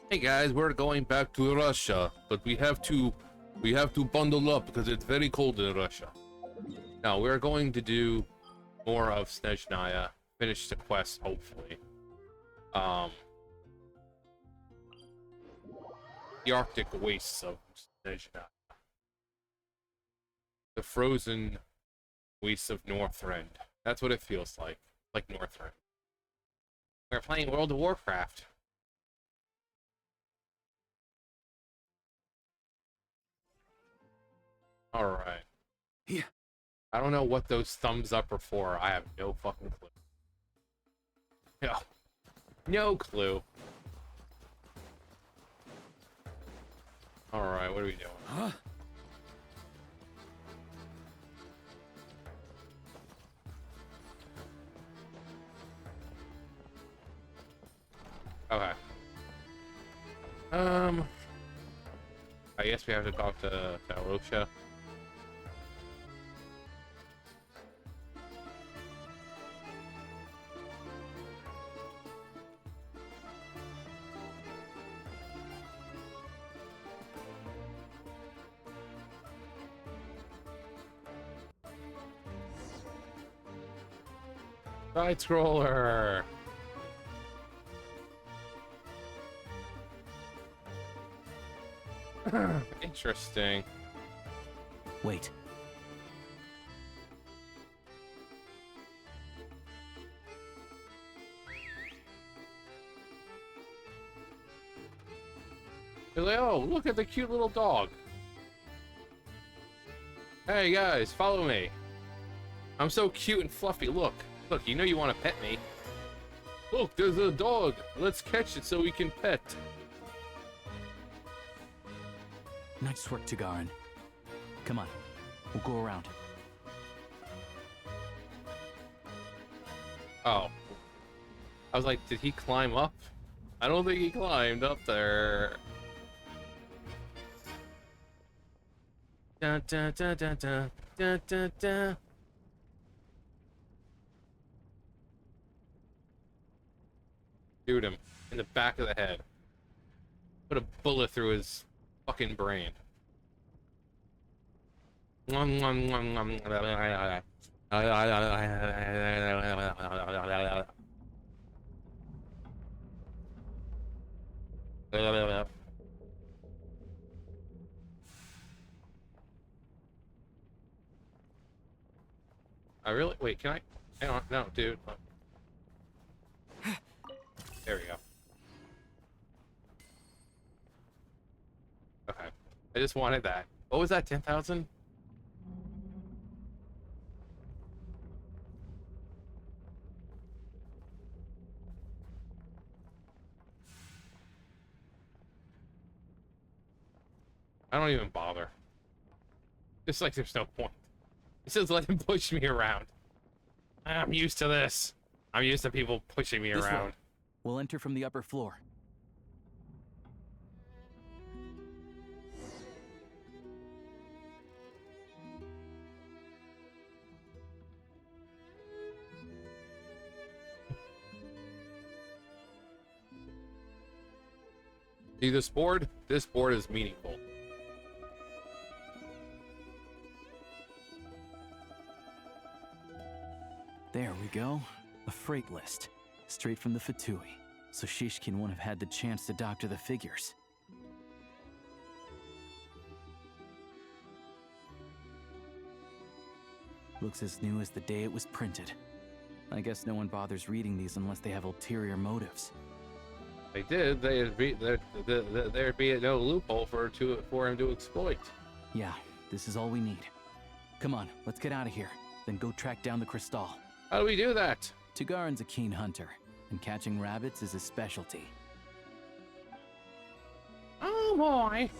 Hey guys, we're going back to Russia, but we have to bundle up because it's very cold in Russia. Now we're going to do more of Snezhnaya, finish the quest hopefully. The Arctic wastes of Snezhnaya. The frozen wastes of Northrend. That's what it feels like Northrend. We're playing World of Warcraft. Alright. Yeah. I don't know what those thumbs up are for. I have no fucking clue. No. No clue. Alright, what are we doing? Huh? Okay. I guess we have to talk to Alosha. Side scroller. Interesting. Wait. They're like, oh, look at the cute little dog. Hey guys, follow me. I'm so cute and fluffy. Look, you know you want to pet me. Look, there's a dog. Let's catch it so we can pet. Nice work, Tagarin. Come on, we'll go around. Oh. I was like, did he climb up? I don't think he climbed up there. Dun, dun, dun, dun, dun, dun, dun, dun. Shoot him in the back of the head. Put a bullet through his fucking brain. I really wait. Can I? Hang on, no, dude. There we go. Okay, I just wanted that. What was that? 10,000? I don't even bother. Just like there's no point. It says let him push me around. I'm used to this. I'm used to people pushing me This way. around. We'll enter from the upper floor. See this board? This board is meaningful. There we go. A freight list. Straight from the Fatui. So Shishkin won't have had the chance to doctor the figures. Looks as new as the day it was printed. I guess no one bothers reading these unless they have ulterior motives. They did. There'd be no loophole for him to exploit. Yeah, this is all we need. Come on, let's get out of here. Then go track down the crystal. How do we do that? Tagarin's a keen hunter, and catching rabbits is his specialty. Oh boy.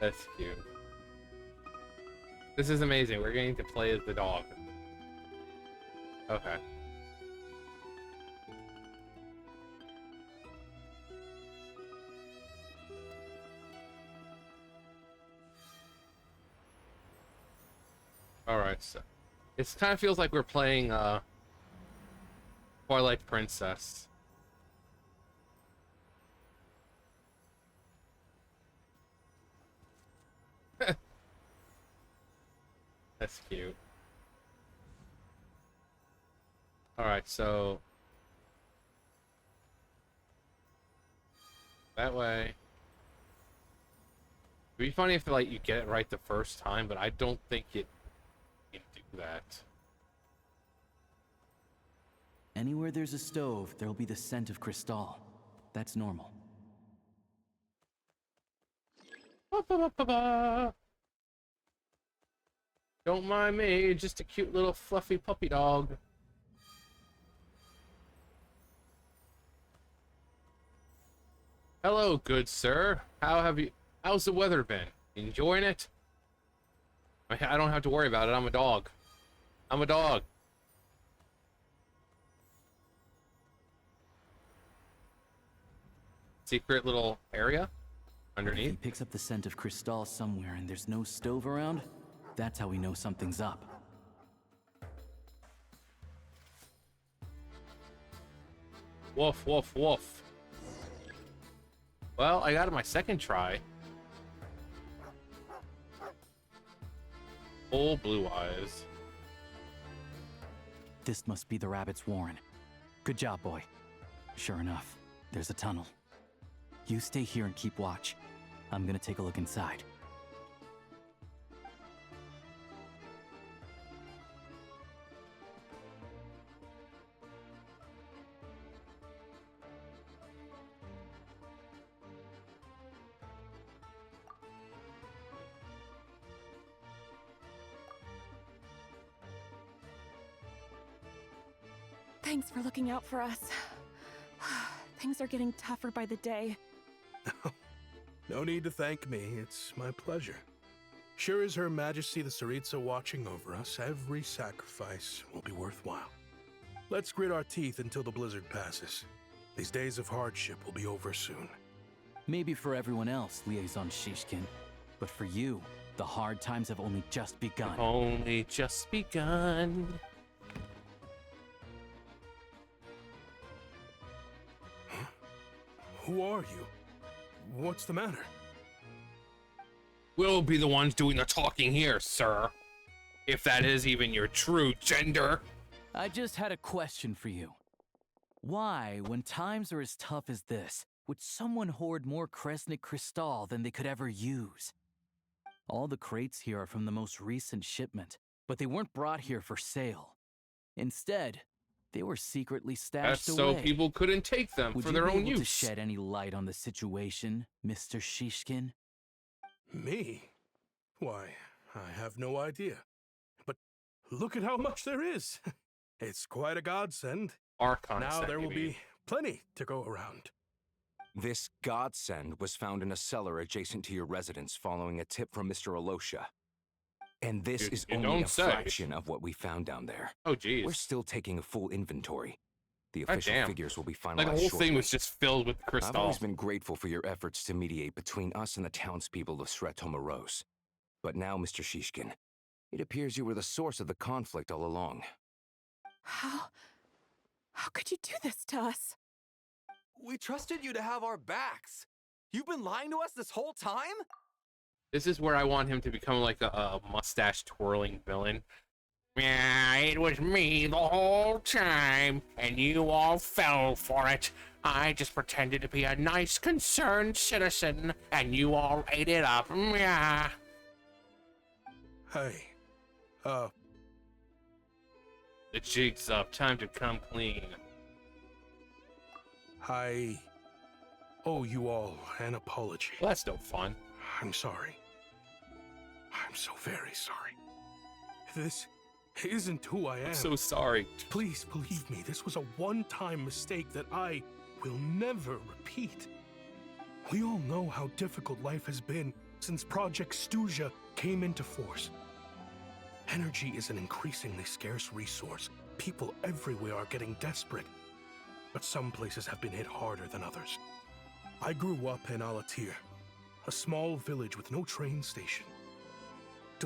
That's cute. This is amazing. We're getting to play as the dog. Okay. Alright, so it kind of feels like we're playing Twilight Princess. That's cute. Alright, so that way. It'd be funny if like you get it right the first time, but I don't think you can do that. Anywhere there's a stove, there'll be the scent of Crystal. That's normal. Ba-ba-ba-ba-ba. Don't mind me, just a cute little fluffy puppy dog. Hello, good sir. How's the weather been? Enjoying it? I don't have to worry about it. I'm a dog. I'm a dog. Secret little area If underneath. he picks up the scent of Crystal somewhere and there's no stove around, that's how we know something's up. Woof, woof, woof. Well, I got it my second try. Full blue eyes. This must be the rabbit's warren. Good job, boy. Sure enough, there's a tunnel. You stay here and keep watch. I'm gonna take a look inside. Thanks for looking out for us. Things are getting tougher by the day. No need to thank me, it's my pleasure. Sure as Her Majesty the Tsaritsa watching over us, every sacrifice will be worthwhile. Let's grit our teeth until the blizzard passes. These days of hardship will be over soon. Maybe for everyone else, Liaison Shishkin, but for you, the hard times have only just begun. Only just begun. Who are you? What's the matter? We'll be the ones doing the talking here, sir. If that is even your true gender. I just had a question for you. Why, when times are as tough as this, would someone hoard more Kresnik Crystal than they could ever use? All the crates here are from the most recent shipment, but they weren't brought here for sale. Instead, they were secretly stashed That's away. so people couldn't take them Would for you their be own able use. to shed any light on the situation, Mr. Shishkin? Me? Why, I have no idea. But look at how much there is. It's quite a godsend. Archon Now sent there will me. be plenty to go around. This godsend was found in a cellar adjacent to your residence following a tip from Mr. Alosha. And this is You only don't a say. fraction of what we found down there. Oh, jeez. We're still taking a full inventory. The God official damn. figures will be finalized Like the whole shortly. thing was just filled with I've crystal. always been grateful for your efforts to mediate between us and the townspeople of Sretomaros. But now, Mr. Shishkin, it appears you were the source of the conflict all along. How could you do this to us? We trusted you to have our backs. You've been lying to us this whole time? This is where I want him to become like a mustache twirling villain. Yeah, it was me the whole time, and you all fell for it. I just pretended to be a nice, concerned citizen, and you all ate it up. Yeah. Hey, The jig's up. Time to come clean. I owe you all an apology. Well, that's no fun. I'm sorry. I'm so very sorry. This isn't who I am. I'm so sorry. Please believe me, this was a one-time mistake that I will never repeat. We all know how difficult life has been since Project Stuja came into force. Energy is an increasingly scarce resource. People everywhere are getting desperate. But some places have been hit harder than others. I grew up in Alatir, a small village with no train station.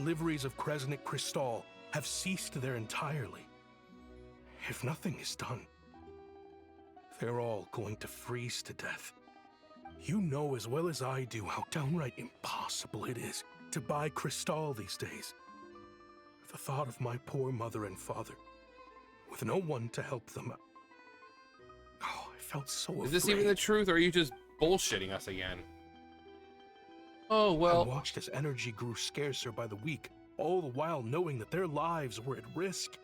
deliveries of Kresnik Crystal have ceased there entirely. If nothing is done, they're all going to freeze to death. You know as well as I do how downright impossible it is to buy Crystal these days. The thought of my poor mother and father, with no one to help them. Oh, I felt so afraid. Is this even the truth, or are you just bullshitting us again? Oh, well. I watched as energy grew scarcer by the week, all the while knowing that their lives were at risk.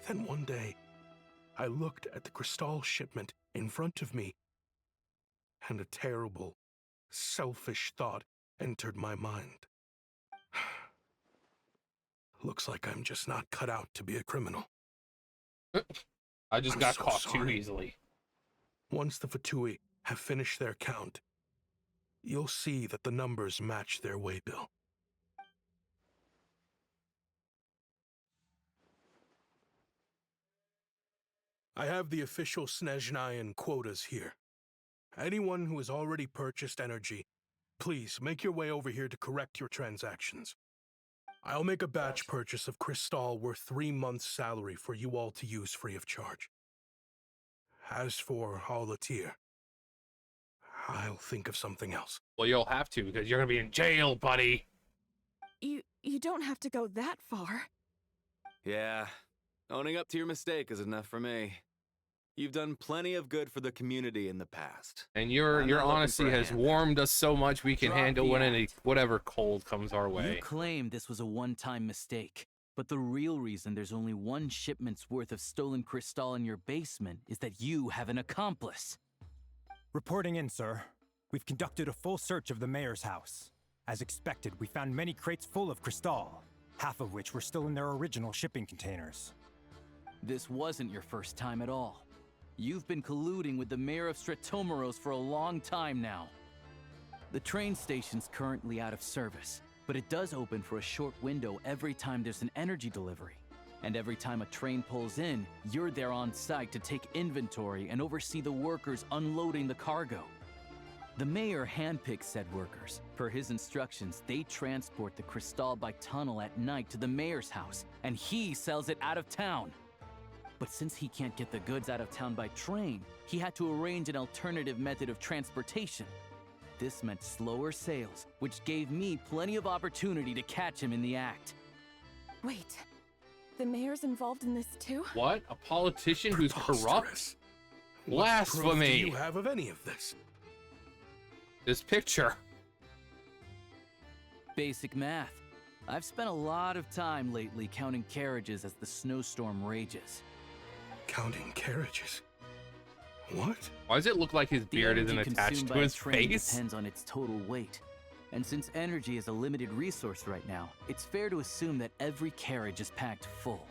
Then one day, I looked at the Crystal shipment in front of me, and a terrible, selfish thought entered my mind. Looks like I'm just not cut out to be a criminal. I just I'm got so caught too sorry. easily. Once the Fatui have finished their count, you'll see that the numbers match their waybill. I have the official Snezhnayan quotas here. Anyone who has already purchased energy, please make your way over here to correct your transactions. I'll make a batch purchase of Crystal worth 3 months' salary for you all to use free of charge. As for Alatir, I'll think of something else. Well, you'll have to, because you're gonna be in jail, buddy. You don't have to go that far. Yeah, owning up to your mistake is enough for me. You've done plenty of good for the community in the past. And your I'm not looking honesty for a has hand. warmed us so much we can Drop handle the when act. whatever cold comes our way. You claim this was a one-time mistake, but the real reason there's only one shipment's worth of stolen crystal in your basement is that you have an accomplice. Reporting in, sir. We've conducted a full search of the mayor's house. As expected, we found many crates full of crystal, half of which were still in their original shipping containers. This wasn't your first time at all. You've been colluding with the mayor of Stratomaros for a long time now. The train station's currently out of service, but it does open for a short window every time there's an energy delivery. And every time a train pulls in, you're there on site to take inventory and oversee the workers unloading the cargo. The mayor handpicks said workers. Per his instructions, they transport the crystal by tunnel at night to the mayor's house, and he sells it out of town. But since he can't get the goods out of town by train, he had to arrange an alternative method of transportation. This meant slower sales, which gave me plenty of opportunity to catch him in the act. Wait, the mayor's involved in this too? What? A politician who's corrupt? Preposterous. What proof Blasphemy. do you have of any of this? This picture. Basic math. I've spent a lot of time lately counting carriages as the snowstorm rages. Counting carriages. What? Why does it look like his The beard isn't energy attached consumed to by a his train face? depends on its total weight. And since energy is a limited resource right now, it's fair to assume that every carriage is packed full.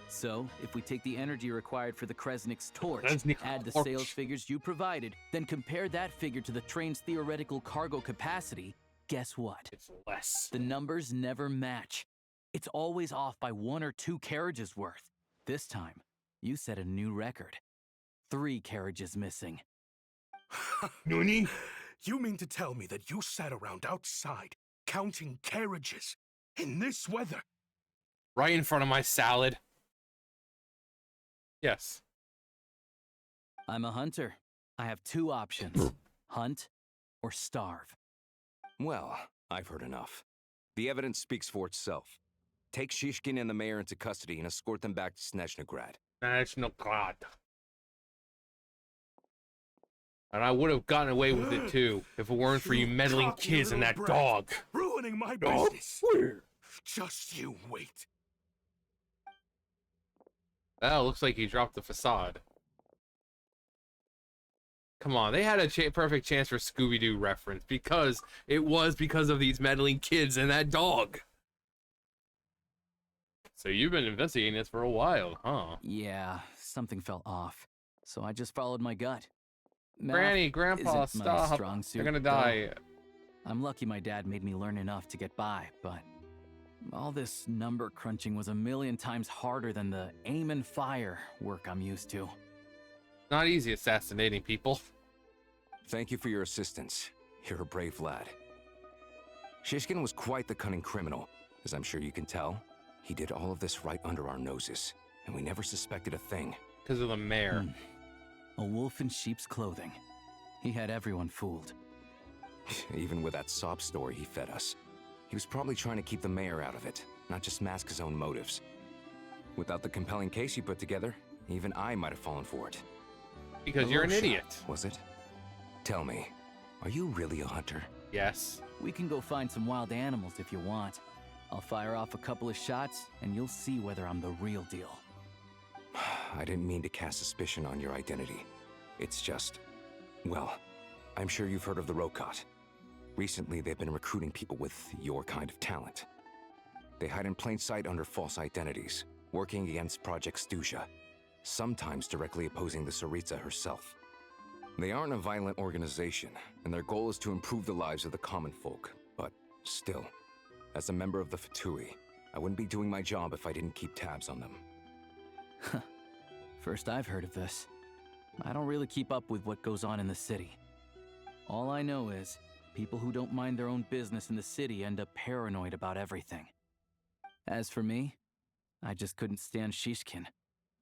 So, if we take the energy required for the Kresnik's torch, Kresnik add the torch. sales figures you provided, then compare that figure to the train's theoretical cargo capacity, guess what? It's less. The numbers never match. It's always off by 1 or 2 carriages worth. This time, you set a new record. 3 carriages missing. Nuni? You mean to tell me that you sat around outside counting carriages in this weather? Right in front of my salad. Yes. I'm a hunter. I have 2 options. Hunt or starve. Well, I've heard enough. The evidence speaks for itself. Take Shishkin and the mayor into custody and escort them back to Snezhnagrad. National God. And I would have gotten away with it too if it weren't for you meddling cocky kids and that little brat, dog. ruining my Dog? business. Just you wait. Oh, looks like he dropped the facade. Come on, they had a perfect chance for Scooby-Doo reference because it was because of these meddling kids and that dog. So you've been investigating this for a while, huh? Yeah, something felt off. So I just followed my gut. Math Granny, Grandpa, isn't my stop. strong suit, They're gonna though. die. I'm lucky my dad made me learn enough to get by, but all this number crunching was a million times harder than the aim and fire work I'm used to. Not easy assassinating people. Thank you for your assistance. You're a brave lad. Shishkin was quite the cunning criminal, as I'm sure you can tell. He did all of this right under our noses, and we never suspected a thing. Because of the mayor. A wolf in sheep's clothing. He had everyone fooled. Even with that sob story he fed us. He was probably trying to keep the mayor out of it, not just mask his own motives. Without the compelling case you put together, even I might have fallen for it. Because you're an Alosha, idiot. Was it? Tell me, are you really a hunter? Yes. We can go find some wild animals if you want. I'll fire off a couple of shots, and you'll see whether I'm the real deal. I didn't mean to cast suspicion on your identity. It's just... well, I'm sure you've heard of the Rokot. Recently, they've been recruiting people with your kind of talent. They hide in plain sight under false identities, working against Project Stuzha, sometimes directly opposing the Tsaritsa herself. They aren't a violent organization, and their goal is to improve the lives of the common folk. But still, as a member of the Fatui, I wouldn't be doing my job if I didn't keep tabs on them. First I've heard of this. I don't really keep up with what goes on in the city. All I know is, people who don't mind their own business in the city end up paranoid about everything. As for me, I just couldn't stand Shishkin.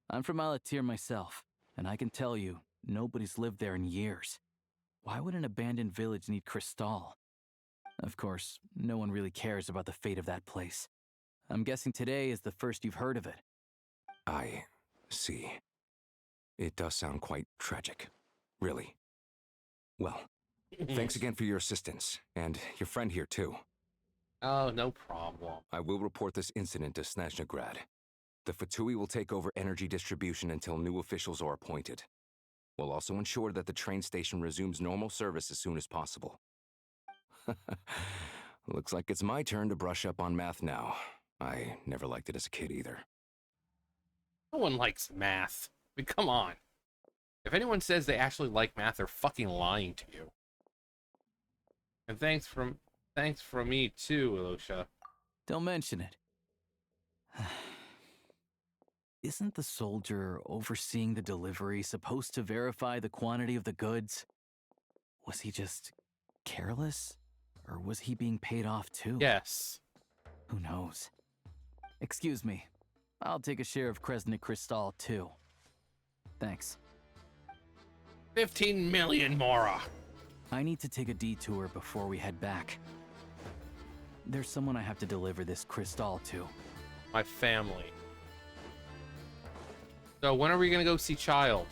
I'm from Alatir myself, and I can tell you, nobody's lived there in years. Why would an abandoned village need Crystal? Of course, no one really cares about the fate of that place. I'm guessing today is the first you've heard of it. I see. It does sound quite tragic. Really. Well, thanks again for your assistance, and your friend here too. Oh, no problem. I will report this incident to Snezhnaya. The Fatui will take over energy distribution until new officials are appointed. We'll also ensure that the train station resumes normal service as soon as possible. Looks like it's my turn to brush up on math now. I never liked it as a kid either. No one likes math. I mean, come on. If anyone says they actually like math, they're fucking lying to you. And thanks from me too, Alosha. Don't mention it. Isn't the soldier overseeing the delivery supposed to verify the quantity of the goods? Was he just careless? Or was he being paid off too? Yes. Who knows? Excuse me. I'll take a share of Kresnik Crystal too. Thanks. 15 million, Mora. I need to take a detour before we head back. There's someone I have to deliver this crystal to. My family. So when are we gonna go see Child?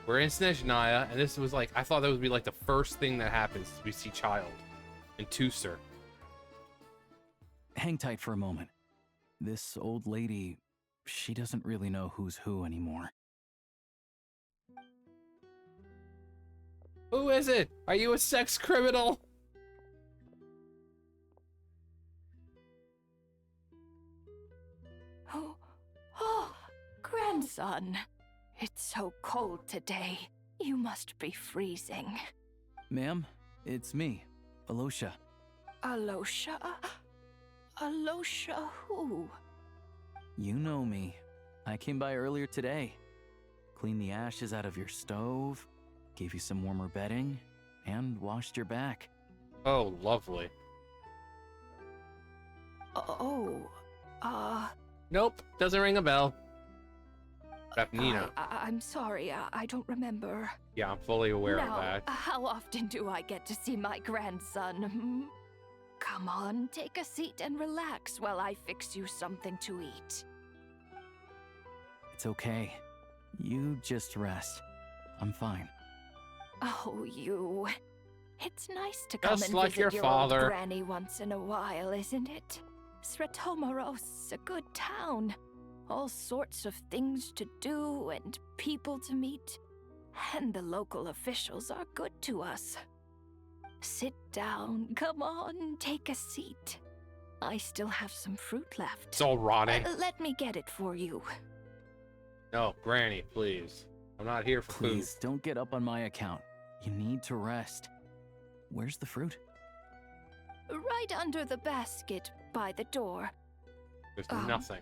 We're in Snezhnaya, and this was like, I thought that would be like the first thing that happens is we see Child in Tusser. Hang tight for a moment. This old lady, she doesn't really know who's who anymore. Who is it? Are you a sex criminal? Oh, grandson. It's so cold today. You must be freezing. Ma'am, it's me, Alosha. Alosha? Alosha who? You know me. I came by earlier today. Cleaned the ashes out of your stove, gave you some warmer bedding, and washed your back. Oh, lovely. Nope, doesn't ring a bell. Nina. I'm sorry, I don't remember. Yeah, I'm fully aware now, of that. How often do I get to see my grandson? Hmm? Come on, take a seat and relax while I fix you something to eat. It's okay. You just rest. I'm fine. Oh, you. It's nice to come Just and like visit your your father. old granny once in a while, isn't it? Sretomaros, a good town. All sorts of things to do and people to meet. And the local officials are good to us. Sit down, come on, take a seat. I still have some fruit left. It's all rotting. Let me get it for you. No, Granny, please. I'm not here for Please, don't get up on my account. You need to rest. Where's the fruit? Right under the basket by the door. food. There's nothing.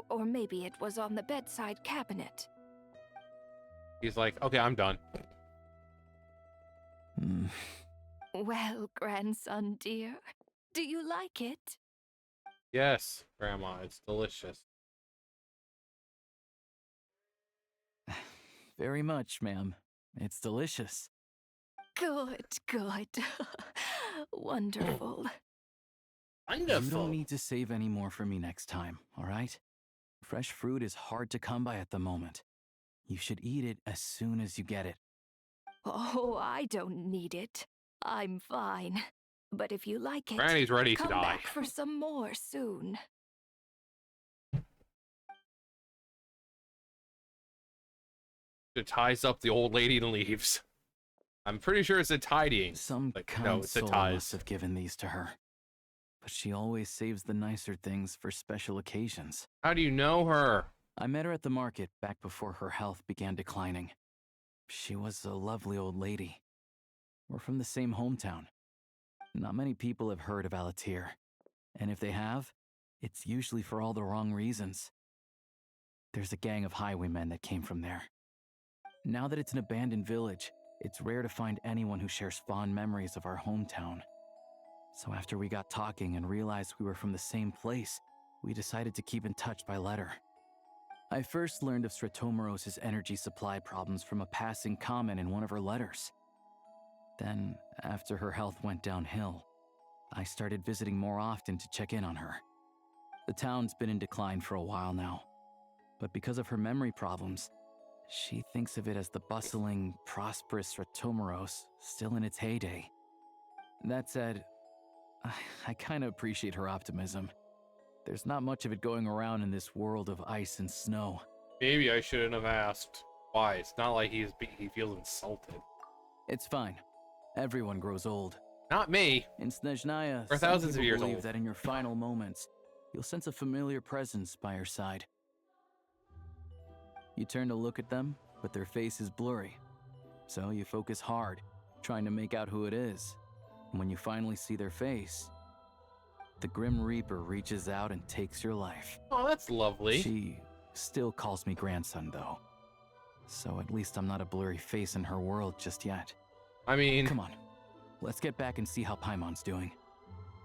Or maybe it was on the bedside cabinet. He's like, okay, I'm done. Well, grandson dear, do you like it? Yes, Grandma, it's delicious. Very much, ma'am. It's delicious. Good, good. Wonderful. You don't need to save any more for me next time, all right? Fresh fruit is hard to come by at the moment. You should eat it as soon as you get it. Oh, I don't need it. I'm fine. But if you like it, Granny's ready to come die. back for some more soon. It ties up the old lady and leaves. I'm pretty sure it's a tidying. Some Like, kind no, it's a soul ties. must have given these to her. But she always saves the nicer things for special occasions. How do you know her? I met her at the market back before her health began declining. She was a lovely old lady. We're from the same hometown. Not many people have heard of Alatir. And if they have, it's usually for all the wrong reasons. There's a gang of highwaymen that came from there. Now that it's an abandoned village, it's rare to find anyone who shares fond memories of our hometown. So after we got talking and realized we were from the same place, we decided to keep in touch by letter. I first learned of Stratomoros's energy supply problems from a passing comment in one of her letters. Then, after her health went downhill, I started visiting more often to check in on her. The town's been in decline for a while now, but because of her memory problems, she thinks of it as the bustling, prosperous Stratomoros still in its heyday. That said, I kinda appreciate her optimism. There's not much of it going around in this world of ice and snow. Maybe I shouldn't have asked. Why? It's not like he feels insulted. It's fine. Everyone grows old. Not me. In Snezhnaya, We're some thousands of people years believe old. that in your final moments, you'll sense a familiar presence by your side. You turn to look at them, but their face is blurry. So you focus hard, trying to make out who it is. And when you finally see their face, the Grim Reaper reaches out and takes your life. Oh, that's lovely. She still calls me grandson, though. So at least I'm not a blurry face in her world just yet. I mean... Come on, let's get back and see how Paimon's doing.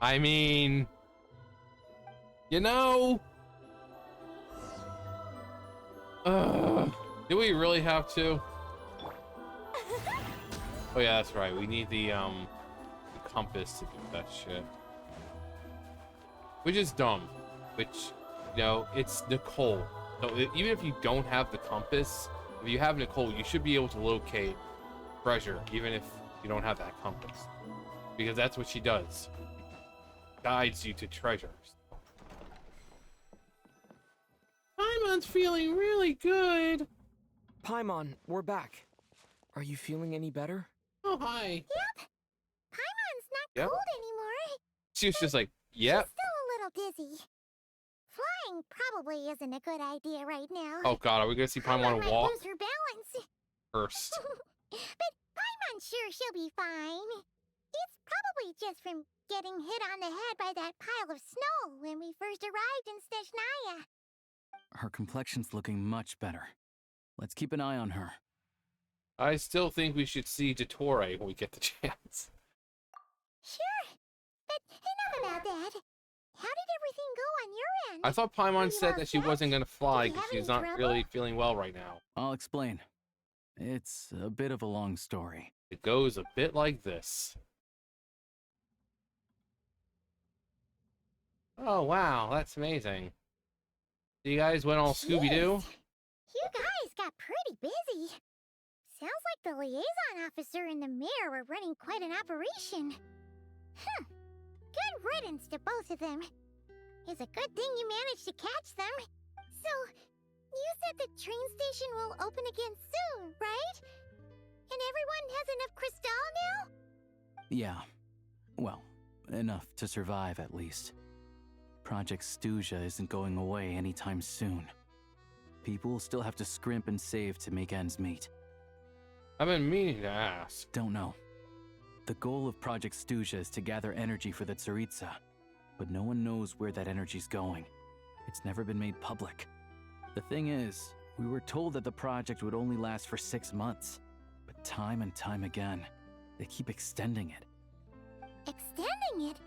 I mean... You know... Do we really have to? Oh yeah, that's right. We need the compass to do that shit. Which is dumb. Which, you know, it's Nicole. So even if you don't have the compass, if you have Nicole, you should be able to locate treasure, even if you don't have that compass. Because that's what she does. Guides you to treasures. Paimon's feeling really good. Paimon, we're back. Are you feeling any better? Oh, hi. Yep. Paimon's not Yep. cold anymore. She was just like, yep. She's still a little dizzy. Flying probably isn't a good idea right now. Oh god, are we gonna see Paimon might walk lose her balance. first? But Paimon's sure she'll be fine. It's probably just from getting hit on the head by that pile of snow when we first arrived in Snezhnaya. Her complexion's looking much better. Let's keep an eye on her. I still think we should see Dottore when we get the chance. Sure. But enough about that. How did everything go on your end? I thought Paimon You said all that she set? wasn't gonna fly Did you because have she's any not trouble? really feeling well right now. I'll explain. It's a bit of a long story. It goes a bit like this. Oh wow, that's amazing. So you guys went all Scooby-Doo? You guys got pretty busy. Sounds like the liaison officer and the mayor were running quite an operation. Good riddance to both of them. It's a good thing you managed to catch them. So, you said the train station will open again soon, right? And everyone has enough crystal now? Yeah. Well, enough to survive at least. Project Stuja isn't going away anytime soon. People will still have to scrimp and save to make ends meet. I've been meaning to ask. Don't know. The goal of Project Stuja is to gather energy for the Tsaritsa, but no one knows where that energy's going. It's never been made public. The thing is, we were told that the project would only last for 6 months, but time and time again, they keep extending it. extending it.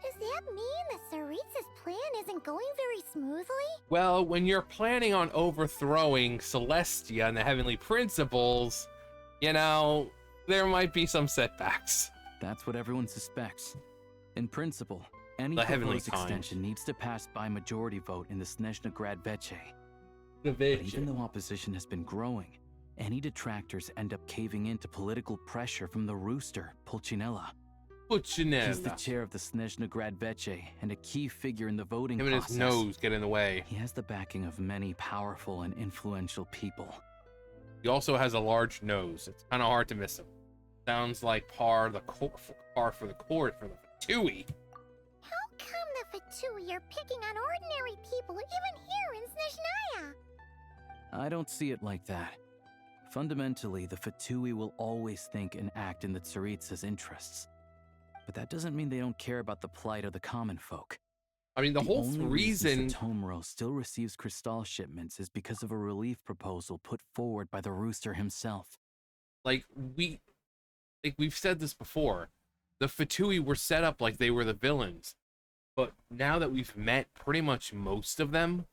Does that mean that Tsaritsa's plan isn't going very smoothly? Well, when you're planning on overthrowing Celestia and the Heavenly Principles, you know, there might be some setbacks. That's what everyone suspects. In principle, any The Heavenly proposed extension needs to pass by majority vote in the Snezhnaya Veche. But even though opposition has been growing, any detractors end up caving into political pressure from the rooster, Pulcinella. He's the chair of the Snezhnaya Veche and a key figure in the voting Him and process. his nose get in the way. He has the backing of many powerful and influential people. He also has a large nose. It's kind of hard to miss him. Sounds like par for the court for the Fatui. How come the Fatui are picking on ordinary people even here in Snezhnaya? I don't see it like that. Fundamentally, the Fatui will always think and act in the Tsaritsa's interests. But that doesn't mean they don't care about the plight of the common folk. I mean, the whole only reason Tomro still receives crystal shipments is because of a relief proposal put forward by the rooster himself. we've said this before, the Fatui were set up like they were the villains. But now that we've met pretty much most of them,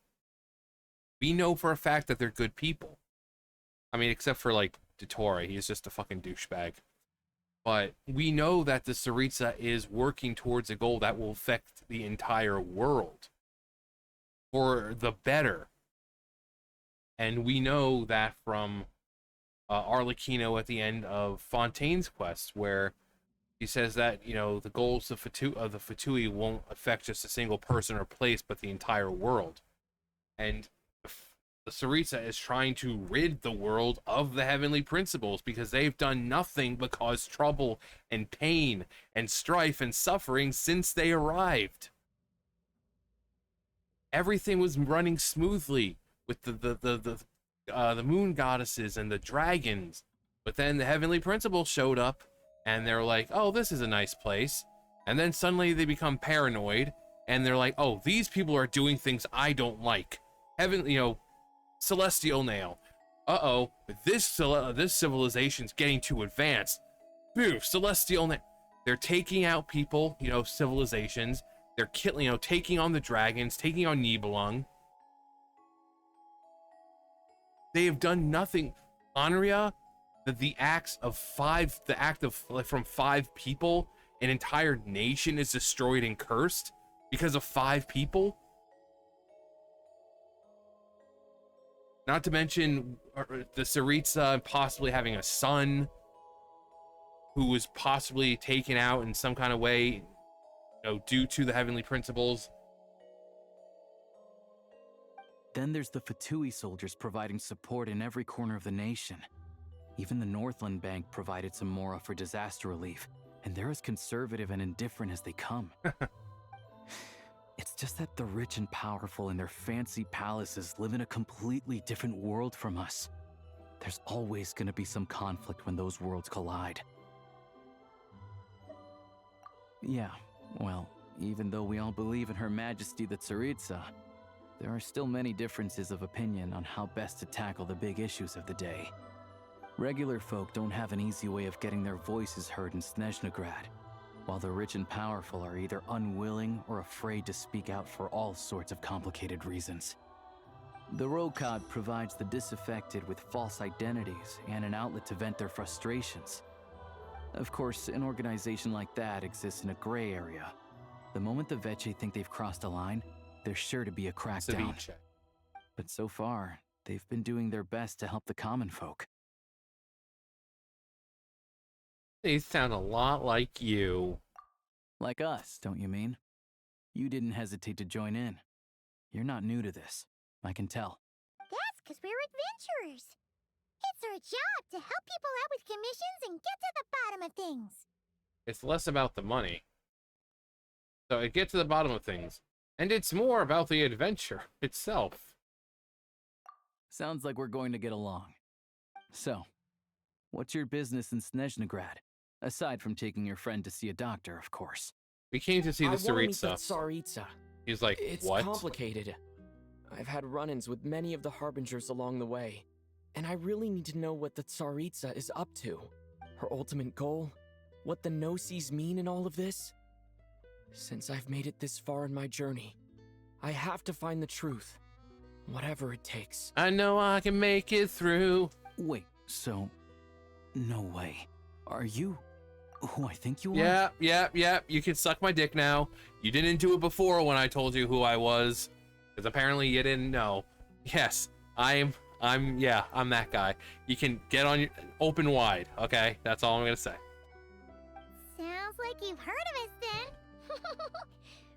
we know for a fact that they're good people. I mean, except for, like, Dottore. He's just a fucking douchebag. But we know that the Tsaritsa is working towards a goal that will affect the entire world for the better. And we know that from Arlecchino at the end of Fontaine's quest, where he says that, you know, the goals of the Fatui won't affect just a single person or place, but the entire world. And the Tsaritsa is trying to rid the world of the Heavenly Principles because they've done nothing but cause trouble and pain and strife and suffering since they arrived. Everything was running smoothly with the moon goddesses and the dragons, but then the Heavenly Principles showed up and they're like, oh, this is a nice place. And then suddenly they become paranoid and they're like, oh, these people are doing things I don't like. Celestial Nail. Uh-oh, this civilization's getting too advanced. Phew, Celestial Nail. They're taking out people, civilizations. They're killing, taking on the dragons, taking on Nibelung. They have done nothing. Anria, the act of from 5 people, an entire nation is destroyed and cursed because of 5 people. Not to mention the Tsaritsa possibly having a son who was possibly taken out in some kind of way, due to the Heavenly Principles. Then there's the Fatui soldiers providing support in every corner of the nation. Even the Northland Bank provided some mora for disaster relief, and they're as conservative and indifferent as they come. It's just that the rich and powerful in their fancy palaces live in a completely different world from us. There's always going to be some conflict when those worlds collide. Yeah, well, even though we all believe in Her Majesty the Tsaritsa, there are still many differences of opinion on how best to tackle the big issues of the day. Regular folk don't have an easy way of getting their voices heard in Snezhnaya, while the rich and powerful are either unwilling or afraid to speak out for all sorts of complicated reasons. The Rokad provides the disaffected with false identities and an outlet to vent their frustrations. Of course, an organization like that exists in a gray area. The moment the Veche think they've crossed a line, there's sure to be a crackdown. Ceviche. But so far, they've been doing their best to help the common folk. They sound a lot like you. Like us, don't you mean? You didn't hesitate to join in. You're not new to this, I can tell. That's because we're adventurers. It's our job to help people out with commissions and get to the bottom of things. It's less about the money. So it gets to the bottom of things. And it's more about the adventure itself. Sounds like we're going to get along. So, what's your business in Snezhnaya? Aside from taking your friend to see a doctor, of course. We came to see the I wanna meet Tsaritsa. that Tsaritsa. He's like, It's what? complicated. I've had run-ins with many of the Harbingers along the way, and I really need to know what the Tsaritsa is up to. Her ultimate goal, what the no-sees mean in all of this? Since I've made it this far in my journey, I have to find the truth, whatever it takes. I know I can make it through. Wait, so... No way. Are you who I think you Yeah, are? yeah. You can suck my dick now. You didn't do it before when I told you who I was. Because apparently you didn't know. Yes, I'm that guy. You can get on your... Open wide, okay? That's all I'm gonna say. Sounds like you've heard of us then.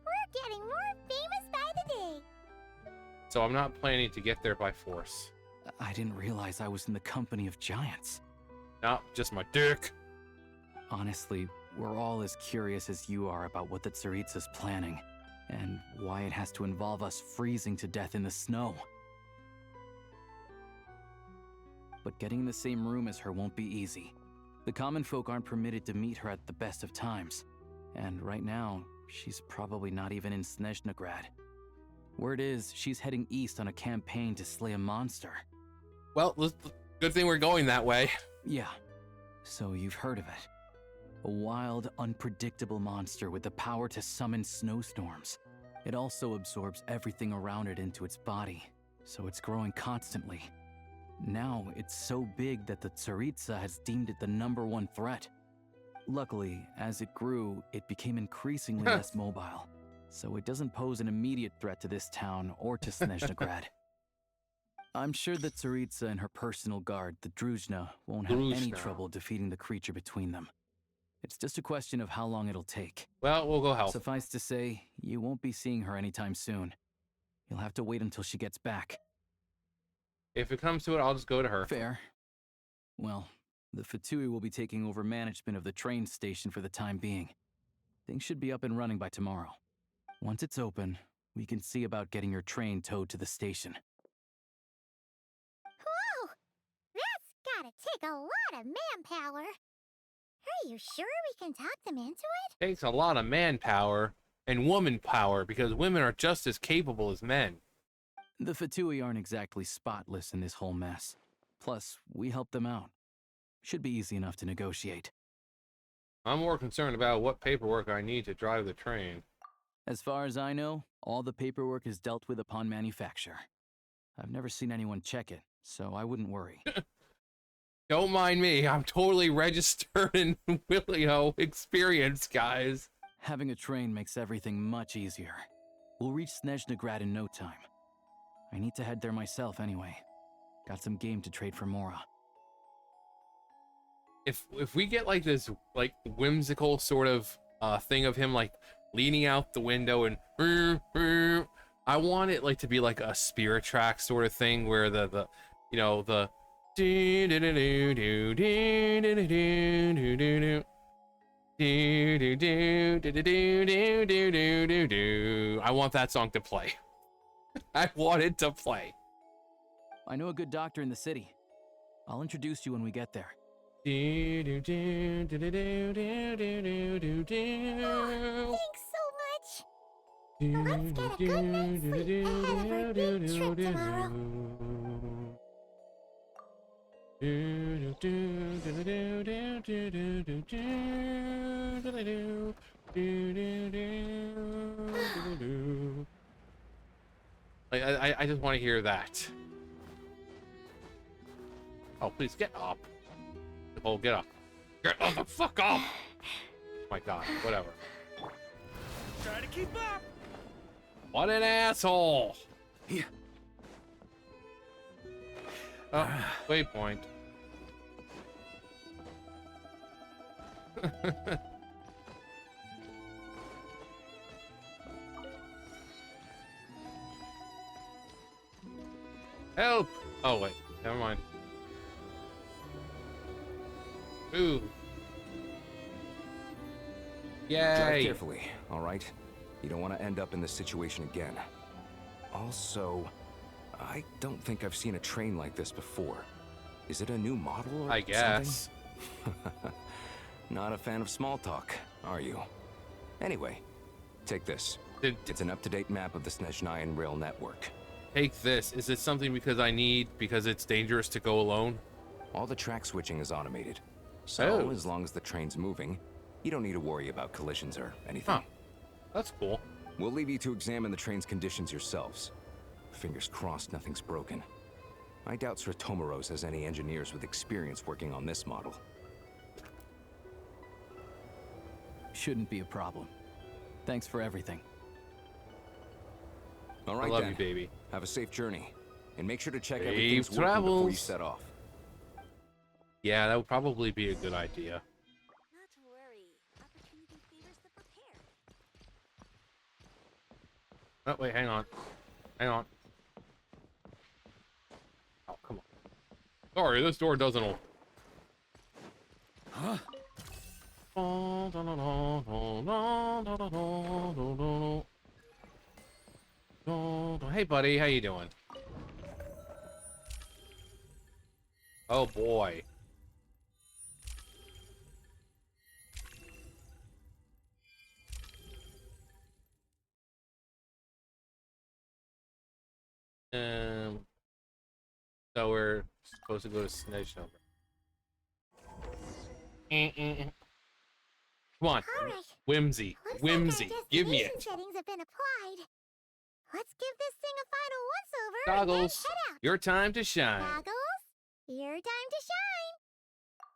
We're getting more famous by the day. So I'm not planning to get there by force. I didn't realize I was in the company of giants. Not just my dick. Honestly, we're all as curious as you are about what the Tsaritsa's planning, and why it has to involve us freezing to death in the snow. But getting in the same room as her won't be easy. The common folk aren't permitted to meet her at the best of times, and right now, she's probably not even in Snezhnagrad. Word is, she's heading east on a campaign to slay a monster. Well, good thing we're going that way. Yeah, so you've heard of it. A wild, unpredictable monster with the power to summon snowstorms. It also absorbs everything around it into its body, so it's growing constantly. Now, it's so big that the Tsaritsa has deemed it the #1 threat. Luckily, as it grew, it became increasingly less mobile, so it doesn't pose an immediate threat to this town or to Snezhnagrad. I'm sure the Tsaritsa and her personal guard, the Druzhna, won't have any trouble defeating the creature between them. It's just a question of how long it'll take. Well, we'll go help. Suffice to say, you won't be seeing her anytime soon. You'll have to wait until she gets back. If it comes to it, I'll just go to her. Fair. Well, the Fatui will be taking over management of the train station for the time being. Things should be up and running by tomorrow. Once it's open, we can see about getting your train towed to the station. Whoa! That's gotta take a lot of manpower. Are you sure we can talk them into it? Takes a lot of manpower and woman power because women are just as capable as men. The Fatui aren't exactly spotless in this whole mess. Plus, we helped them out. Should be easy enough to negotiate. I'm more concerned about what paperwork I need to drive the train. As far as I know, all the paperwork is dealt with upon manufacture. I've never seen anyone check it, so I wouldn't worry. Don't mind me, I'm totally registered and Willio experienced, guys. Having a train makes everything much easier. We'll reach Snezhnagrad in no time. I need to head there myself anyway. Got some game to trade for Mora. If we get like this like whimsical sort of thing of him like leaning out the window and I want it like to be like a Spirit Track sort of thing where the you know the I want that song to play. I want it to play. I know a good doctor in the city. I'll introduce you when we get there. Oh, thanks so much. Let's get a good night's sleep ahead of our big trip tomorrow. I just want to hear that. Oh, please get up. Nicole, get up. Get the fuck up! My god, whatever. Try to keep up! What an asshole! Yeah. Oh, waypoint. Help! Oh wait, never mind. Ooh. Drive Yay! carefully, all right? You don't want to end up in this situation again. Also, I don't think I've seen a train like this before. Is it a new model or I guess. something? Not a fan of small talk, are you? Anyway, take this. It's an up-to-date map of the Snezhnayan rail network. Take this. Is it something because it's dangerous to go alone? All the track switching is automated. So, Oh. as long as the train's moving, You don't need to worry about collisions or anything. Huh. That's cool. We'll leave you to examine the train's conditions yourselves. Fingers crossed nothing's broken. I doubt Sratomaros has any engineers with experience working on this model. Shouldn't be a problem. Thanks for everything. All right, I love then. you, baby. Have a safe journey. And make sure to check Safe everything's working before you travels. set off. Yeah, that would probably be a good idea. Not to worry. Opportunity favors the prepared. Oh, wait, hang on. Hang on. Oh, come on. Sorry, this door doesn't open. Huh? Hey, buddy, how you doing? Oh, boy. So we're supposed to go to Snezhnaya. Come on, All right. Whimsy, Looks Whimsy, like our give me destination it. settings have been applied. Let's give this thing a final once-over and Goggles, then head out. your time to shine. Goggles, your time to shine.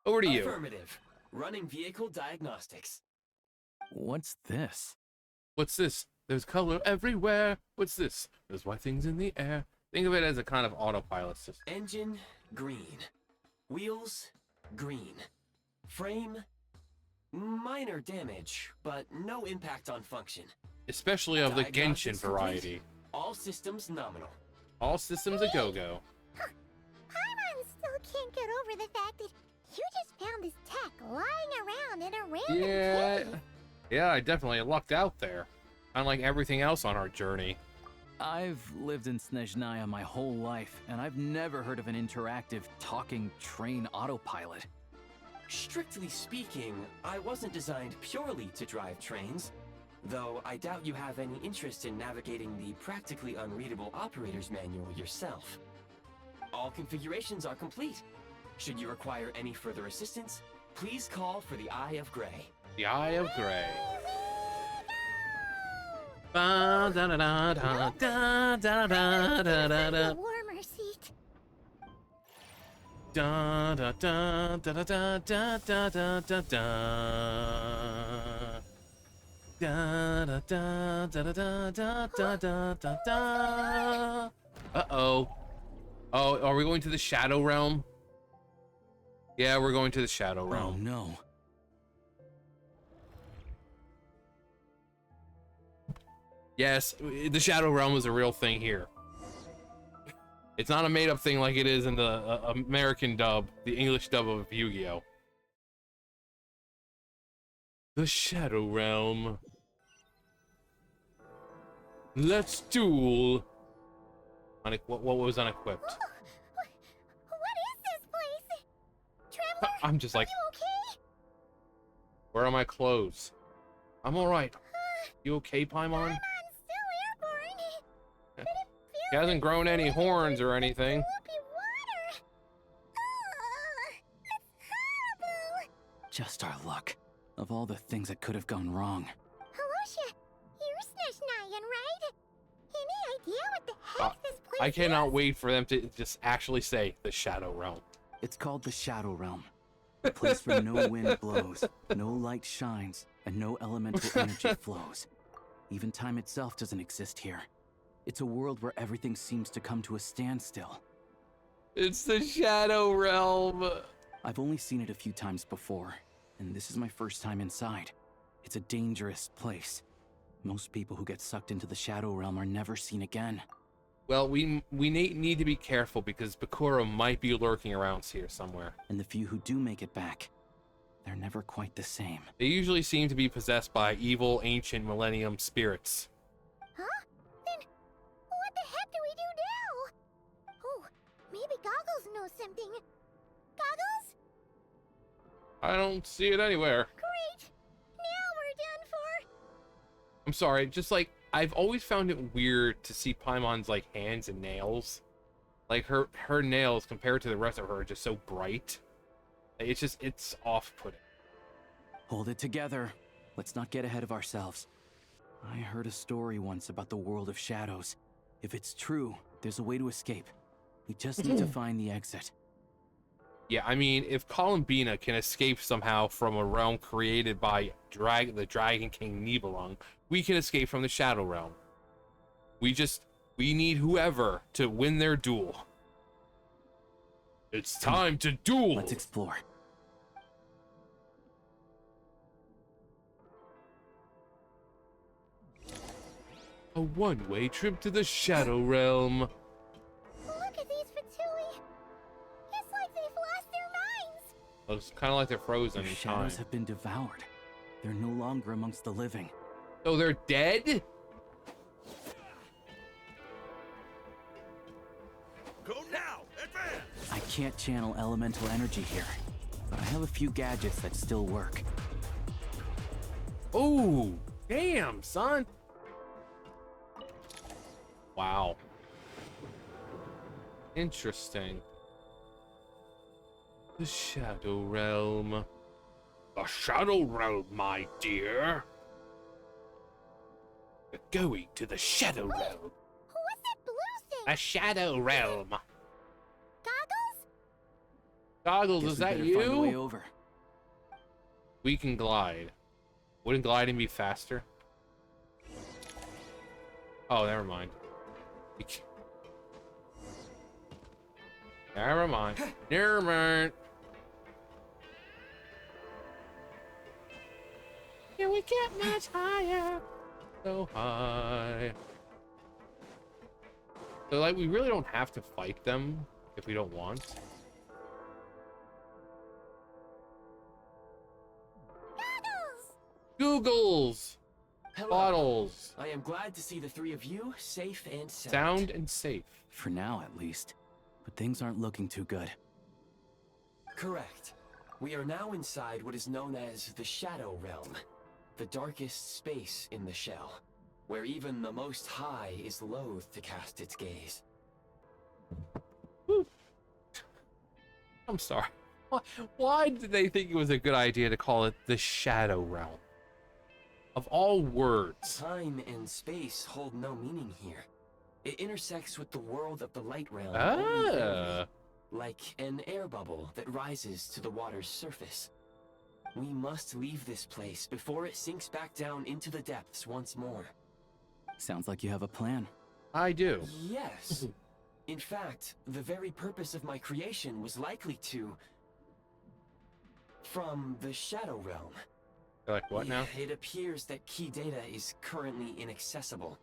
Over to you. Affirmative. Running vehicle diagnostics. What's this? What's this? There's color everywhere. What's this? There's white things in the air. Think of it as a kind of autopilot system. Engine, green. Wheels, green. Frame, minor damage, but no impact on function. Especially of the Genshin Diagnostics complete. variety. All systems nominal. All systems a go-go. Paimon still can't get over the fact that you just found this tech lying around in a random Yeah. cave. Yeah, I definitely lucked out there. Unlike everything else on our journey. I've lived in Snezhnaya my whole life, and I've never heard of an interactive, talking train autopilot. Strictly speaking, I wasn't designed purely to drive trains, though I doubt you have any interest in navigating the practically unreadable operator's manual yourself. All configurations are complete. Should you require any further assistance, please call for the Eye of Grey. The Eye of Grey. A warmer seat. Da da da da da da da da da da da. Da da da da da da da da da da. Uh-oh. Oh, are we going to the Shadow Realm? Yeah, we're going to the Shadow Oh Realm. no. Yes, the Shadow Realm is a real thing here. It's not a made-up thing like it is in the American dub, the English dub of Yu-Gi-Oh! The Shadow Realm. Let's duel. What was unequipped? What is this place? Traveler, I'm just like, are you okay? where are my clothes? I'm alright. You okay, Paimon? Paimon's still airborne. But it feels He hasn't grown any horns or like anything. loopy water. It's horrible. Just our luck. Of all the things that could have gone wrong. Halosha, you're Snezhnayan, right? Any idea what the heck this place I cannot is? wait for them to just actually say the Shadow Realm. It's called the Shadow Realm. A place where no wind blows, no light shines, and no elemental energy flows. Even time itself doesn't exist here. It's a world where everything seems to come to a standstill. It's the Shadow Realm. I've only seen it a few times before, and this is my first time inside. It's a dangerous place. Most people who get sucked into the Shadow Realm are never seen again. Well, we need to be careful because Bakura might be lurking around here somewhere. And the few who do make it back, they're never quite the same. They usually seem to be possessed by evil, ancient Millennium spirits. Huh? Then what the heck do we do now? Oh, maybe Goggles knows something. Goggles? I don't see it anywhere. Great. Now we're done for. I'm sorry, just like, I've always found it weird to see Paimon's, like, hands and nails. Like, her nails, compared to the rest of her, are just so bright. It's off-putting. Hold it together. Let's not get ahead of ourselves. I heard a story once about the world of shadows. If it's true, there's a way to escape. We just need to find the exit. Yeah, I mean, if Columbina can escape somehow from a realm created by the Dragon King Nibelung, we can escape from the Shadow Realm. We need whoever to win their duel. It's time to duel! Let's explore. A one-way trip to the Shadow Realm. Look at these Fatui. It's like they've lost their minds. Looks kind of like they're frozen Their in time. shadows have been devoured. They're no longer amongst the living. So they're dead? Go now! Advance! I can't channel elemental energy here, but I have a few gadgets that still work. Oh, damn, son. Wow. Interesting. The Shadow Realm. The Shadow Realm, my dear. We're going to the Shadow Realm. What's that blue thing? A Shadow Realm. Goggles? Goggles, Guess is we that better find a way you? over. We can glide. Wouldn't gliding be faster? Oh, never mind. Never mind. Never mind. Can we get much higher? So high. So, like, we really don't have to fight them if we don't want. Googles! Hello. Bottles! I am glad to see the three of you safe and sound. Sound and safe. For now, at least. But things aren't looking too good. Correct. We are now inside what is known as the Shadow Realm, the darkest space in the shell, where even the Most High is loath to cast its gaze. Whew. I'm sorry. Why did they think it was a good idea to call it the Shadow Realm? Of all words. Time and space hold no meaning here. It intersects with the world of the Light Realm, Ah. only barely, like an air bubble that rises to the water's surface. We must leave this place before it sinks back down into the depths once more. Sounds like you have a plan. I do. Yes. In fact, the very purpose of my creation was likely to... from the Shadow Realm. Like what now? It appears that key data is currently inaccessible.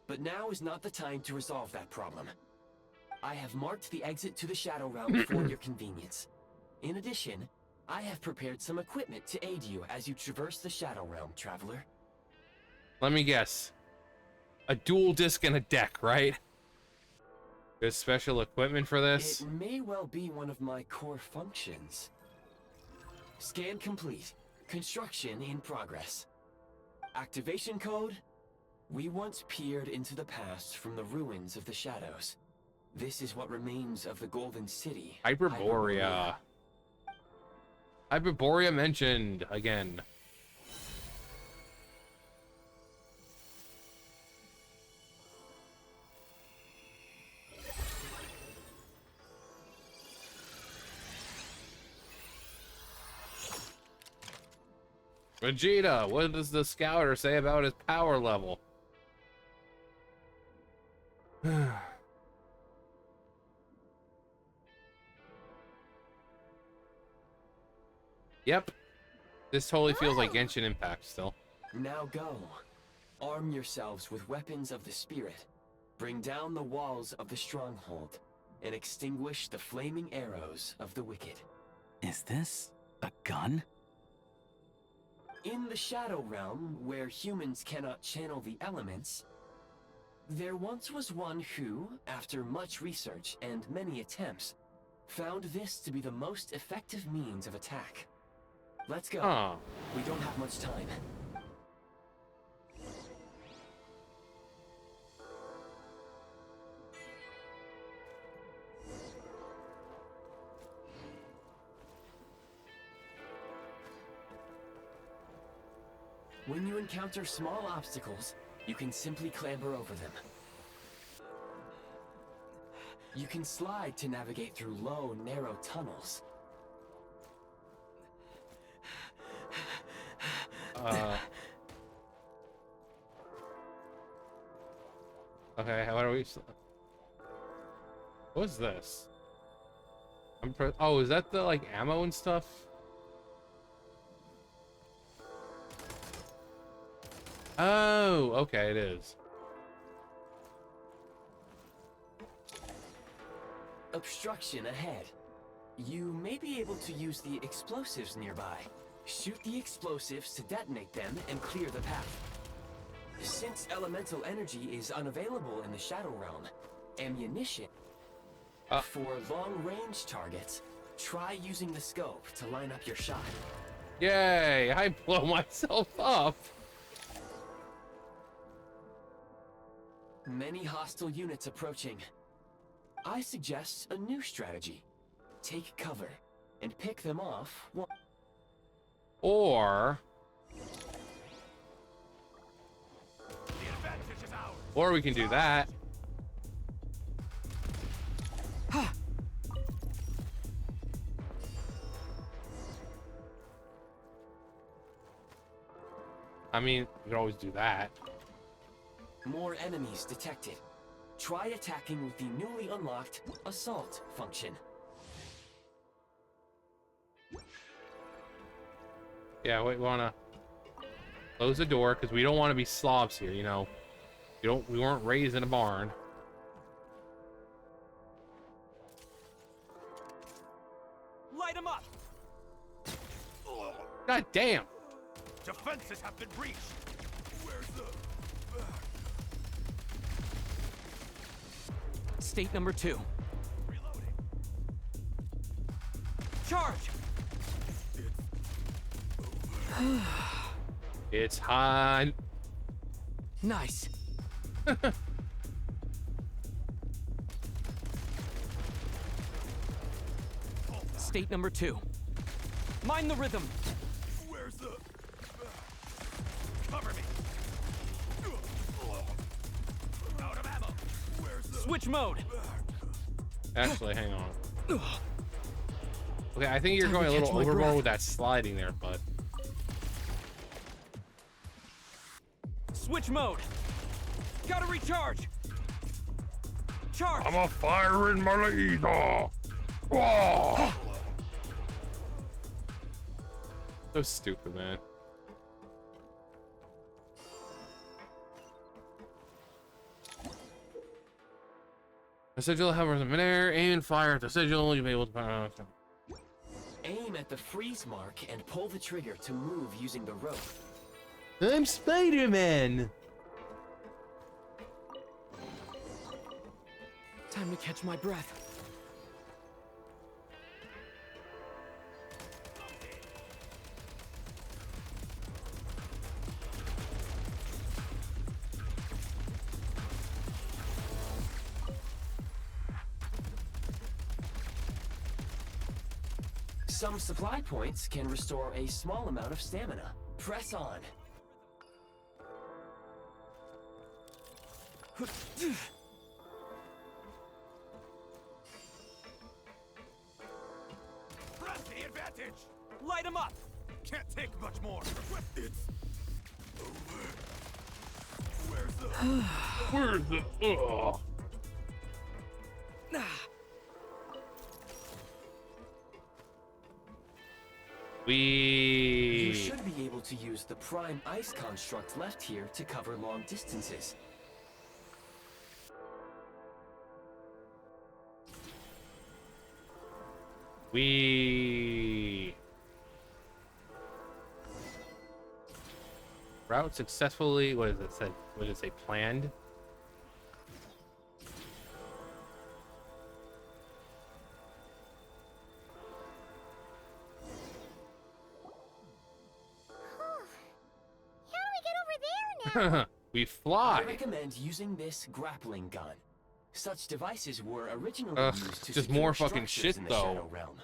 But now is not the time to resolve that problem. I have marked the exit to the Shadow Realm for your convenience. In addition, I have prepared some equipment to aid you as you traverse the Shadow Realm, traveler. Let me guess. A dual disc and a deck, right? There's special equipment for this? It may well be one of my core functions. Scan complete. Construction in progress. Activation code? We once peered into the past from the ruins of the shadows. This is what remains of the Golden City. Hyperborea. Hyperborea mentioned again. Vegeta, what does the scouter say about his power level? Yep. This totally feels like Genshin Impact still. Now go. Arm yourselves with weapons of the spirit. Bring down the walls of the stronghold and extinguish the flaming arrows of the wicked. Is this a gun? In the Shadow Realm, where humans cannot channel the elements, there once was one who, after much research and many attempts, found this to be the most effective means of attack. Let's go. Huh. We don't have much time. When you encounter small obstacles, you can simply clamber over them. You can slide to navigate through low, narrow tunnels. Okay, how do we... What's this? Oh, is that the, like, ammo and stuff? Oh, okay, it is. Obstruction ahead. You may be able to use the explosives nearby. Shoot the explosives to detonate them and clear the path. Since elemental energy is unavailable in the Shadow Realm, ammunition for long-range targets, try using the scope to line up your shot. Yay! I blow myself up! Many hostile units approaching. I suggest a new strategy. Take cover and pick them off. Or we can do that. I mean, we could always do that. More enemies detected. Try attacking with the newly unlocked assault function. Yeah, we wanna close the door because we don't want to be slobs here, you know. We weren't raised in a barn. Light him up. God damn. Defenses have been breached. Where's the... State number 2. Reloading. Charge! It's hot. Nice. State number 2. Mind the rhythm. Where's the... Cover me. Out of ammo. Where's the... Switch mode. Actually, hang on. Okay, I think you're Time to going a little catch my overboard breath. with that sliding there, bud. Switch mode. Gotta recharge. Charge. I'm a fire in my leader. Whoa! So stupid, man. The sigil hovers in midair, aim and fire at the sigil, you'll be able to fire. Aim at the freeze mark and pull the trigger to move using the rope. I'm Spider-Man! Time to catch my breath. Some supply points can restore a small amount of stamina. Press on. Press the advantage. Light him up. Can't take much more. It's over. Where's the... Where's the... Ugh. You should be able to use the prime ice construct left here to cover long distances. Route successfully, what does it say? What does it say? Planned? We fly. I recommend using this grappling gun. Such devices were originally used to just secure more fucking structures shit in the though. Shadow Realm.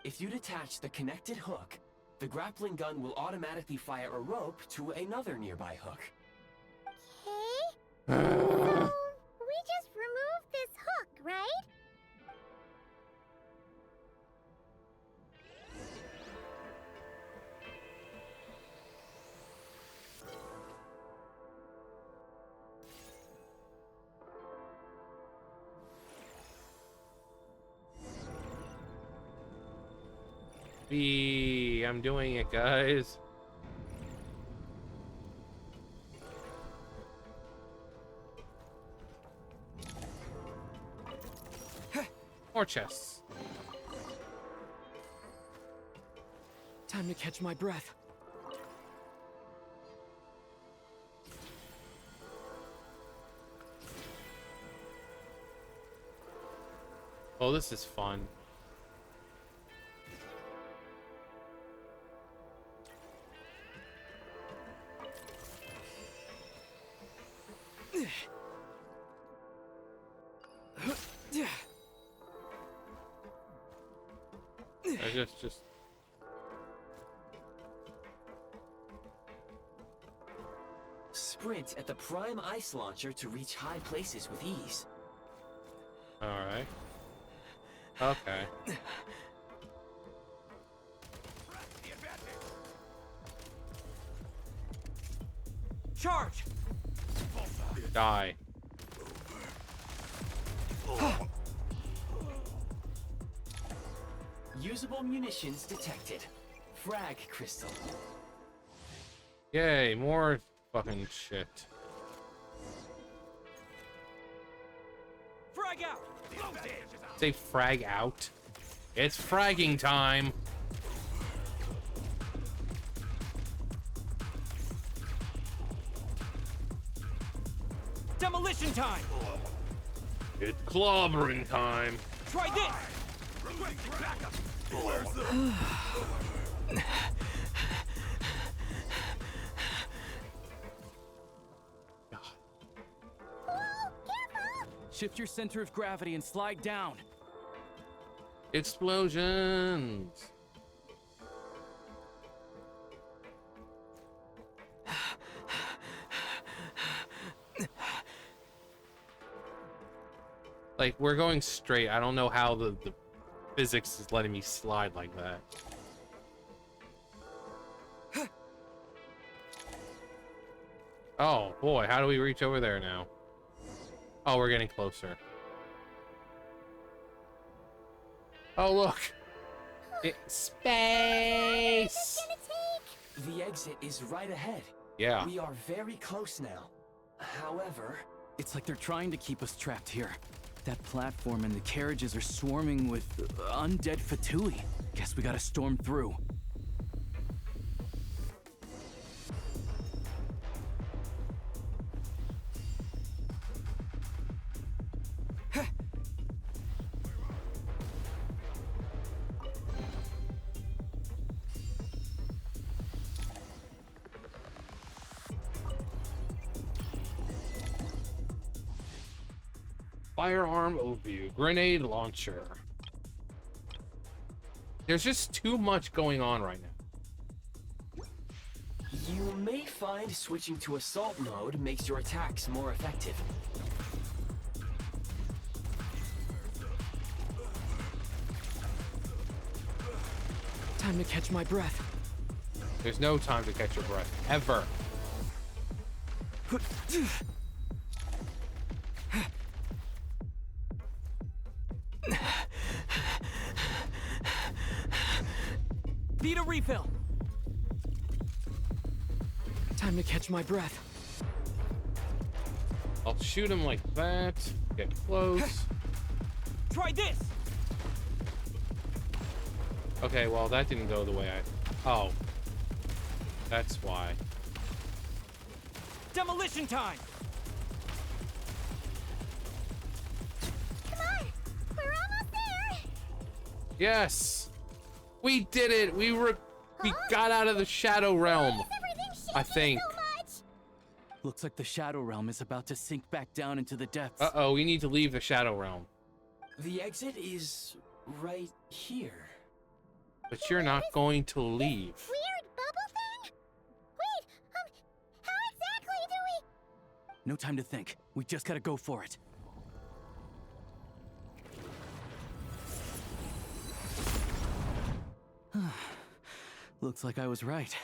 If you detach the connected hook, the grappling gun will automatically fire a rope to another nearby hook. Okay. So, we just removed this hook, right? I'm doing it, guys. More chests. Time to catch my breath. Oh, this is fun. I just Sprint at the prime ice launcher to reach high places with ease. all right. Okay. Charge! Die. Usable munitions detected. Frag crystal. Yay, more fucking shit. Frag out! Say frag out. It's fragging time. Demolition time! It's clobbering time. Try this! Shift your center of gravity and slide down. Explosions. Like, we're going straight. I don't know how the physics is letting me slide like that. Oh, boy. How do we reach over there now? Oh, we're getting closer. Oh, look. It's space. The exit is right ahead. Yeah. We are very close now. However, It's like they're trying to keep us trapped here. That platform and the carriages are swarming with undead Fatui. Guess we gotta storm through. Firearm overview. Grenade launcher. There's just too much going on right now. you may find switching to assault mode makes your attacks more effective. Time to catch my breath. There's no time to catch your breath. Ever. Need a refill. Time to catch my breath. I'll shoot him like that. Get close. Try this! Okay, well, that didn't go the way I... Oh. That's why. Demolition time! Come on! We're almost there! Yes! We did it! We got out of the Shadow Realm. I think. So much? Looks like the Shadow Realm is about to sink back down into the depths. Uh-oh, we need to leave the Shadow Realm. The exit is right here. But you're not going to leave. Weird bubble thing? Wait, how exactly do we... No time to think. We just gotta go for it. Looks like I was right.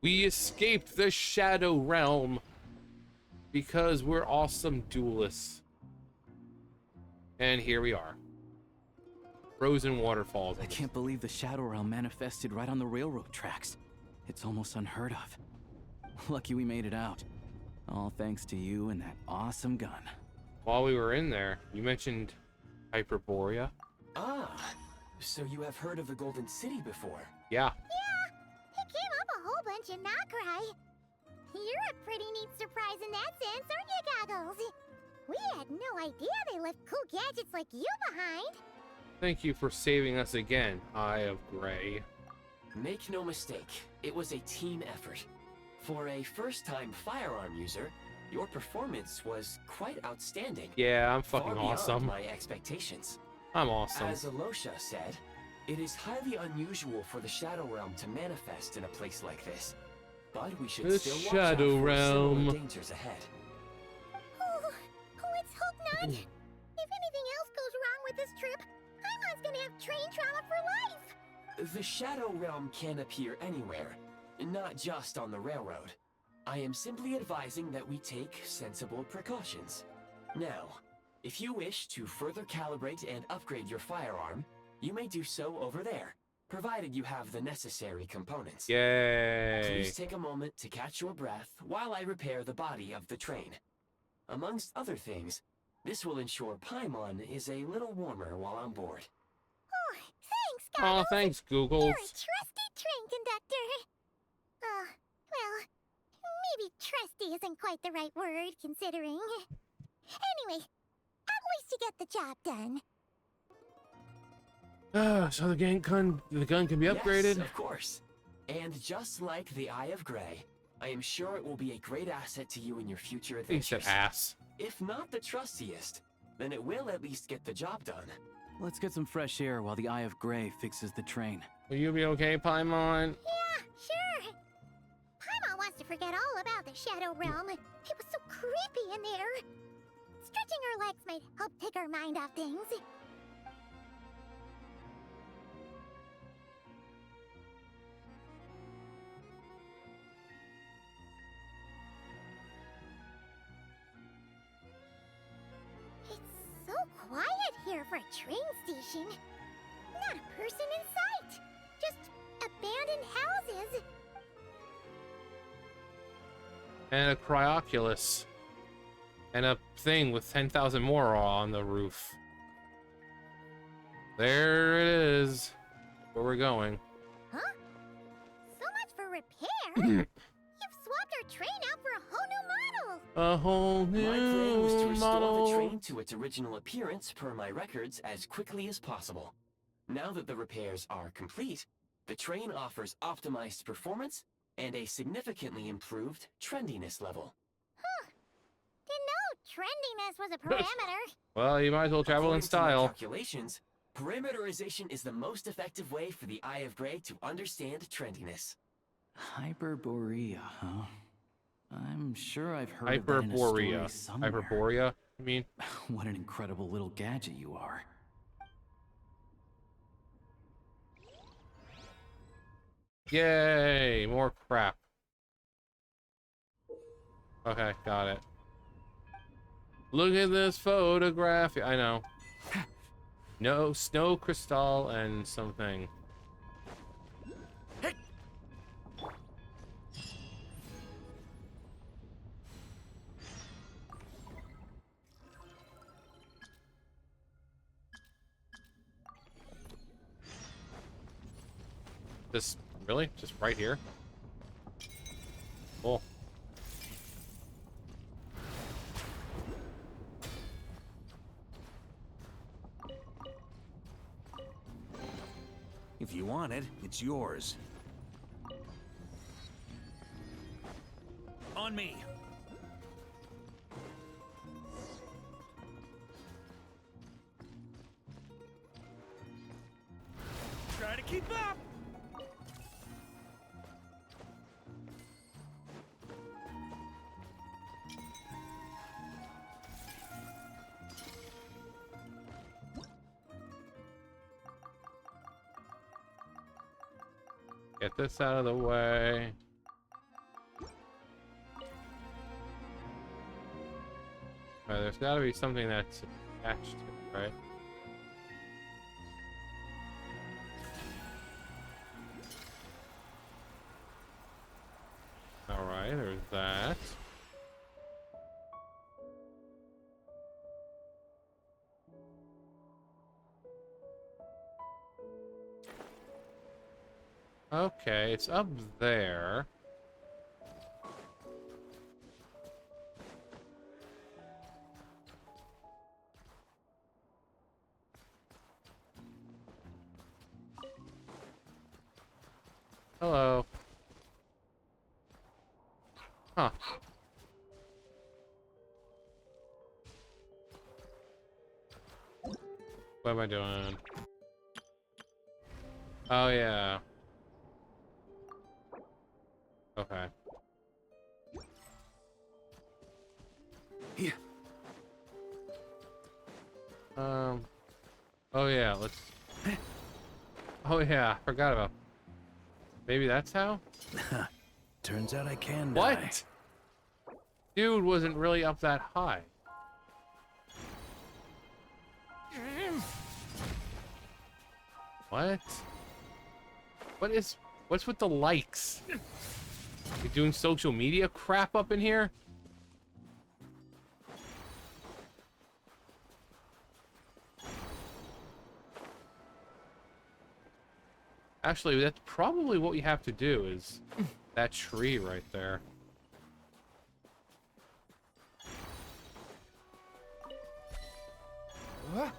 We escaped the Shadow Realm because we're awesome duelists. And here we are. Frozen waterfalls. I can't believe the Shadow Realm manifested right on the railroad tracks. It's almost unheard of. Lucky we made it out. All thanks to you and that awesome gun. While we were in there, you mentioned Aether-boy. Ah, so you have heard of the Golden City before? Yeah. Yeah, it came up a whole bunch in Nocrai. You're a pretty neat surprise in that sense, aren't you, Goggles? We had no idea they left cool gadgets like you behind. Thank you for saving us again, Eye of Grey. Make no mistake, it was a team effort. For a first-time firearm user, your performance was quite outstanding. Yeah, I'm fucking Far beyond awesome. my expectations. I'm awesome. As Alosha said, it is highly unusual for the Shadow Realm to manifest in a place like this. But we should The still watch Shadow out for Realm. similar dangers ahead. Oh, let's hope not. If anything else goes wrong with this trip, Paimon's gonna have train trauma for life. The Shadow Realm can appear anywhere, not just on the railroad. I am simply advising that we take sensible precautions. Now, if you wish to further calibrate and upgrade your firearm, you may do so over there, provided you have the necessary components. Yay. Please take a moment to catch your breath while I repair the body of the train. Amongst other things, this will ensure Paimon is a little warmer while on board. Oh, thanks, Oh, Goggles. thanks, Googles. You're a trusty train conductor. Well, maybe trusty isn't quite the right word, considering. Anyway, at least you get the job done. So the gun can be upgraded? Yes, of course. And just like the Eye of Grey, I am sure it will be a great asset to you in your future He adventures. said ass. If not the trustiest, then it will at least get the job done. Let's get some fresh air while the Eye of Grey fixes the train. Will you be okay, Paimon? Yeah, sure. Paimon wants to forget all about the Shadow Realm. It was so creepy in there. Stretching her legs might help take her mind off things. It's so quiet here for a train station. Not a person in sight. Just abandoned houses. And a cryoculus. And a thing with 10,000 more on the roof. There it is. Where we're going. Huh? So much for repair. You've swapped our train out for a whole new model. A whole new My plan was to restore model. the train to its original appearance per my records as quickly as possible. Now that the repairs are complete, the train offers optimized performance and a significantly improved trendiness level. Huh. Didn't know trendiness was a parameter. Well, you might as well travel in According to my style. calculations, parameterization is the most effective way for the Eye of Grey to understand trendiness. Hyperborea, huh? I'm sure I've heard of that in a story Hyperborea. somewhere. Hyperborea, I mean. What an incredible little gadget you are. Yay! More crap. Okay, got it. Look at this photograph. I know. No snow crystal and something. Just really? Just right here? Cool. you want it, it's yours. On me. Try to keep up. Get this out of the way. Right, there's got to be something that's attached to it, right? All right, there's that. Okay, it's up there. Hello. Huh. What am I doing? Oh, yeah. Okay. Yeah. Oh yeah, let's... Oh yeah, I forgot about... Maybe that's how? Turns out I can What? die. Dude wasn't really up that high. What? What's with the likes? You doing social media crap up in here? Actually, that's probably what you have to do is that tree right there. What?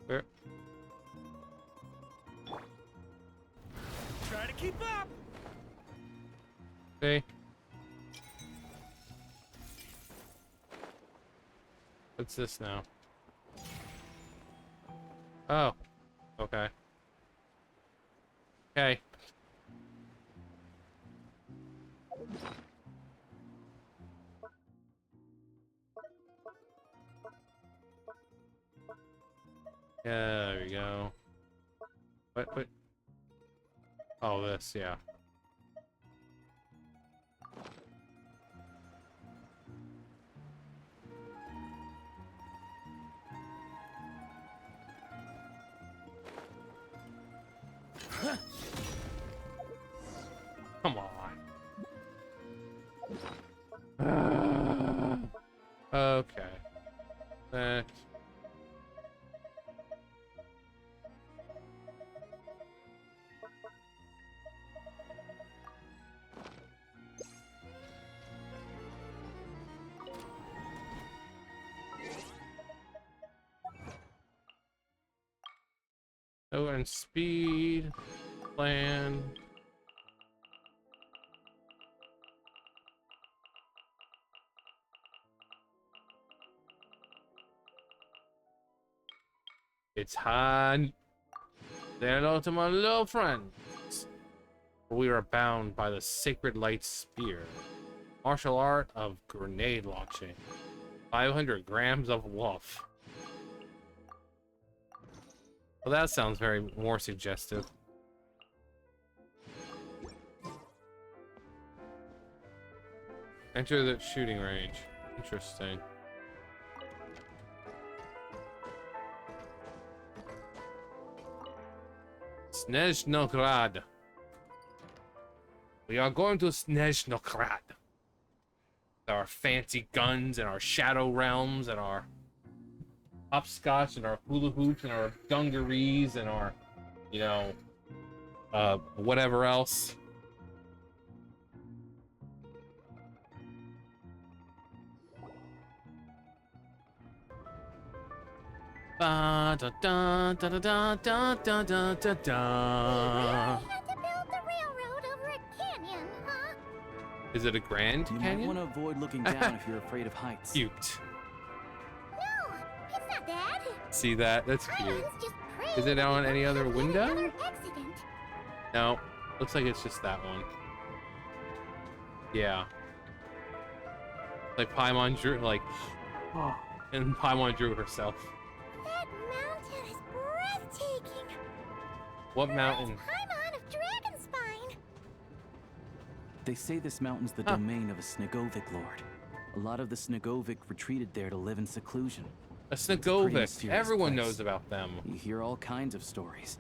Where? Try to keep up. See? What's this now? Oh. Okay. Okay. Yeah, there we go. What? Oh, this, yeah. Come on. Okay. That. Oh, and speed, plan. It's Han. Say hello to my little friends. We are bound by the sacred light spear. Martial art of grenade launching. 500 grams of wolf. Well, that sounds very more suggestive. Enter the shooting range. Interesting. Snezhnaya. We are going to Snezhnaya. Our fancy guns and our shadow realms and our hopscotch and our hula hoops and our dungarees and our you know, whatever else. Ba da da da da da da da da da. Had to build the railroad over a canyon, huh? Is it a Grand You might Canyon? want to avoid looking down if you're afraid of heights. Cute. No, it's not that. See that? That's cute. Paimon's just praying Is it that on we any won't other have yet window? another accident. No. Looks like it's just that one. Yeah. Like Paimon drew, like, and Paimon drew herself. That mountain is breathtaking. What mountain? Paimon of Dragonspine. They say this mountain's the Huh. domain of a Snegovic lord. A lot of the Snegovic retreated there to live in seclusion. A It's a pretty Snegovic. mysterious Everyone place. knows about them. You hear all kinds of stories.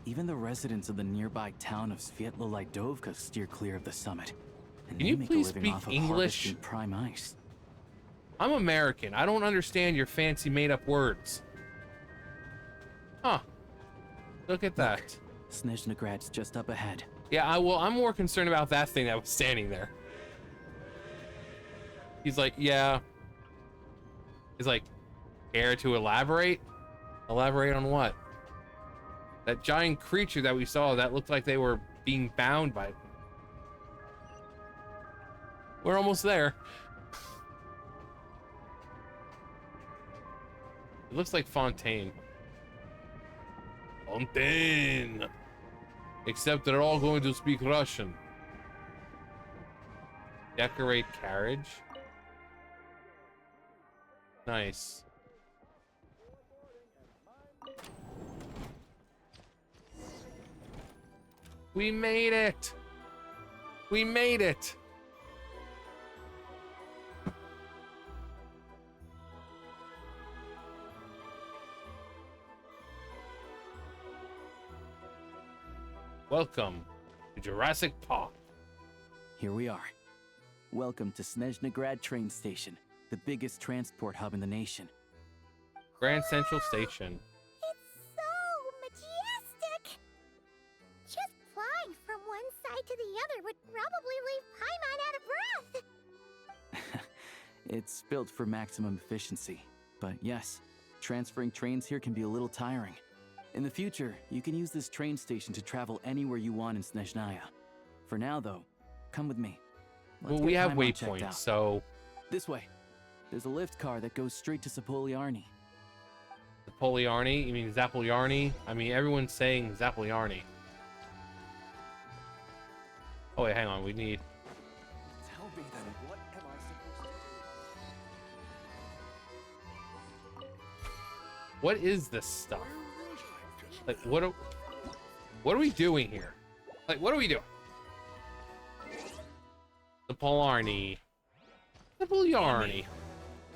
Even the residents of the nearby town of Svietlolidovka steer clear of the summit. And Can they you make please a living speak off of English? harvesting prime ice. I'm American. I don't understand your fancy made-up words. Huh. Look at that. Snezhnagrad's just up ahead. Yeah, I'm more concerned about that thing that was standing there. He's like, yeah. He's like, care to elaborate? Elaborate on what? That giant creature that we saw that looked like they were being bound by. We're almost there. It looks like Fontaine. Fontaine! Except they're all going to speak Russian. Decorate carriage. Nice. We made it! We made it! Welcome to Jurassic Park. Here we are. Welcome to Snezhnagrad train station, the biggest transport hub in the nation. Grand Central Station. It's so majestic. Just flying from one side to the other would probably leave Paimon out of breath. It's built for maximum efficiency. But yes, transferring trains here can be a little tiring. In the future, you can use this train station to travel anywhere you want in Snezhnaya. For now, though, come with me. Let's Well, get we have Paimon checked waypoints, out. so This way. There's a lift car that goes straight to Zapoliarny. Zapoliarny? You mean Zapoliarny? I mean, everyone's saying Zapoliarny. Oh wait, hang on. We need. Tell me then, what am I supposed to do? What is this stuff? Like, what are we doing here? Like, what are we doing? Zapoliarny. Zapoliarny.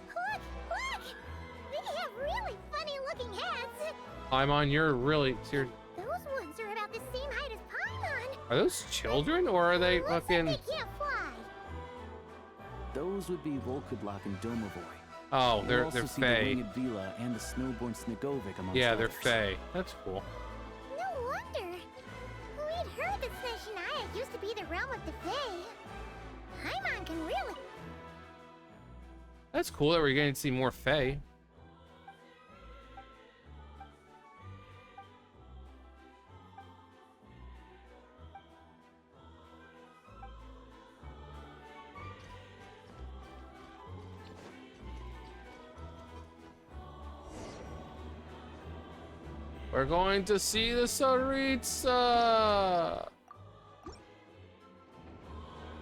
Look, look! They have really funny-looking heads. Paimon, you're really serious. Those ones are about the same height as Paimon. Are those children or are they Looks like fucking? they can't fly. Those would be Volkudlak and Domovoy. Oh, You'll they're also see Fae. the Winged Vila and the Snowborn Snegovic amongst Yeah, they're others. Fae. That's cool. No wonder. We'd heard that Snezhnaya used to be the realm of the Fae. Paimon can really... That's cool that we're getting to see more Fae. We're going to see the Tsaritsa!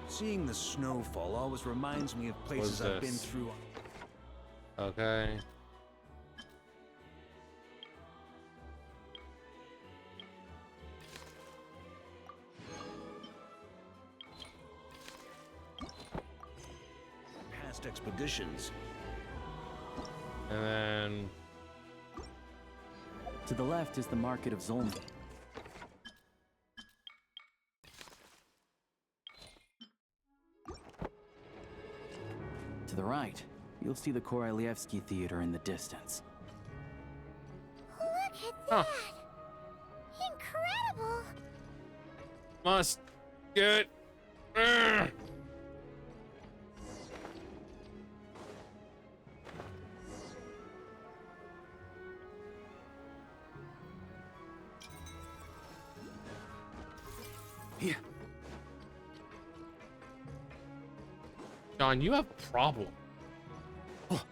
Seeing the snowfall always reminds me of places I've been this? through. Okay. Past expeditions. And then... To the left is the market of Zolny. To the right, you'll see the Korolyevsky Theater in the distance. Look at Huh. that! Must get. Ugh. Yeah. John, you have a problem. Oh.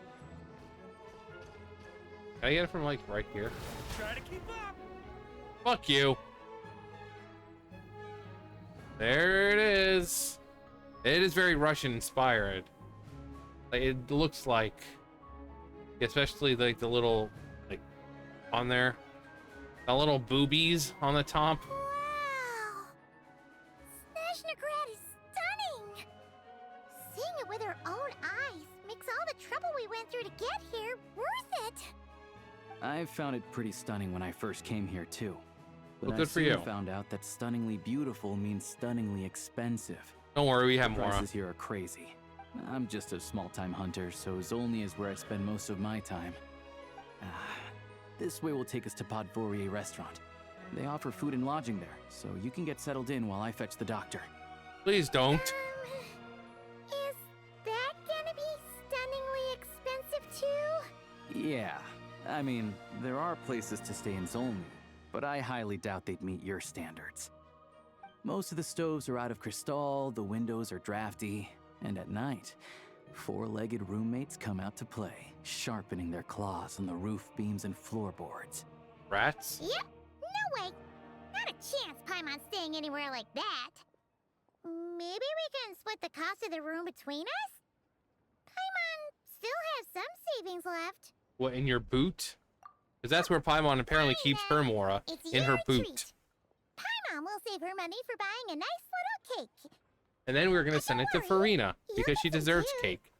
Can I get it from like right here? Try to keep up. Fuck you. There it is. It is very Russian inspired. Like, it looks like, especially like the little, like, on there, the little boobies on the top. Wow! Snezhnaya is stunning! Seeing it with our own eyes makes all the trouble we went through to get here worth it! I found it pretty stunning when I first came here too. But Well, I good for soon you. found out that stunningly beautiful means stunningly expensive. Don't worry, we have more. Prices here are crazy. I'm just a small-time hunter, so Zolny is where I spend most of my time. This way will take us to Podvorier restaurant. They offer food and lodging there, so you can get settled in while I fetch the doctor. Please don't. Is that gonna be stunningly expensive too? Yeah, I mean, there are places to stay in Zolny, but I highly doubt they'd meet your standards. Most of the stoves are out of crystal, the windows are drafty, and at night, four-legged roommates come out to play, sharpening their claws on the roof beams and floorboards. Rats? Yep, no way. Not a chance Paimon's staying anywhere like that. Maybe we can split the cost of the room between us? Paimon still has some savings left. What, in your boot? Because that's where Paimon apparently keeps her Mora, It's in her your boot. treat. Paimon will save her money for buying a nice little cake. And then we're gonna send it to Farina, because she deserves cake.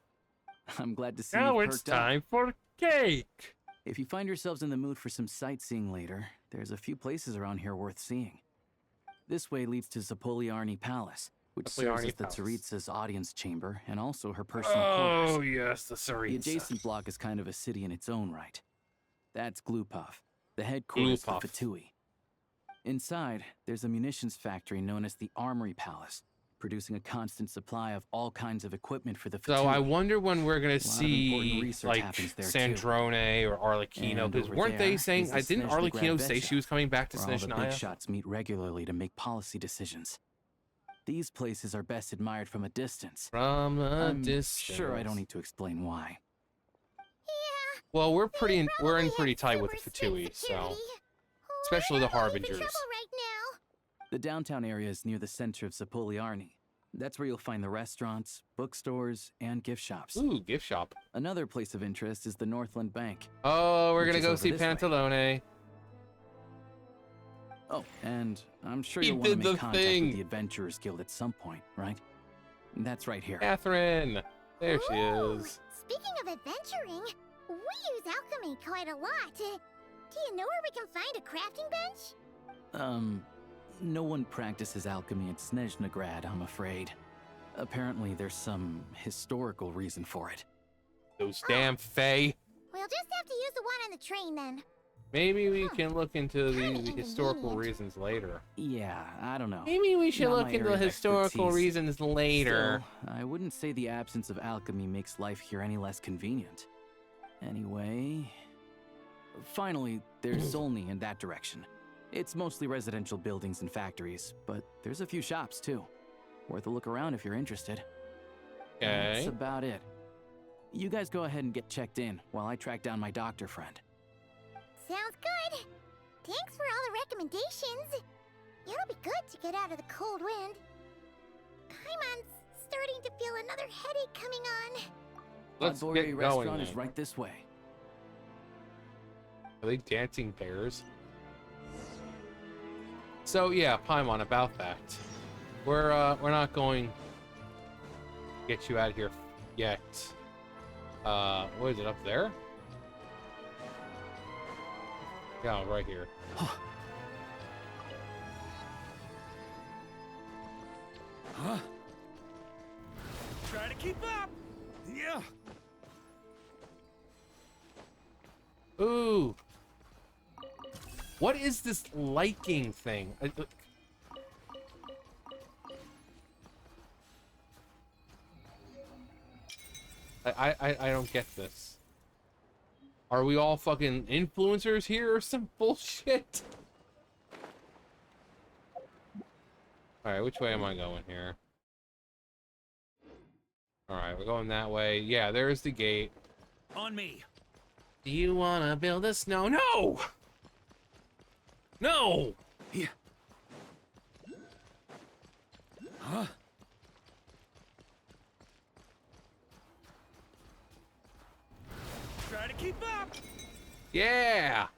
I'm glad to see Now you've it's perked up. time for cake! If you find yourselves in the mood for some sightseeing later, there's a few places around here worth seeing. This way leads to Zapoliarny Palace, which serves as the Tsaritsa's audience chamber and also her personal quarters. Oh yes, the The Tsaritsa. adjacent block is kind of a city in its own right. That's Glupov, the headquarters of the Fatui. Inside, there's a munitions factory known as the Armory Palace, producing a constant supply of all kinds of equipment for the Fatui. So I wonder when we're gonna A lot of important see research like happens there, too. Sandrone or Arlecchino, And because over weren't they there saying? is the Didn't Snezhnaya Arlecchino say vet she was coming back to where all the big Snezhnaya? shots meet regularly to make policy decisions. These places are best admired from a distance. From a I'm distance. sure I don't need to explain why. Yeah. Well, we're they probably pretty have tight with the super strict Fatui, so security. especially the We're in Harbingers. trouble right now. The downtown area is near the center of Zapoliarny. That's where you'll find the restaurants, bookstores, and gift shops. Ooh, gift shop. Another place of interest is the Northland Bank. Oh, we're Which gonna is go over see this way. Pantalone. Oh, and I'm sure He you'll want to did make the contact thing. with the Adventurers Guild at some point, right? That's right here. Catherine. There she Ooh, is. Speaking of adventuring, we use alchemy quite a lot. Do you know where we can find a crafting bench? No one practices alchemy at Snezhnaya, I'm afraid. Apparently, there's some historical reason for it. Those damn Fae. We'll just have to use the one on the train then. Maybe we can look into Kinda the historical inconvenient. reasons later. Yeah, I don't know. Maybe we should Not look my into area of historical expertise. reasons later. Still, I wouldn't say the absence of alchemy makes life here any less convenient. Anyway... Finally, there's Zolny in that direction. It's mostly residential buildings and factories, but there's a few shops too. Worth a look around if you're interested. That's Okay. about it. You guys go ahead and get checked in while I track down my doctor friend. Sounds good. Thanks for all the recommendations. It'll be good to get out of the cold wind. Paimon's starting to feel another headache coming on. Let's Podvorier get going restaurant is then. right this way. Are they dancing bears? So yeah, Paimon, about that. We're not going to get you out of here yet. What is it up there? Yeah, right here. Huh? Try to keep up. Yeah. Ooh. What is this liking thing? I don't get this. Are we all fucking influencers here or some bullshit? Alright, which way am I going here? Alright, we're going that way. Yeah, there's the gate. On me. Do you wanna build a snow? No! No! Yeah. Huh? Try to keep up. Yeah!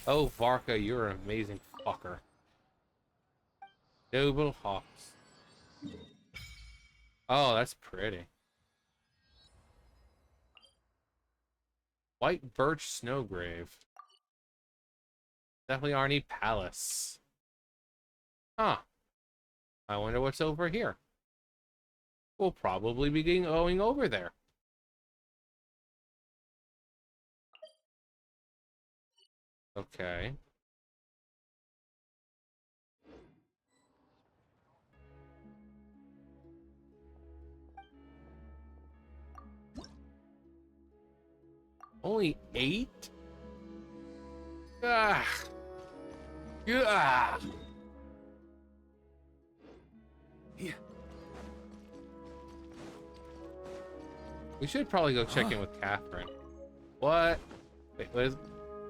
Oh, Varka, you're an amazing fucker. Noble Hawks. Oh, that's pretty. White Birch Snowgrave. Definitely Arnie Palace. Huh. I wonder what's over here. We'll probably be going over there. Okay. Only 8? Ah. Yeah. Yeah. We should probably go check in with Catherine. What? Wait, what is...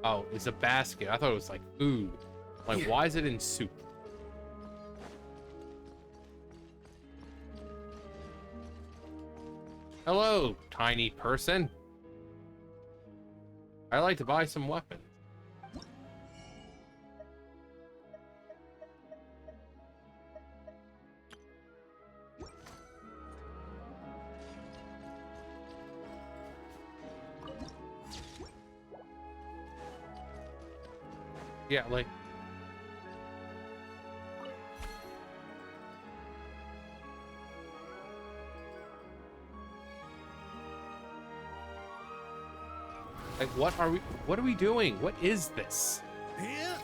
Oh, it's a basket. I thought it was like food. Like, why is it in soup? Hello, tiny person. I'd like to buy some weapons. Yeah, like... Like, what are we doing? What is this? Yeah.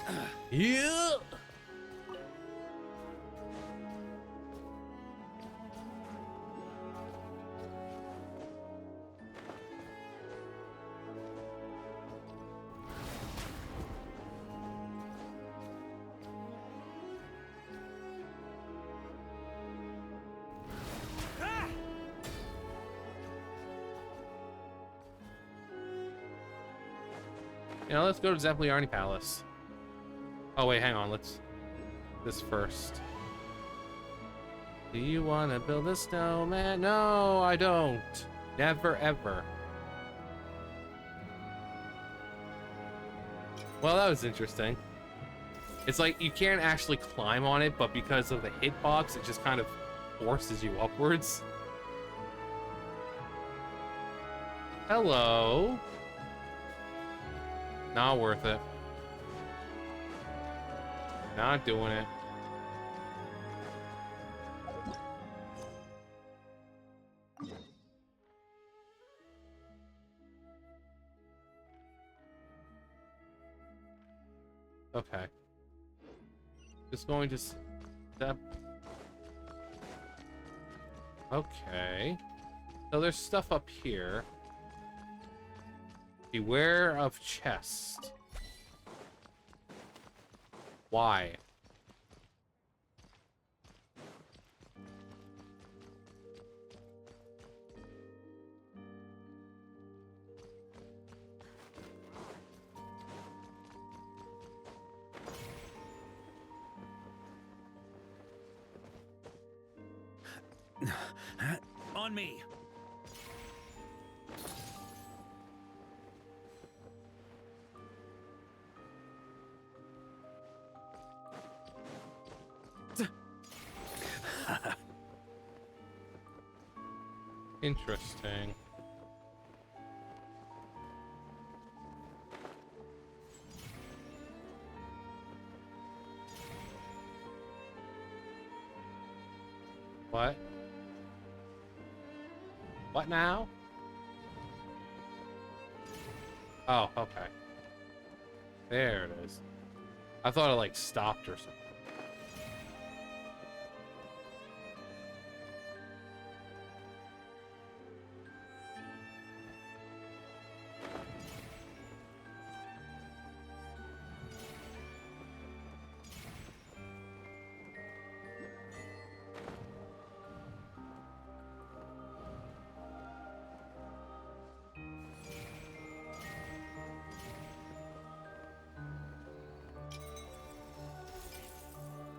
You know, let's go to Zempliarni Palace. Oh wait, hang on, let's this first. Do you want to build a snowman? No, I don't. Never ever. Well, that was interesting. It's like you can't actually climb on it, but because of the hitbox, it just kind of forces you upwards. Hello. Not worth it. Not doing it. Okay. Just going to step. Okay. So there's stuff up here. Beware of chest. Why? On me. Interesting. What? What now? Oh, okay. There it is. I thought it like stopped or something.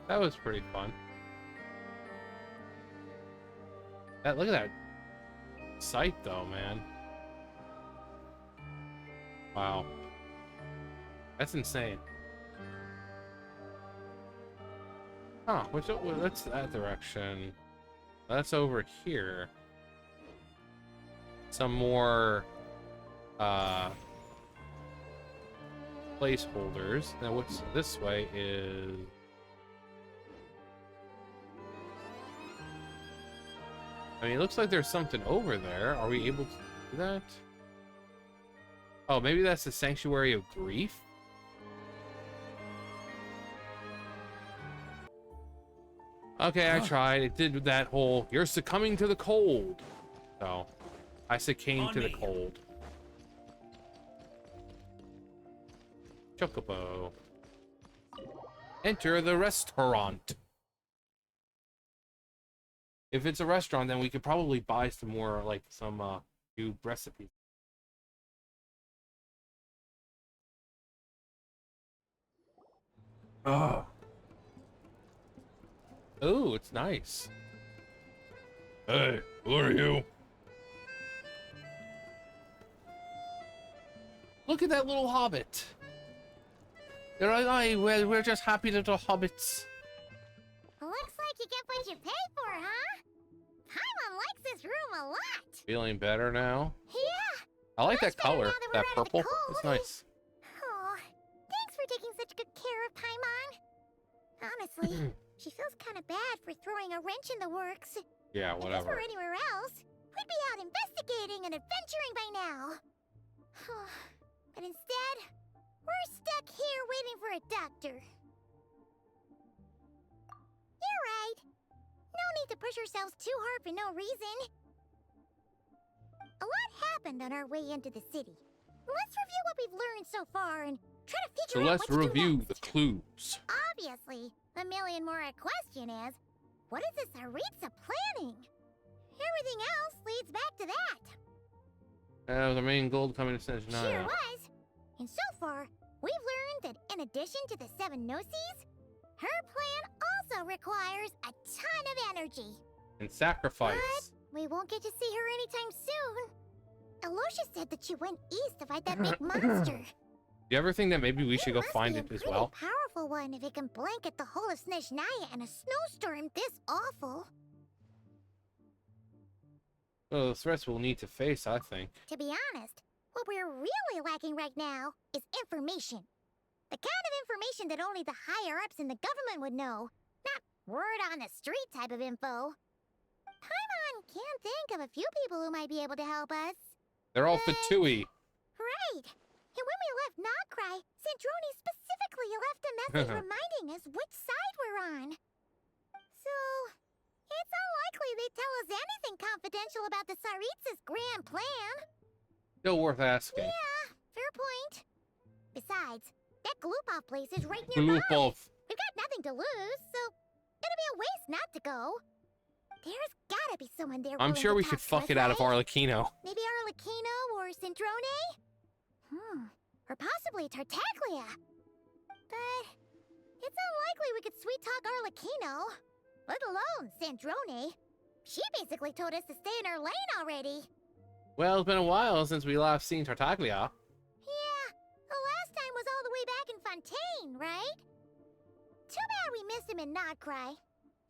That was pretty fun. Look at that sight, though, man. Wow. That's insane. Huh, what's that direction? That's over here. Some more placeholders. Now what's this way is... I mean, it looks like there's something over there. Are we able to do that? Oh, maybe that's the Sanctuary of Grief? Okay, I tried. It did that whole, you're succumbing to the cold. So, I succumbed to the cold. Chocobo. Enter the restaurant. If it's a restaurant, then we could probably buy some more, like, some, new recipes. Oh. Oh, it's nice. Hey, who are you? Look at that little hobbit. We're just happy little hobbits. Looks like you get what you pay for, huh? Paimon likes this room a lot. Feeling better now? Yeah. I like that color. That Purple. It's nice. Oh, thanks for taking such good care of Paimon. Honestly, she feels kind of bad for throwing a wrench in the works. Yeah, If this whatever. were anywhere else, we'd be out investigating and adventuring by now. But instead, we're stuck here waiting for a doctor. You're right. No need to push ourselves too hard for no reason. A lot happened on our way into the city. Let's review what we've learned so far and try to figure out let's what to do review next. the clues. Obviously, the million-more question is, what is this Aritza planning? Everything else leads back to that. The main goal coming to Snezhnaya. Sure was. And so far, we've learned that in addition to the 7 Gnosis, her plan also requires a ton of energy. And sacrifice. But we won't get to see her anytime soon. Alosha said that she went east to fight that big monster. Do you ever think that maybe we should go find it as well? Pretty powerful one if it can blanket the whole of Snezhnaya in a snowstorm this awful. Well, the threats we'll need to face, I think. To be honest, what we're really lacking right now is information. The kind of information that only the higher-ups in the government would know. Not word-on-the-street type of info. Paimon can think of a few people who might be able to help us. They're all Fatui. Right. And when we left Nogcry, Sandrone specifically left a message reminding us which side we're on. So, it's unlikely they'd tell us anything confidential about the Tsaritsa's grand plan. Still worth asking. Yeah, fair point. Besides, that Gloopov place is right nearby. Gloopov. We've got nothing to lose, so it'd be a waste not to go. There's gotta be someone there. I'm sure we should fuck it out of Arlecchino. Maybe Arlecchino or Sandrone? Or possibly Tartaglia. But it's unlikely we could sweet-talk Arlecchino. Let alone Sandrone. She basically told us to stay in our lane already. Well, it's been a while since we last seen Tartaglia. Yeah, the last time was all the way back in Fontaine, right? Too bad we missed him in Nogcry.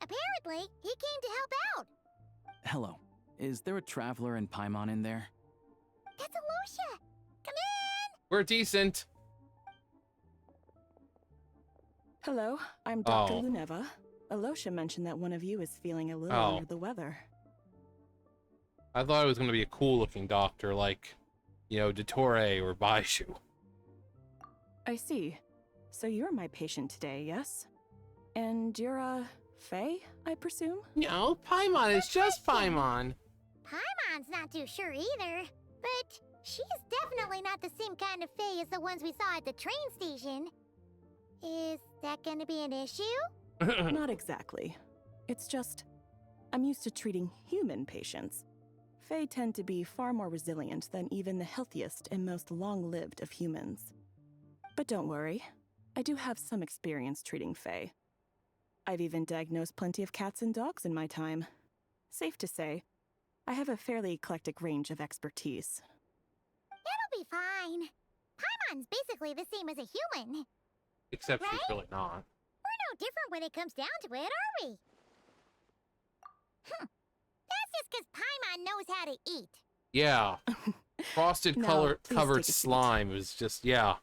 Apparently, he came to help out. Hello. Is there a traveler in Paimon in there? That's Alosha. Come in! We're decent. Hello, I'm Dr. Luneva. Alosha mentioned that one of you is feeling a little under the weather. I thought it was going to be a cool-looking doctor, like, you know, Dottore or Baishu. I see. So you're my patient today, yes? And you're, Faye, I presume? No, Paimon is just Paimon. Paimon's not too sure either, but she's definitely not the same kind of Fae as the ones we saw at the train station. Is that gonna be an issue? Not exactly. It's just, I'm used to treating human patients. Fae tend to be far more resilient than even the healthiest and most long-lived of humans. But don't worry, I do have some experience treating Fae. I've even diagnosed plenty of cats and dogs in my time. Safe to say, I have a fairly eclectic range of expertise. That'll be fine. Paimon's basically the same as a human. Except she's Right? really not. We're no different when it comes down to it, are we? That's just because Paimon knows how to eat. Yeah. Frosted Now, color please covered take a seat. slime is just, yeah.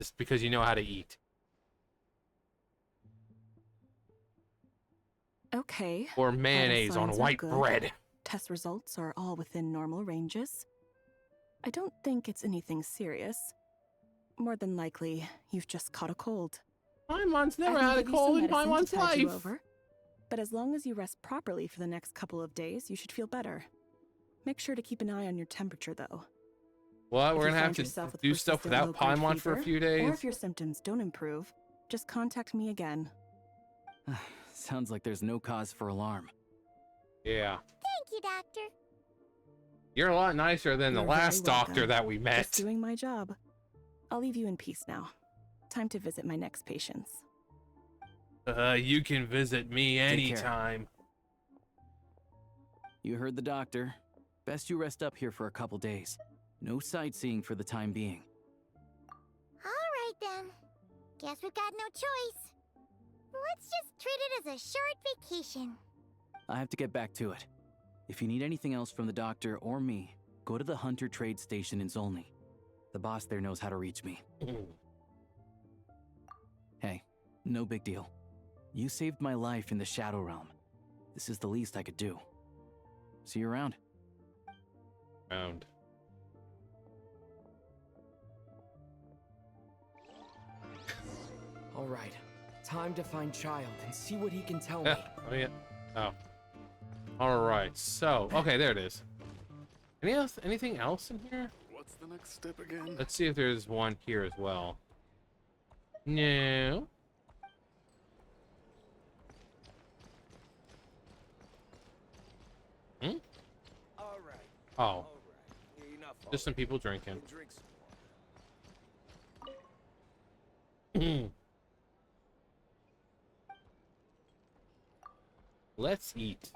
Just because you know how to eat. Okay. Or vital mayonnaise on signs are white good. bread. Test results are all within normal ranges. I don't think it's anything serious. More than likely, you've just caught a cold. Paimon's I never can had a give you some cold in medicine to Paimon's tide you life. over, but as long as you rest properly for the next couple of days, you should feel better. Make sure to keep an eye on your temperature, though. What? If We're you gonna have find to yourself with do stuff persistent without low-grade Paimon for a fever, few Or days? if your symptoms don't improve, just contact me again. Sounds like there's no cause for alarm. Yeah. Thank you, Doctor. You're a lot nicer than the You're last very doctor welcome. that we Just met. doing my job. I'll leave you in peace now. Time to visit my next patients. You can visit me Take care. anytime. You heard the doctor. Best you rest up here for a couple days. No sightseeing for the time being. All right, then. Guess we've got no choice. Let's just treat it as a short vacation. I have to get back to it. If you need anything else from the doctor or me, go to the Hunter Trade Station in Zolny. The boss there knows how to reach me. Hey, no big deal. You saved my life in the Shadow Realm. This is the least I could do. See you around. Round. All right, time to find Child and see what he can tell me. Oh yeah. Oh. All right. So, okay, there it is. Anything else in here? What's the next step again? Let's see if there's one here as well. No. Hmm? All right. Oh, All right. Enough. just some people drinking. Drink some more. Let's eat.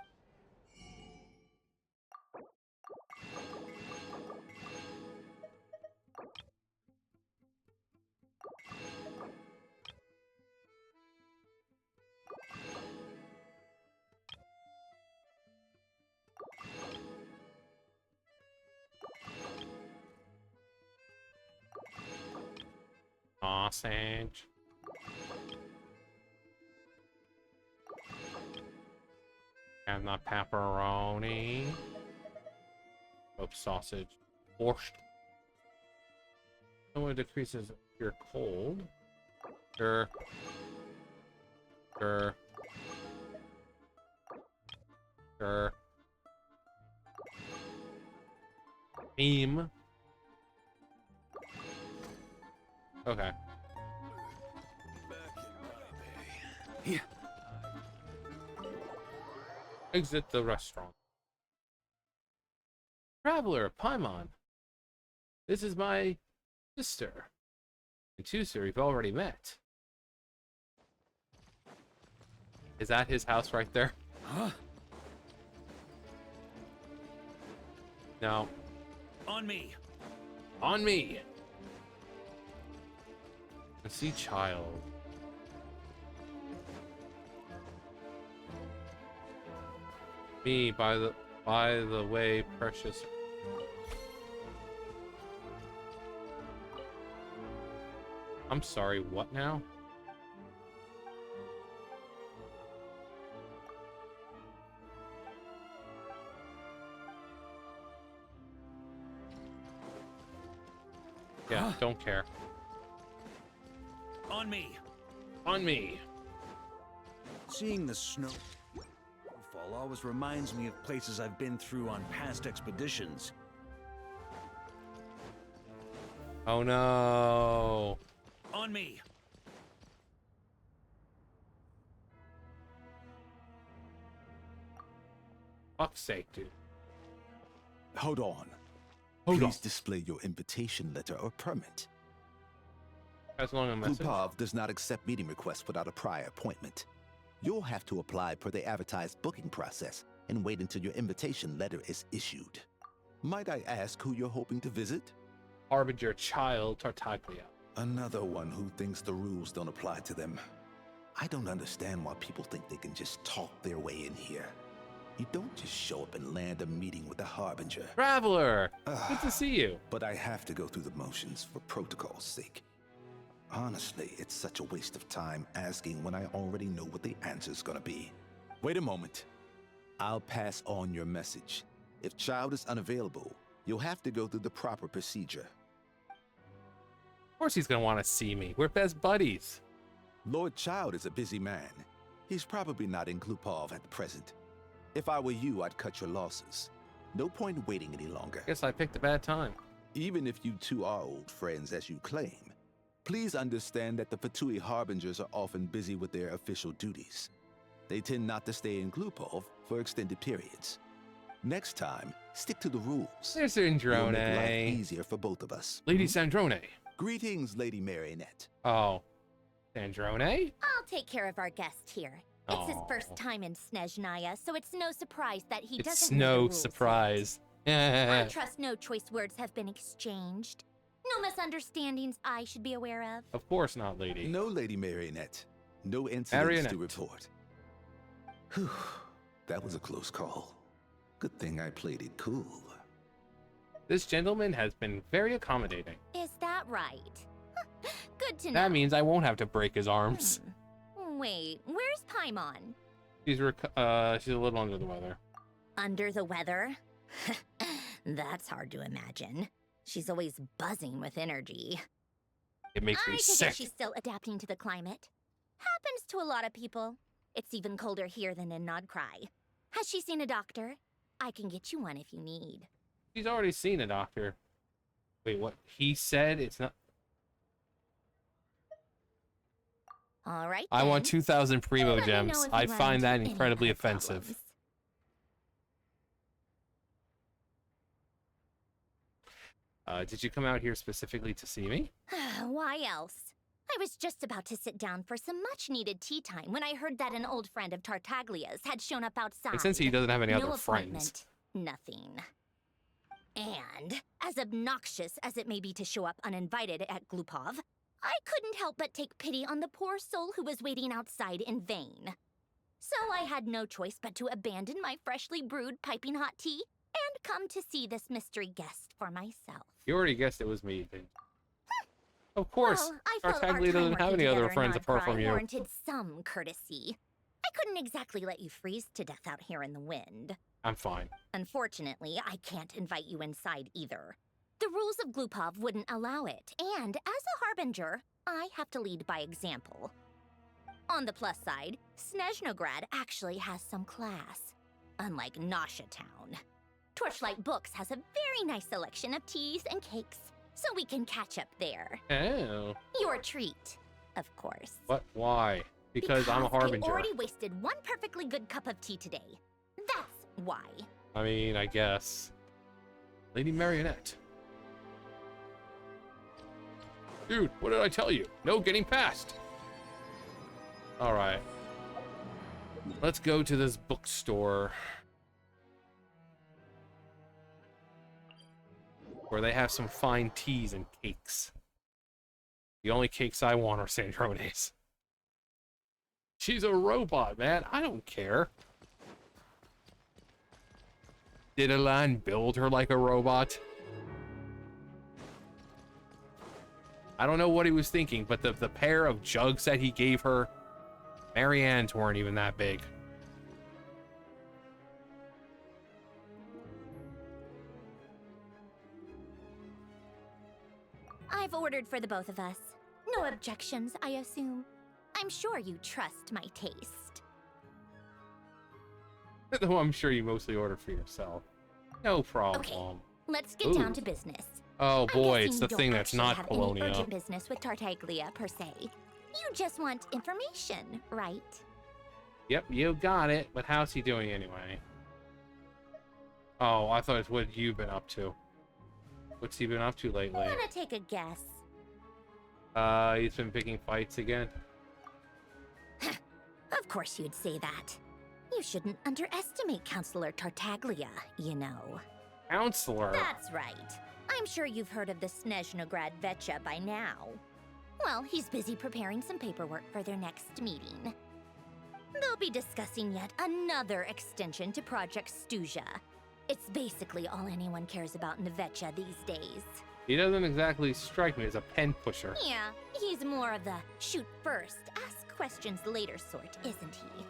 Sausage. And the pepperoni. Oh, sausage. Borscht. Someone decreases your cold. Sure. Sure. Sure. Beam. Okay. Yeah. Exit the restaurant. Traveler, Paimon. This is my sister. And Tuser, we've already met. Is that his house right there? Huh? No. On me. On me. I see Child. Me, by the way, precious. I'm sorry, what now? Yeah, don't care. On me. On me. Seeing the snowfall always reminds me of places I've been through on past expeditions. Oh no. On me. Fuck's sake, dude. Hold on. Hold Please on. display your invitation letter or permit. As long as a message. Glupov does not accept meeting requests without a prior appointment. You'll have to apply per the advertised booking process and wait until your invitation letter is issued. Might I ask who you're hoping to visit? Harbinger child Tartaglia. Another one who thinks the rules don't apply to them. I don't understand why people think they can just talk their way in here. You don't just show up and land a meeting with the Harbinger. Traveler! Good to see you. But I have to go through the motions for protocol's sake. Honestly, it's such a waste of time asking when I already know what the answer's gonna be. Wait a moment. I'll pass on your message. If Child is unavailable, you'll have to go through the proper procedure. Of course he's gonna want to see me. We're best buddies. Lord Child is a busy man. He's probably not in Glupov at the present. If I were you, I'd cut your losses. No point waiting any longer. Guess I picked a bad time. Even if you two are old friends as you claim, please understand that the Fatui Harbingers are often busy with their official duties. They tend not to stay in Glupov for extended periods. Next time, stick to the rules. There's It'll make life Snezhnaya. easier for both of us. Lady Snezhnaya. Greetings, Lady Marionette. Oh. Snezhnaya? I'll take care of our guest here. It's his Aw. first time in Snezhnaya, so it's no surprise that he It's doesn't know the no rules surprise. yet. I trust no choice words have been exchanged. No misunderstandings I should be aware of. Of course not, lady. No, Lady Marionette. No incidents Marionette. to report. Whew, that was a close call. Good thing I played it cool. This gentleman has been very accommodating. Is that right? Good to know. That means I won't have to break his arms. Wait, where's Paimon? She's a little under the weather. Under the weather? That's hard to imagine. She's always buzzing with energy. It makes me I take sick. it she's still adapting to the climate. Happens to a lot of people. It's even colder here than in Nodcry. Has she seen a doctor? I can get you one if you need. She's already seen a doctor. Wait, what? He said it's not. All right. I want then. 2,000 primo Let me know gems. if I you run find that into any incredibly other offensive. problems. Did you come out here specifically to see me? Why else? I was just about to sit down for some much-needed tea time when I heard that an old friend of Tartaglia's had shown up outside. And since he doesn't have any no other appointment, friends. nothing. And, as obnoxious as it may be to show up uninvited at Glupov, I couldn't help but take pity on the poor soul who was waiting outside in vain. So I had no choice but to abandon my freshly brewed piping hot tea and come to see this mystery guest for myself. You already guessed it was me. Didn't you? Of course. Well, I felt our Tartaglia time doesn't have working any other together in friends apart from Nodcry you. warranted some courtesy. I couldn't exactly let you freeze to death out here in the wind. I'm fine. Unfortunately, I can't invite you inside either. The rules of Glupov wouldn't allow it, and as a harbinger, I have to lead by example. On the plus side, Snezhnograd actually has some class, unlike Nasha Town. Torchlight Books has a very nice selection of teas and cakes, so we can catch up there. Oh. Your treat, of course. What? Why? Because I'm a harbinger. I already wasted one perfectly good cup of tea today. That's why. I mean, I guess. Lady Marionette. Dude, what did I tell you? No getting past. Alright. Let's go to this bookstore. Where they have some fine teas and cakes. The only cakes I want are Sandrones. She's a robot, man. I don't care. Did Elan build her like a robot? I don't know what he was thinking, but the pair of jugs that he gave her, Marianne's weren't even that big. I've ordered for the both of us. No objections, I assume. I'm sure you trust my taste. Though I'm sure you mostly ordered for yourself. No problem. Okay, let's get down to business. Oh boy, I'm it's the guessing thing you don't that's actually not have any Polonia. urgent business with Tartaglia, per se. You just want information, right? Yep, you got it. But how's he doing anyway? Oh, I thought it's what you've been up to. What's he been up to lately? Wanna take a guess? He's been picking fights again. Of Of course you'd say that. You shouldn't underestimate Counselor Tartaglia, you know. Counselor? That's right. I'm sure you've heard of the Snezhnaya Vetcha by now. Well, he's busy preparing some paperwork for their next meeting. They'll be discussing yet another extension to Project Stuzha. It's basically all anyone cares about in the Vetcha these days. He doesn't exactly strike me as a pen pusher. Yeah, he's more of the shoot first, ask questions later sort, isn't he?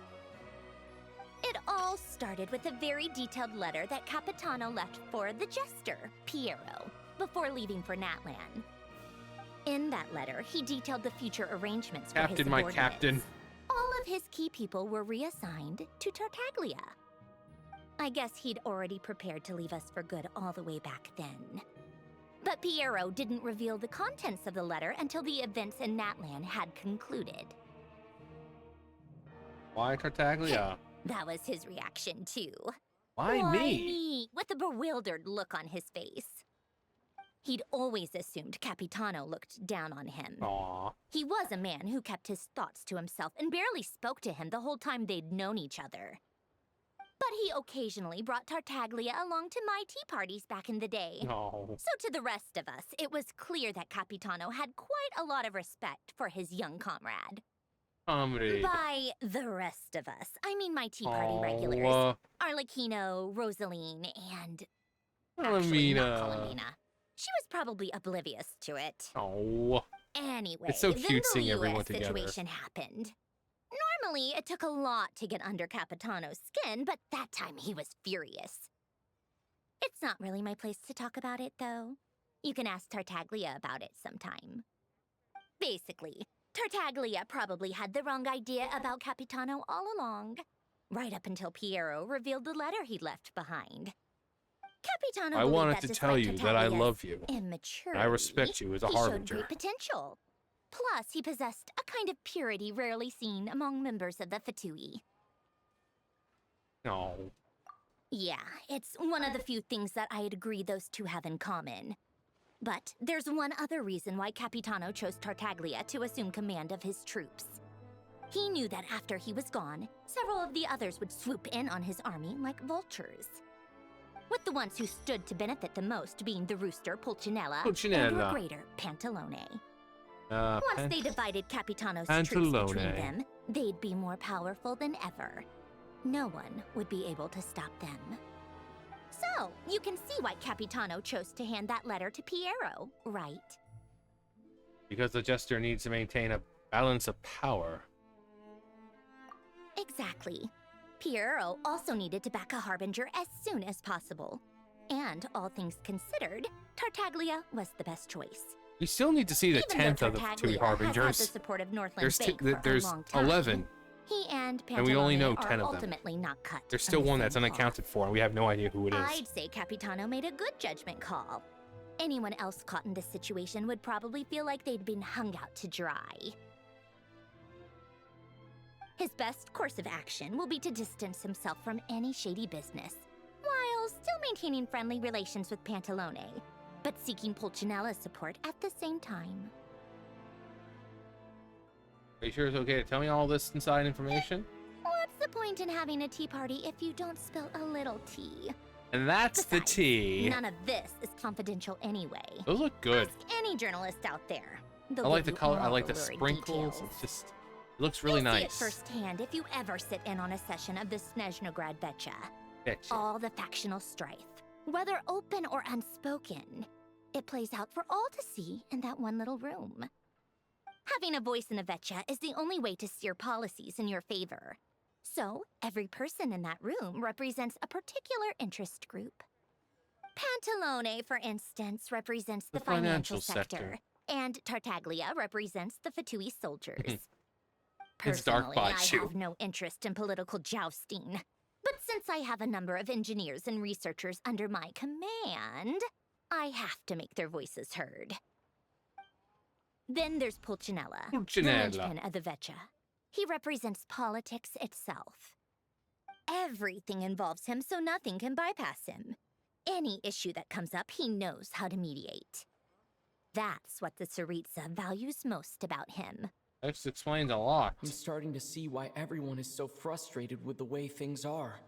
It all started with a very detailed letter that Capitano left for the jester, Piero, before leaving for Natlan. In that letter, he detailed the future arrangements for his Captain, my subordinates. captain. All of his key people were reassigned to Tartaglia. I guess he'd already prepared to leave us for good all the way back then. But Piero didn't reveal the contents of the letter until the events in Natlan had concluded. Why Tartaglia? That was his reaction, too. Why me? With a bewildered look on his face. He'd always assumed Capitano looked down on him. Aww. He was a man who kept his thoughts to himself and barely spoke to him the whole time they'd known each other. But he occasionally brought Tartaglia along to my tea parties back in the day. No. So to the rest of us, it was clear that Capitano had quite a lot of respect for his young comrade. Comedy. By the rest of us, I mean my tea party regulars. Arlecchino, Rosaline, and... Actually, not Columbina. She was probably oblivious to it. Oh. Anyway, It's so then cute the seeing Liyue everyone together. situation happened. Normally, it took a lot to get under Capitano's skin, but that time he was furious. It's not really my place to talk about it, though. You can ask Tartaglia about it sometime. Basically, Tartaglia probably had the wrong idea about Capitano all along, right up until Piero revealed the letter he'd left behind. Capitano I believed wanted that to despite tell you that I Tartaglia's love you. immaturity, And I respect you as a he showed harbinger. great potential. Plus, he possessed a kind of purity rarely seen among members of the Fatui. No. Yeah, it's one of the few things that I'd agree those two have in common. But there's one other reason why Capitano chose Tartaglia to assume command of his troops. He knew that after he was gone, several of the others would swoop in on his army like vultures. With the ones who stood to benefit the most being the rooster Pulcinella, and or greater Pantalone. Once they divided Capitano's troops between them, they'd be more powerful than ever. No one would be able to stop them. So, you can see why Capitano chose to hand that letter to Piero, right? Because the jester needs to maintain a balance of power. Exactly. Piero also needed to back a harbinger as soon as possible. And all things considered, Tartaglia was the best choice. We still need to see the Even 10th of the Tartaglia two has harbingers. had the support of Northland Bank for there's a long time. 11. He and Pantalone And we only know are 10 of them. ultimately not cut. There's still from the one that's same cloth. unaccounted for, and we have no idea who it is. I'd say Capitano made a good judgment call. Anyone else caught in this situation would probably feel like they'd been hung out to dry. His best course of action will be to distance himself from any shady business, while still maintaining friendly relations with Pantalone, but seeking Pulcinella's support at the same time. Are you sure it's okay to tell me all this inside information? What's the point in having a tea party if you don't spill a little tea? And that's the tea. None of this is confidential anyway. Those look good. Ask any journalist out there. I like the color. I like the sprinkles. It's just, it looks really You'll nice. See it firsthand if you ever sit in on a session of the Snezhnaya Vetcha. Betcha. All the factional strife, whether open or unspoken, it plays out for all to see in that one little room. Having a voice in the Vetcha is the only way to steer policies in your favor. So, every person in that room represents a particular interest group. Pantalone, for instance, represents the financial sector, and Tartaglia represents the Fatui soldiers. It's dark Personally, I bot shoe. have no interest in political jousting. But since I have a number of engineers and researchers under my command, I have to make their voices heard. Then there's Pulcinella, the linchpin of the Vetcha. He represents politics itself. Everything involves him, so nothing can bypass him. Any issue that comes up, he knows how to mediate. That's what the Tsaritsa values most about him. This explains a lot. I'm starting to see why everyone is so frustrated with the way things are,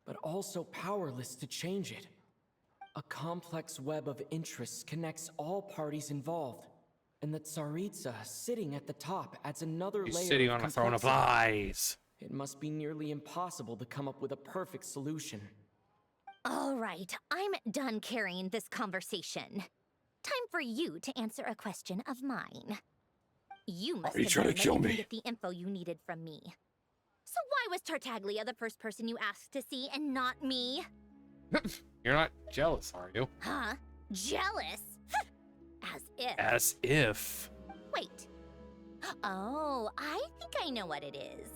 but also powerless to change it. A complex web of interests connects all parties involved, and the Tsaritsa sitting at the top adds another He's layer sitting of on a throne of complexity. lies. It must be nearly impossible to come up with a perfect solution. All right, I'm done carrying this conversation. Time for you to answer a question of mine. You must Are you have trying known to that kill you me? can get the info you needed from me. So why was Tartaglia the first person you asked to see and not me? You're not jealous, are you? Huh? Jealous? As if. As if. Wait. Oh, I think I know what it is.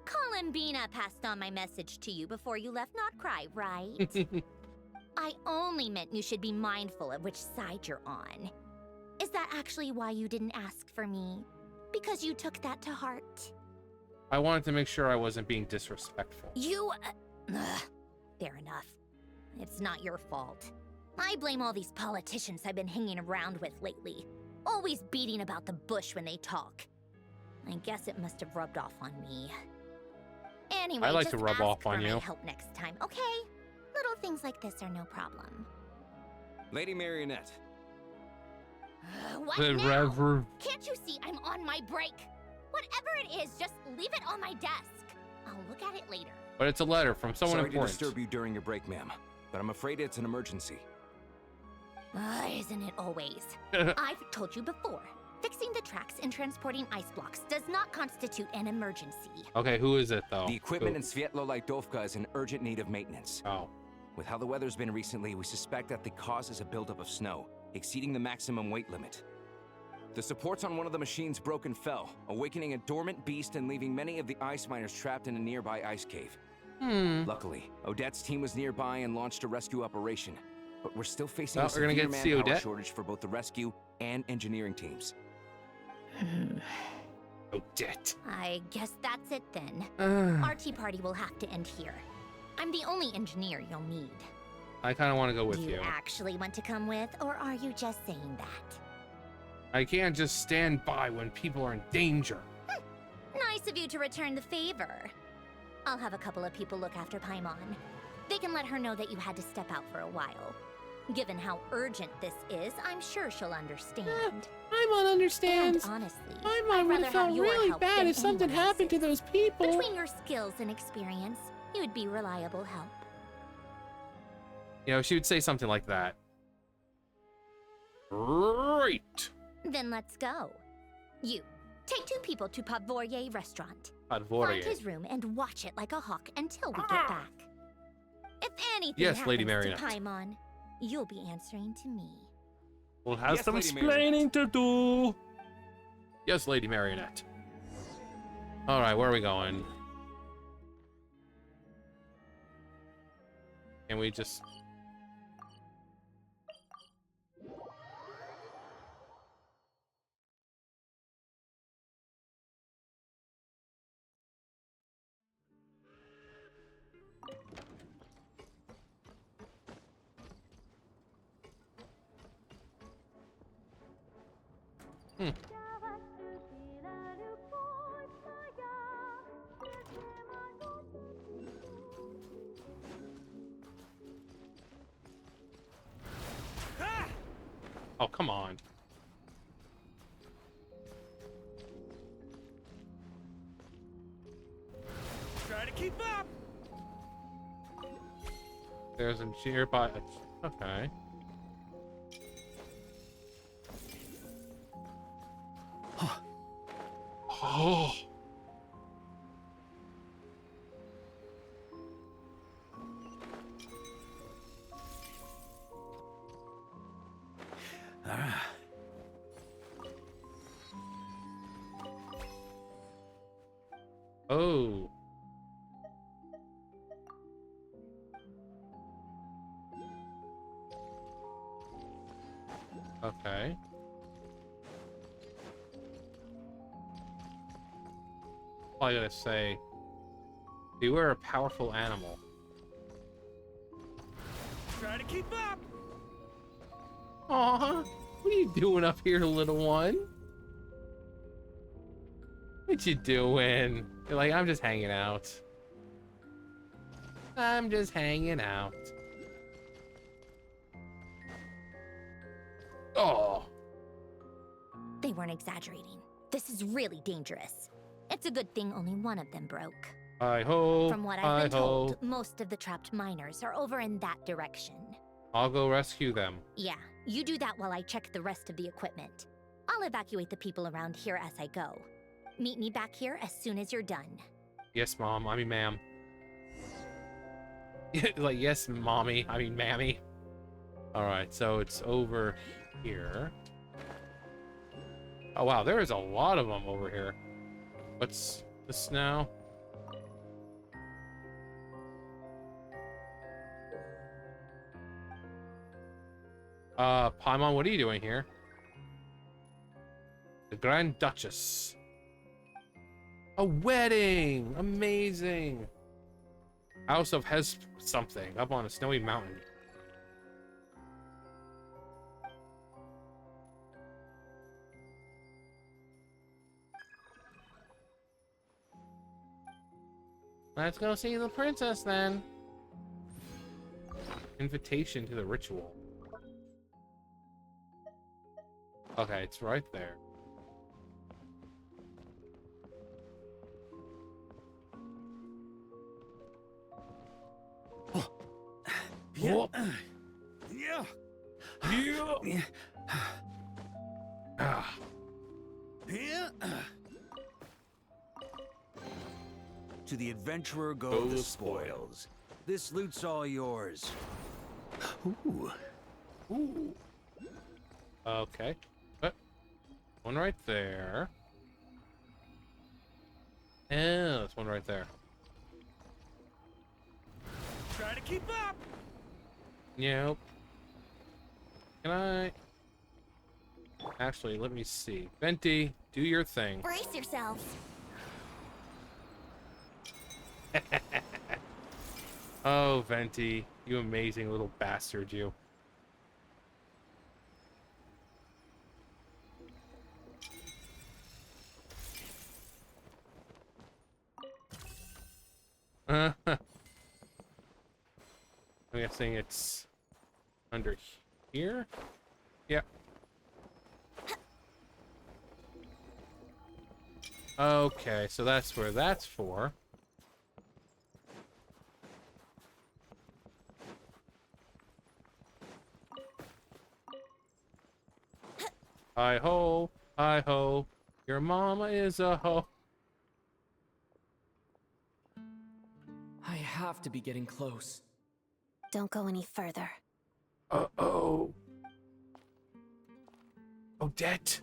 Columbina passed on my message to you before you left Notcry, right? I only meant you should be mindful of which side you're on. Is that actually why you didn't ask for me? Because you took that to heart? I wanted to make sure I wasn't being disrespectful. You... fair enough. It's not your fault. I blame all these politicians I've been hanging around with lately. Always beating about the bush when they talk. I guess it must have rubbed off on me. Anyway, I like just to rub ask off for on my you. help next time, okay? Little things like this are no problem. Lady Marionette. What The now? Reverend. Can't you see I'm on my break? Whatever it is, just leave it on my desk. I'll look at it later. But it's a letter from someone Sorry to important. disturb you during your break, ma'am, but I'm afraid it's an emergency. Isn't it always? I've told you before. Fixing the tracks and transporting ice blocks does not constitute an emergency. Okay, who is it though? The equipment Who? in Svietlo-Laitovka is in urgent need of maintenance. Oh. With how the weather's been recently, we suspect that the cause is a buildup of snow, exceeding the maximum weight limit. The supports on one of the machines broke and fell, awakening a dormant beast and leaving many of the ice miners trapped in a nearby ice cave. Luckily, Odette's team was nearby and launched a rescue operation, but we're still facing Well, a we're gonna severe get to see manpower Odette. shortage for both the rescue and engineering teams. Odette. I guess that's it then. Our tea party will have to end here. I'm the only engineer you'll need. I kind of want to go with Do you. you actually want to come with, or are you just saying that? I can't just stand by when people are in danger. Nice of you to return the favor. I'll have a couple of people look after Paimon. They can let her know that you had to step out for a while. Given how urgent this is, I'm sure she'll understand. Paimon understands. And honestly, Paimon I'd would rather have felt have your really help bad than if something anyone happened to those people. Between your skills and experience, you'd be reliable help. You know, she would say something like that. Great. Then let's go. You, take 2 people to Pavorier restaurant. Pavorier. Find his room and watch it like a hawk until we get back. If anything Yes, happens Lady to Marionette. Paimon, you'll be answering to me. We'll have Yes, some Lady explaining to do. Yes, Lady Marionette. All right, where are we going? Can we just... Oh, come on. Try to keep up. There's a nearby... Okay. Oh. Oh. Okay. All I gotta say, beware a powerful animal. Try to keep up. Aw, what are you doing up here, little one? What you doing? You're like, I'm just hanging out. I'm just hanging out. Oh. They weren't exaggerating. This is really dangerous. It's a good thing only one of them broke. Hi-ho. From what I've been told, most of the trapped miners are over in that direction. I'll go rescue them. Yeah, you do that while I check the rest of the equipment. I'll evacuate the people around here as I go. Meet me back here as soon as you're done. Yes, Mom. I mean, ma'am. Like, yes, Mommy. I mean, Mammy. Alright, so it's over here. Oh, wow. There is a lot of them over here. What's this now? Paimon, what are you doing here? The Grand Duchess. A wedding! Amazing! House of Hes something up on a snowy mountain. Let's go see the princess then. Invitation to the ritual. Okay, it's right there. Yeah. Yeah. Yeah. To the adventurer go the spoils. This loot's all yours. Ooh. Ooh. Okay. One right there. And there's one right there. Try to keep up. Nope. Can I? Actually, let me see. Venti, do your thing. Brace yourselves. Oh, Venti, you amazing little bastard, you. I'm guessing it's under here? Yep. Okay, so that's where that's for. Hi-ho, hi-ho, your mama is a ho. I have to be getting close. Don't go any further. Uh-oh. Odette.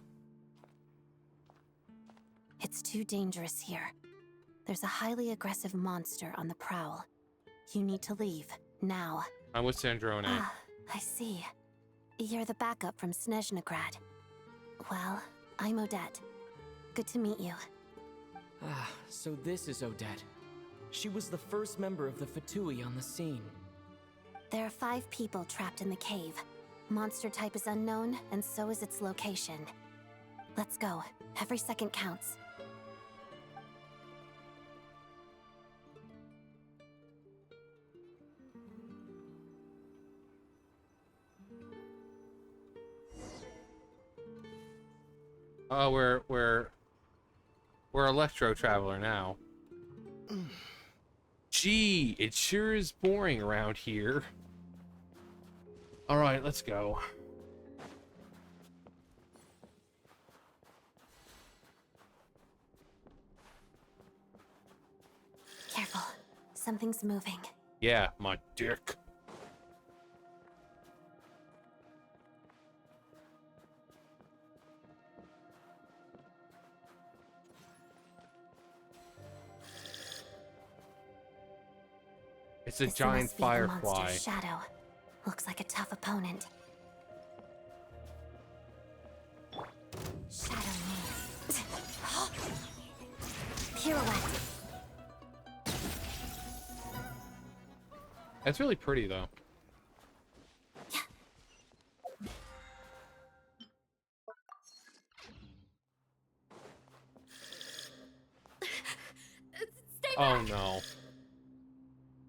It's too dangerous here. There's a highly aggressive monster on the prowl. You need to leave, now. I'm with Sandrone. Ah, I see. You're the backup from Snezhnaya. Well, I'm Odette. Good to meet you. Ah, so this is Odette. She was the first member of the Fatui on the scene. There are 5 people trapped in the cave. Monster type is unknown, and so is its location. Let's go. Every second counts. Oh, we're Electro Traveler now. Gee, it sure is boring around here. All right, let's go. Careful. Something's moving. Yeah, my dick. It's a giant This must be the firefly. monster's shadow. Looks like a tough opponent. Shadow me. Pirouette. That's really pretty, though.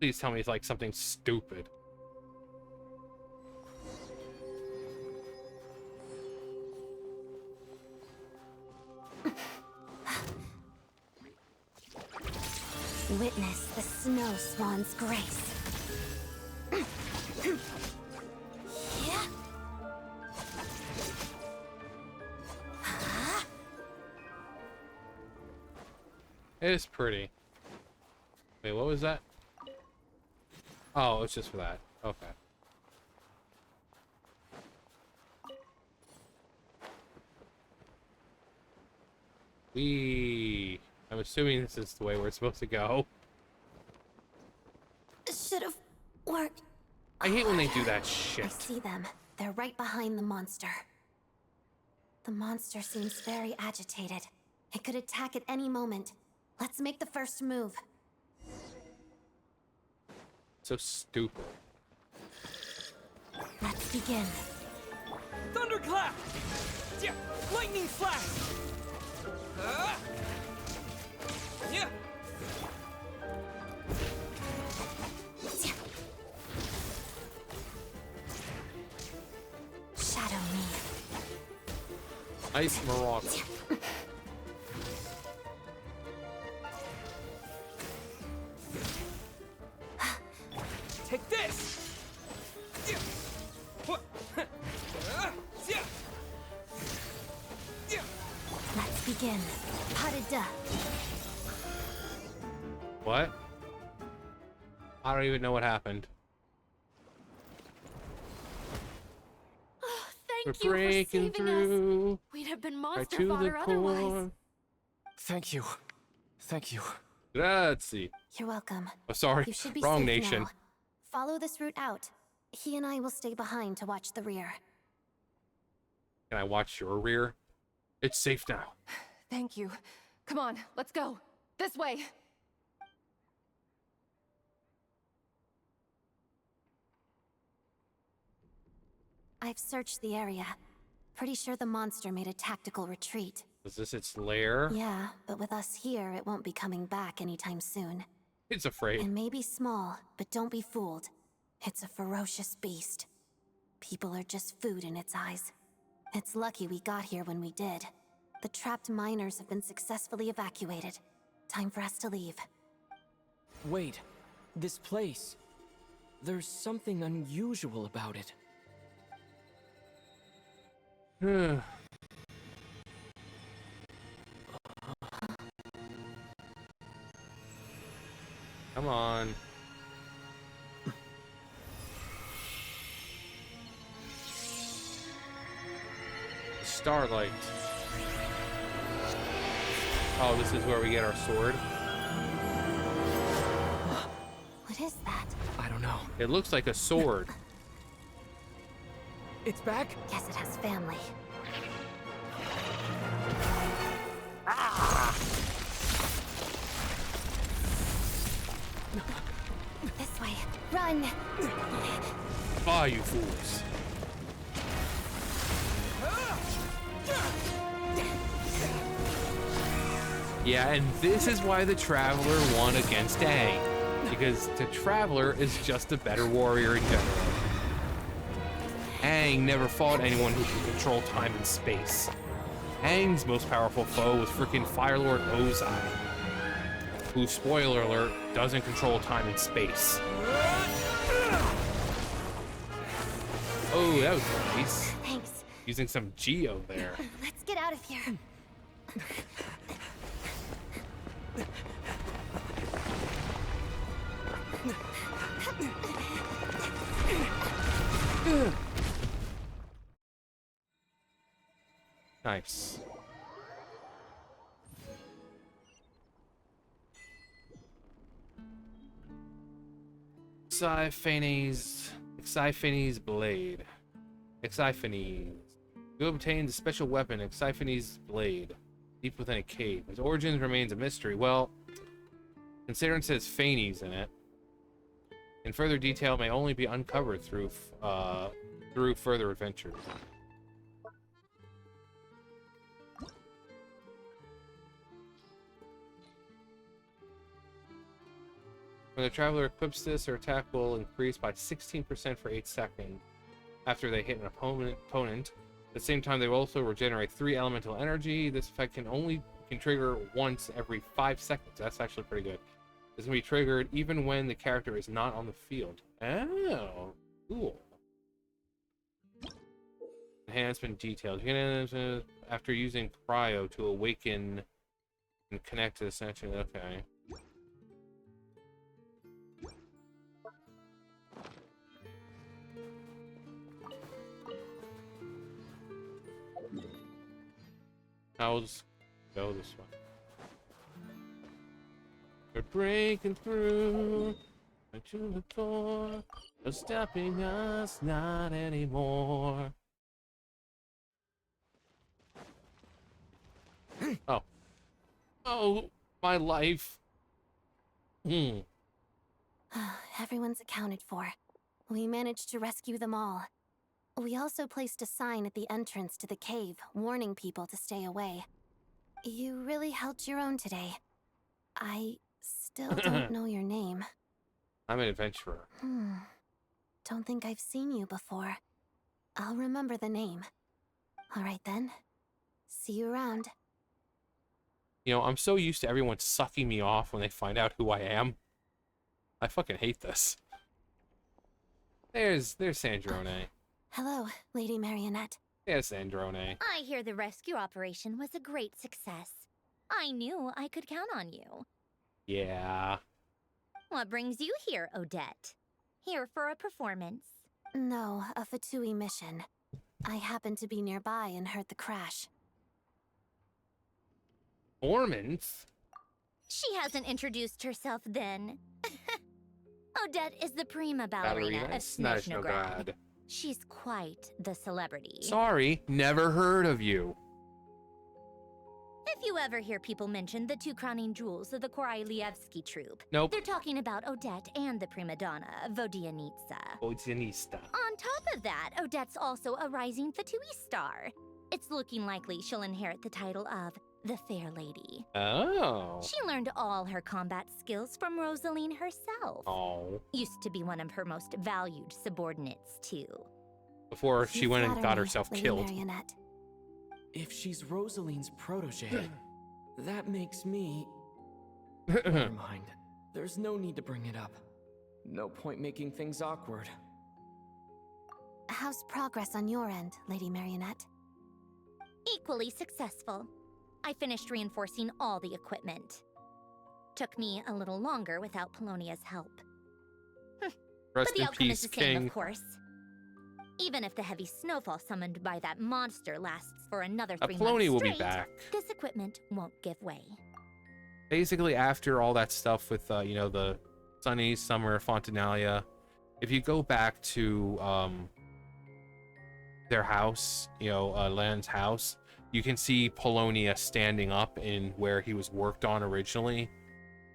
Please tell me it's like something stupid. Witness the snow swan's grace. Yeah. It is pretty. Wait, what was that? Oh, it's just for that. Okay. I'm assuming this is the way we're supposed to go. Should have worked. I hate when they do that shit. I see them. They're right behind the monster. The monster seems very agitated. It could attack at any moment. Let's make the first move. So stupid. Let's begin. Thunderclap! Yeah, lightning flash! Yeah. Shadow me. Ice Marauder. Take this! Let's begin. Pas-de-deux. What? I don't even know what happened. Thank We're breaking you for saving through. us. We'd have been Right monster to the fodder otherwise. core. Thank you. Thank you. Grazie. You're welcome. Oh, sorry. You should be Wrong safe nation. now. Follow this route out. He and I will stay behind to watch the rear. Can I watch your rear? It's safe now. Thank you. Come on, let's go. This way. I've searched the area. Pretty sure the monster made a tactical retreat. Is this its lair? Yeah, but with us here, it won't be coming back anytime soon. It's afraid. It may be small, but don't be fooled. It's a ferocious beast. People are just food in its eyes. It's lucky we got here when we did. The trapped miners have been successfully evacuated. Time for us to leave. Wait, this place. There's something unusual about it. Come on. Starlight. Oh, this is where we get our sword. What is that? I don't know. It looks like a sword. It's back? Guess it has family. This way. Run! Ah, you fools. Yeah, and this is why the Traveler won against Aang. Because the Traveler is just a better warrior in general. Aang never fought anyone who can control time and space. Aang's most powerful foe was freaking Firelord Ozai, who, spoiler alert, doesn't control time and space. Oh, that was nice. Thanks. Using some Geo there. Let's get out of here. Nice. Xiphanes blade. Xiphanes. You obtained a special weapon, Xiphanes blade, deep within a cave. Its origins remains a mystery. Well, considering it says Phanes in it, in further detail may only be uncovered through further adventures. When the traveler equips this, their attack will increase by 16% for 8 seconds after they hit an opponent. At the same time, they will also regenerate 3 elemental energy. This effect can trigger once every 5 seconds. That's actually pretty good. This can be triggered even when the character is not on the field. Oh, cool. Enhancement details. You can after using cryo to awaken and connect to the section. Okay. I'll just go this way. We're breaking through to the door. No stopping us, not anymore. Oh. Oh, my life. Everyone's accounted for. We managed to rescue them all. We also placed a sign at the entrance to the cave, warning people to stay away. You really held your own today. I still don't know your name. I'm an adventurer. Don't think I've seen you before. I'll remember the name. All right then. See you around. You know, I'm so used to everyone sucking me off when they find out who I am. I fucking hate this. There's Sandrone. Hello, Lady Marionette. There's Sandrone. I hear the rescue operation was a great success. I knew I could count on you. Yeah. What brings you here, Odette? Here for a performance? No, a Fatui mission. I happened to be nearby and heard the crash. Performance? She hasn't introduced herself then. Odette is the prima ballerina of Snezhnaya. She's quite the celebrity. Sorry, never heard of you. If you ever hear people mention the 2 crowning jewels of the Korailievsky troupe, nope. They're talking about Odette and the prima donna, Vodianitsa. Vodianista. On top of that, Odette's also a rising Fatui star. It's looking likely she'll inherit the title of the Fair Lady. Oh. She learned all her combat skills from Rosaline herself. Oh. Used to be one of her most valued subordinates, too. Before she went and got herself killed. Marionette. If she's Rosaline's protege, that makes me... Never mind. There's no need to bring it up. No point making things awkward. How's progress on your end, Lady Marionette? Equally successful. I finished reinforcing all the equipment. Took me a little longer without Polonia's help. But the outcome is the same, of course. Even if the heavy snowfall summoned by that monster lasts for another 3 months Polonia will straight, be back. This equipment won't give way. Basically, after all that stuff with, you know, the Sunny, Summer, Fontinalia, if you go back to their house, you know, Lan's house, you can see Polonia standing up in where he was worked on originally.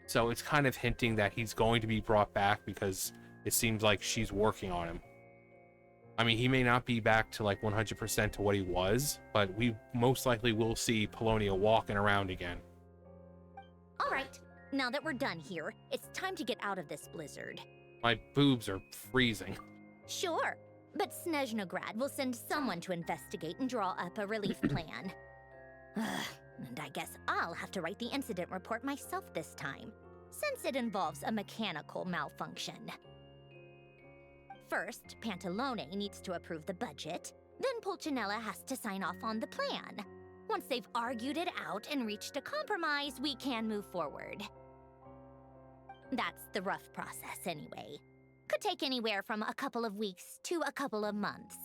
So it's kind of hinting that he's going to be brought back because it seems like she's working on him. I mean, he may not be back to like 100% to what he was, but we most likely will see Polonia walking around again. All right, now that we're done here, it's time to get out of this blizzard. My boobs are freezing. Sure, but Snezhnograd will send someone to investigate and draw up a relief plan. And I guess I'll have to write the incident report myself this time, since it involves a mechanical malfunction. First, Pantalone needs to approve the budget, then Pulcinella has to sign off on the plan. Once they've argued it out and reached a compromise, we can move forward. That's the rough process anyway. Could take anywhere from a couple of weeks to a couple of months,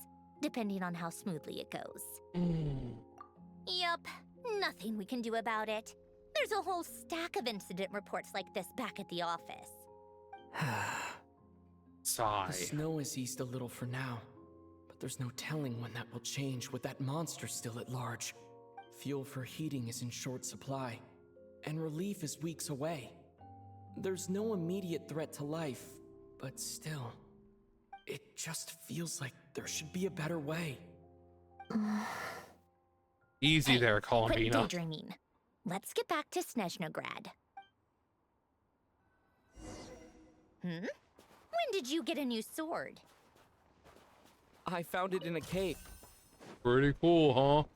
depending on how smoothly it goes. Yup, nothing we can do about it. There's a whole stack of incident reports like this back at the office. Sigh. The snow has eased a little for now, but there's no telling when that will change with that monster still at large. Fuel for heating is in short supply, and relief is weeks away. There's no immediate threat to life, but still, it just feels like there should be a better way. Easy there, Quit Columbina. daydreaming. Let's get back to Snezhnograd. When did you get a new sword? I found it in a cave. Pretty cool, huh?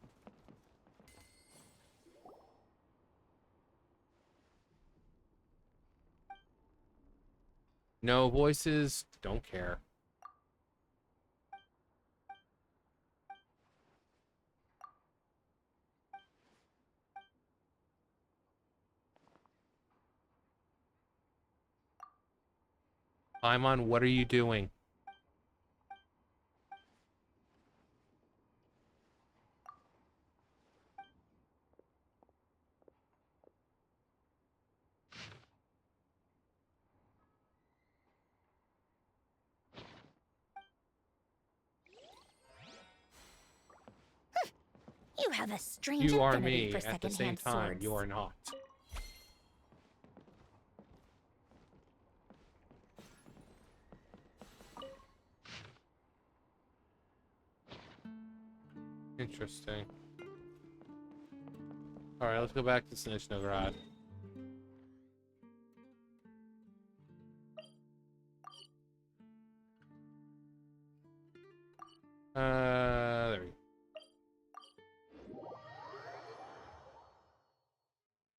No voices, don't care. Paimon, what are you doing? You have a strange You are affinity me for at the same secondhand time. swords. You are not. Interesting. Alright, let's go back to Snezhnaya. There we go.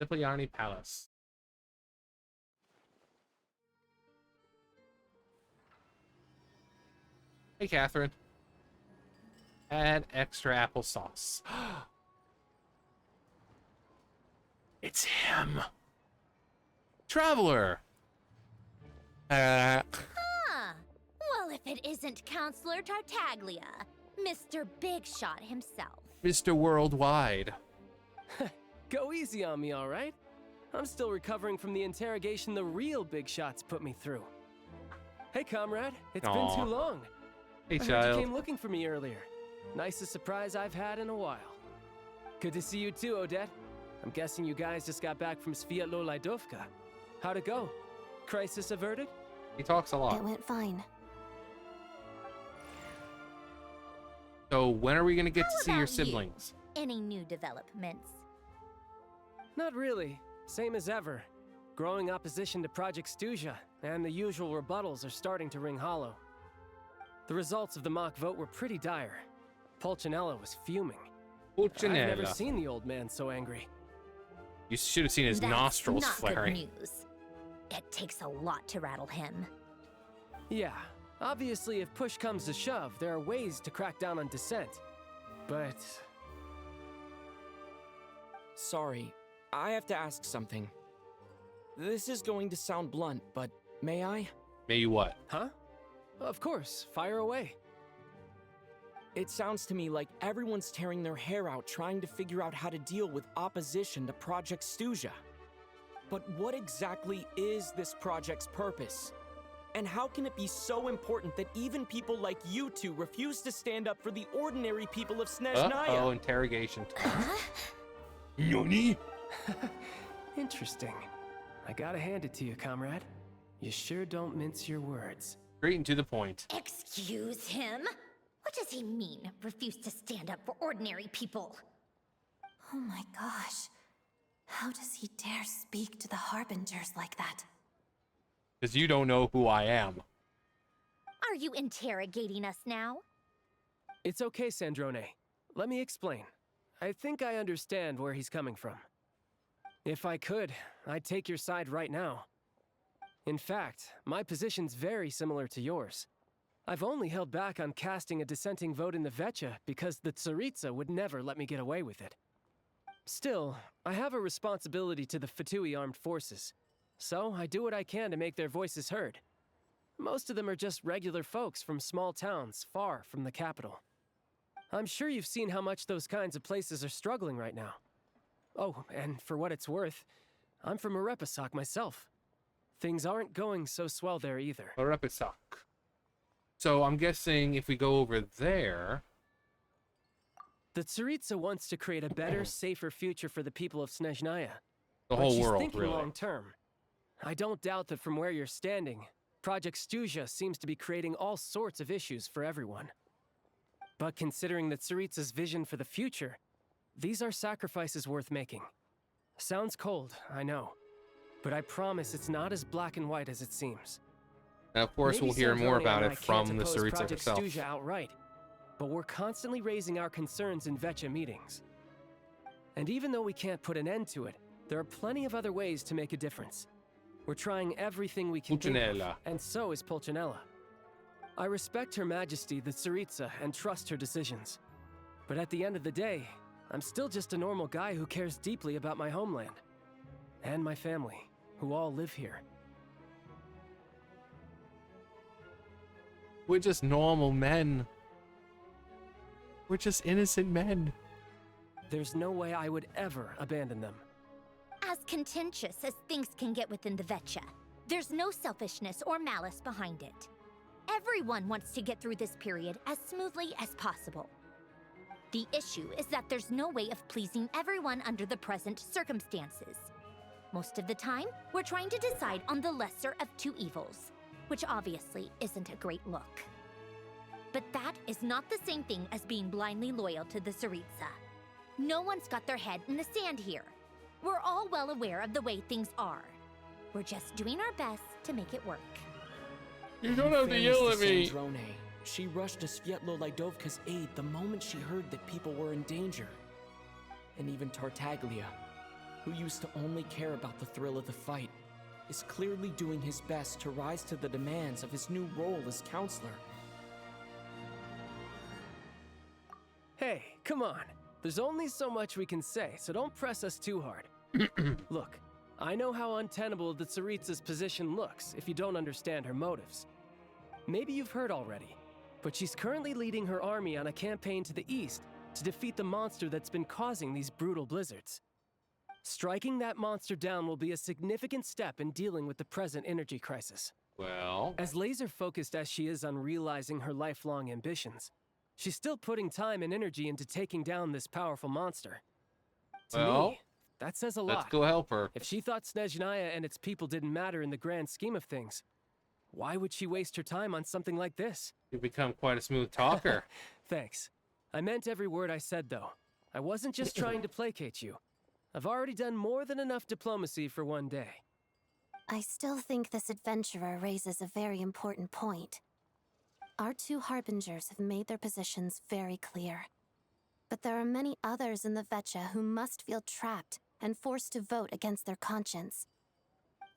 Cipriani Palace. Hey, Catherine. Add extra applesauce. It's him. Traveler. Ah, well, if it isn't Counselor Tartaglia, Mr. Big Shot himself. Mr. Worldwide. Go easy on me, all right? I'm still recovering from the interrogation the real Big Shots put me through. Hey, comrade. It's been too long. Hey, I heard child. you came looking for me earlier. Nicest surprise I've had in a while. Good to see you too, Odette. I'm guessing you guys just got back from Sviatlo-Lajdovka. How'd it go? Crisis averted? He talks a lot. It went fine. So when are we gonna get to see your about you? siblings? Any new developments? Not really. Same as ever. Growing opposition to Project Stuzha, and the usual rebuttals are starting to ring hollow. The results of the mock vote were pretty dire. Pulcinella was fuming. I've never Pulcinella. seen the old man so angry. You should have seen his That's nostrils not flaring. good news. It takes a lot to rattle him. Yeah, obviously if push comes to shove, there are ways to crack down on dissent. But... Sorry, I have to ask something. This is going to sound blunt, but may I? May you what? Huh? Of course, fire away. It sounds to me like everyone's tearing their hair out trying to figure out how to deal with opposition to Project Stuzha. But what exactly is this project's purpose? And how can it be so important that even people like you two refuse to stand up for the ordinary people of Snezhnaya? Uh-oh, interrogation time. Noni? Interesting. I gotta hand it to you, comrade. You sure don't mince your words. Straight and to the point. Excuse him? What does he mean, refuse to stand up for ordinary people? Oh my gosh. How does he dare speak to the Harbingers like that? Because you don't know who I am. Are you interrogating us now? It's okay, Sandrone. Let me explain. I think I understand where he's coming from. If I could, I'd take your side right now. In fact, my position's very similar to yours. I've only held back on casting a dissenting vote in the Vecha because the Tsaritsa would never let me get away with it. Still, I have a responsibility to the Fatui armed forces, so I do what I can to make their voices heard. Most of them are just regular folks from small towns far from the capital. I'm sure you've seen how much those kinds of places are struggling right now. Oh, and for what it's worth, I'm from Arepasak myself. Things aren't going so swell there either. Arepasak. So I'm guessing if we go over there... The Tsaritsa wants to create a better, safer future for the people of Snezhnaya. The But whole she's world, thinking really. long term. I don't doubt that from where you're standing, Project Stuzha seems to be creating all sorts of issues for everyone. But considering the Tsaritsa's vision for the future, these are sacrifices worth making. Sounds cold, I know. But I promise it's not as black and white as it seems. And of course, Maybe we'll hear more Snezhnaya about and it I from can't the oppose Tsaritsa Project herself. Stuzha outright, but we're constantly raising our concerns in Vetcha meetings. And even though we can't put an end to it, there are plenty of other ways to make a difference. We're trying everything we can think of, Pulcinella. and so is Pulcinella. I respect Her Majesty, the Tsaritsa, and trust her decisions. But at the end of the day, I'm still just a normal guy who cares deeply about my homeland. And my family, who all live here. We're just normal men. We're just innocent men. There's no way I would ever abandon them. As contentious as things can get within the Vetcha, there's no selfishness or malice behind it. Everyone wants to get through this period as smoothly as possible. The issue is that there's no way of pleasing everyone under the present circumstances. Most of the time, we're trying to decide on the lesser of two evils, which obviously isn't a great look. But that is not the same thing as being blindly loyal to the Tsaritsa. No one's got their head in the sand here. We're all well aware of the way things are. We're just doing our best to make it work. You don't have to yell at me. Snezhnaya. She rushed to Svietlo Lidovka's aid the moment she heard that people were in danger. And even Tartaglia, who used to only care about the thrill of the fight, is clearly doing his best to rise to the demands of his new role as counselor. Hey, come on. There's only so much we can say, so don't press us too hard. Look, I know how untenable the Tsaritsa's position looks if you don't understand her motives. Maybe you've heard already, but she's currently leading her army on a campaign to the east to defeat the monster that's been causing these brutal blizzards. Striking that monster down will be a significant step in dealing with the present energy crisis. Well, as laser-focused as she is on realizing her lifelong ambitions, she's still putting time and energy into taking down this powerful monster. To me, that says a lot. Let's go help her. If she thought Snezhnaya and its people didn't matter in the grand scheme of things, why would she waste her time on something like this? You've become quite a smooth talker. Thanks. I meant every word I said, though. I wasn't just trying to placate you. I've already done more than enough diplomacy for one day. I still think this adventurer raises a very important point. Our two harbingers have made their positions very clear. But there are many others in the Vetcha who must feel trapped and forced to vote against their conscience.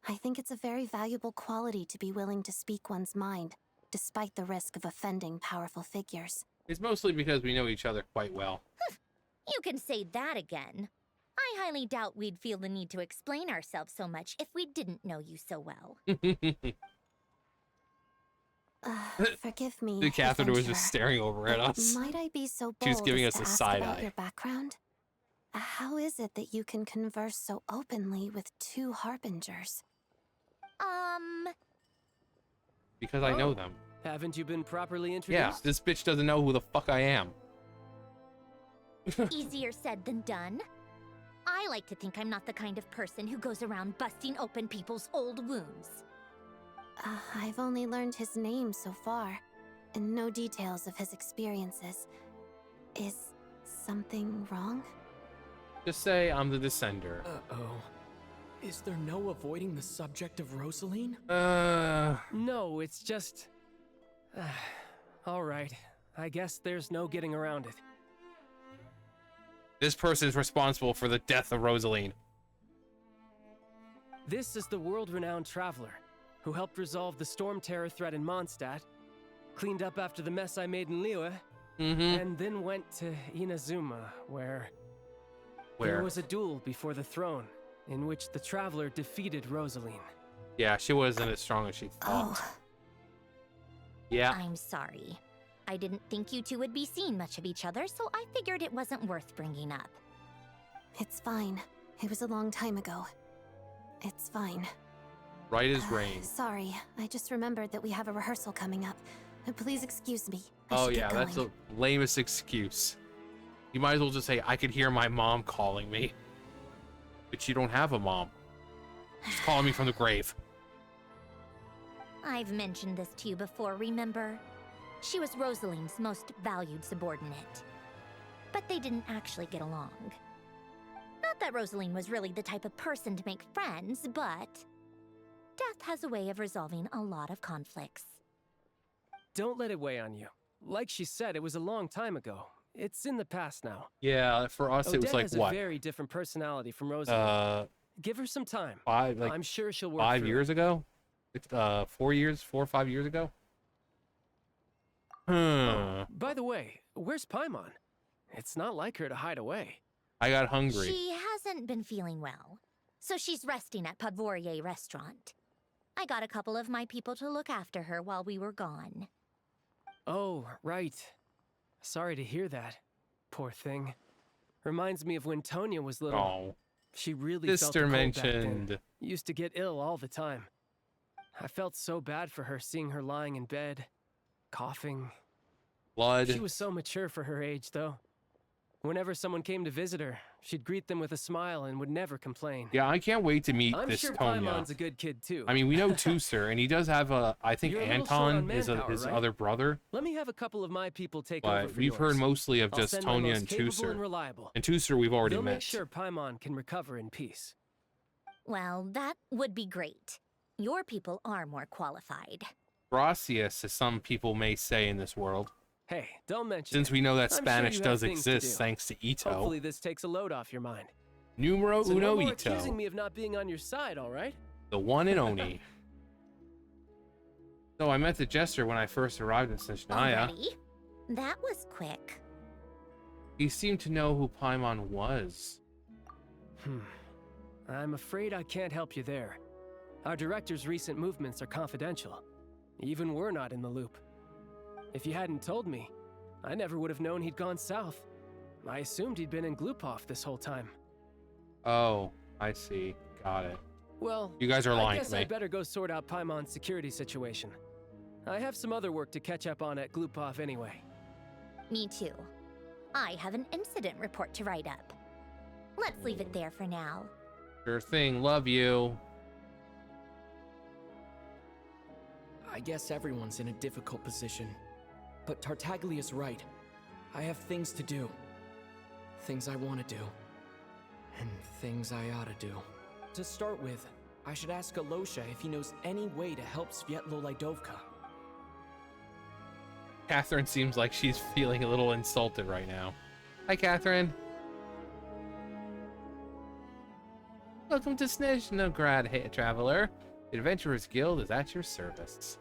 I think it's a very valuable quality to be willing to speak one's mind, despite the risk of offending powerful figures. It's mostly because we know each other quite well. You can say that again. I highly doubt we'd feel the need to explain ourselves so much if we didn't know you so well. Forgive me, The Catherine was adventurer. just staring over at us. Might I be so bold She was giving as us to a ask side about eye. your background? How is it that you can converse so openly with two harbingers? Because I know them. Haven't you been properly introduced? Yeah, this bitch doesn't know who the fuck I am. Easier said than done. I like to think I'm not the kind of person who goes around busting open people's old wounds. I've only learned his name so far, and no details of his experiences. Is something wrong? Just say I'm the Descender. Uh-oh. Is there no avoiding the subject of Rosaline? No, it's just... all right. I guess there's no getting around it. This person is responsible for the death of Rosaline. This is the world-renowned traveler who helped resolve the storm terror threat in Mondstadt, cleaned up after the mess I made in Liyue, and then went to Inazuma, where there was a duel before the throne, in which the traveler defeated Rosaline. Yeah, she wasn't as strong as she thought. Yeah. I'm sorry. I didn't think you two would be seeing much of each other, so I figured it wasn't worth bringing up. It's fine. It was a long time ago. It's fine. Right as rain. Sorry, I just remembered that we have a rehearsal coming up. Please excuse me. Oh yeah, that's the lamest excuse. You might as well just say, I could hear my mom calling me. But you don't have a mom. She's calling me from the grave. I've mentioned this to you before, remember? She was Rosaline's most valued subordinate. But they didn't actually get along. Not that Rosaline was really the type of person to make friends, but death has a way of resolving a lot of conflicts. Don't let it weigh on you. Like she said, it was a long time ago. It's in the past now. Yeah, for us it was Odette like has what? a very different personality from Rosalie. Give her some time. I'm sure she'll work 5 through years it. ago? 4 or 5 years ago? Oh, by the way, where's Paimon? It's not like her to hide away. I got hungry. She hasn't been feeling well, so she's resting at Podvorier restaurant. I got a couple of my people to look after her while we were gone. Oh, right. Sorry to hear that. Poor thing. Reminds me of when Tonya was little. Oh. She really felt the Sister cold back then. mentioned. Used to get ill all the time. I felt so bad for her seeing her lying in bed, coughing. Blood. She was so mature for her age, though. Whenever someone came to visit her, she'd greet them with a smile and would never complain. Yeah, I can't wait to meet I'm this sure Tonya. Paimon's a good kid, too. I mean, we know Tusser, and he does have I think You're a little short on Anton is manpower, his right? other brother. Let me have a couple of my people take over But for we've heard yours. mostly of I'll just send my Tonya most and capable Tusser. and reliable. And Tusser we've already They'll met. make sure Paimon can recover in peace. Well, that would be great. Your people are more qualified. Gracias, as some people may say in this world. Hey, don't mention Since it. we know that I'm sure Spanish you have does things to exist do. thanks to Ito. Hopefully this takes a load off your mind. Numero So uno no more Ito. accusing me of not being on your side, all right? The one and only. So I met the Jester when I first arrived in Snezhnaya. Already? That was quick. He seemed to know who Paimon was. I'm afraid I can't help you there. Our director's recent movements are confidential. Even we're not in the loop. If you hadn't told me, I never would have known he'd gone south. I assumed he'd been in Glupov this whole time. Oh, I see. Got it. Well, You guys are I lying guess to me. I'd better go sort out Paimon's security situation. I have some other work to catch up on at Glupov anyway. Me too. I have an incident report to write up. Let's leave it there for now. Sure thing. Love you. I guess everyone's in a difficult position. But Tartaglia's right. I have things to do. Things I want to do. And things I ought to do. To start with, I should ask Alosha if he knows any way to help Svietlo Lidovka. Catherine seems like she's feeling a little insulted right now. Hi, Catherine. Welcome to Snezhnograd, hey, traveler. The Adventurers Guild is at your service.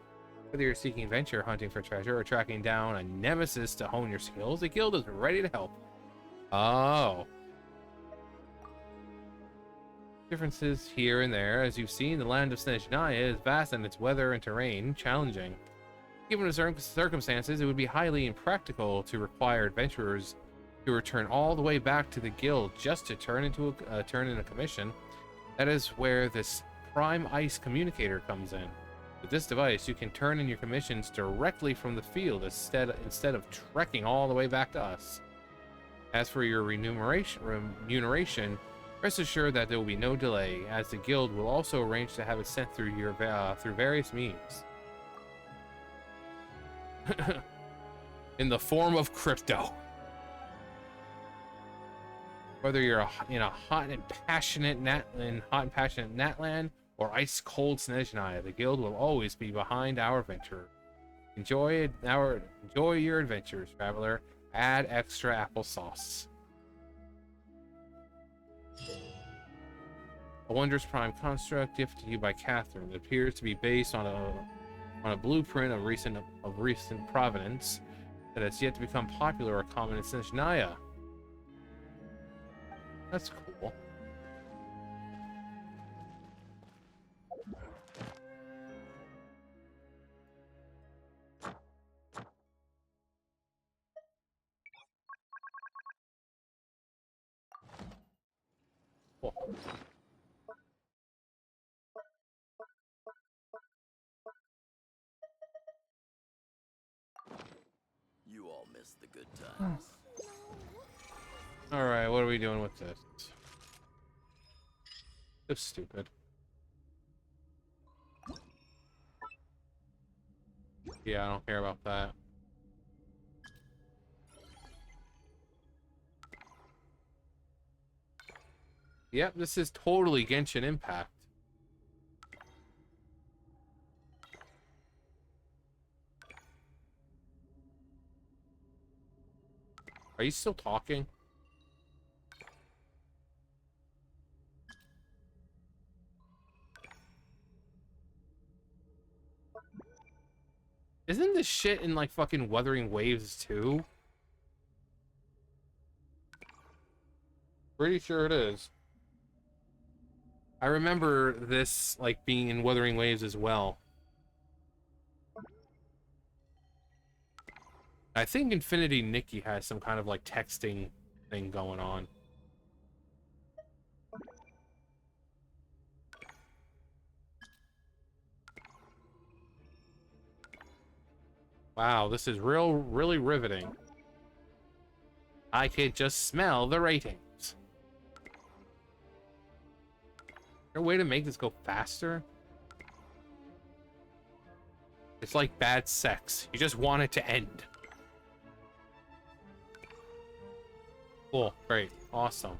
Whether you're seeking venture, hunting for treasure, or tracking down a nemesis to hone your skills, the guild is ready to help. Oh. Differences here and there. As you've seen, the land of Snezhnaya is vast and its weather and terrain challenging. Given the circumstances, it would be highly impractical to require adventurers to return all the way back to the guild just to turn in a commission. That is where this Prime Ice Communicator comes in. With this device, you can turn in your commissions directly from the field instead of trekking all the way back to us. As for your remuneration, rest assured that there will be no delay, as the guild will also arrange to have it sent through through various means. In the form of crypto. Whether you're in a hot and passionate Natland or ice-cold Snezhnaya, the guild will always be behind our venture. Enjoy your adventures, traveler. Add extra applesauce. A wondrous prime construct gifted to you by Catherine that appears to be based on a blueprint of recent provenance that has yet to become popular or common in Snezhnaya. That's cool. Cool. You all missed the good times. All right, what are we doing with this? So stupid. Yeah, I don't care about that. Yep, this is totally Genshin Impact. Are you still talking? Isn't this shit in like fucking Wuthering Waves too? Pretty sure it is. I remember this like being in Wuthering Waves as well. I think Infinity Nikki has some kind of like texting thing going on. Wow, this is really riveting. I could just smell the ratings. Is there a way to make this go faster? It's like bad sex. You just want it to end. Cool, great, awesome.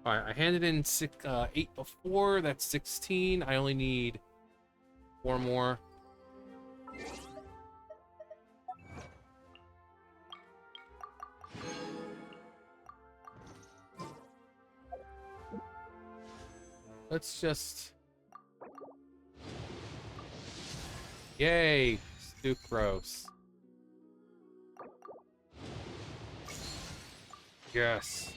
Alright, I handed in 8 before, that's 16. I only need 4 more. Let's just... Yay! Sucrose. Yes.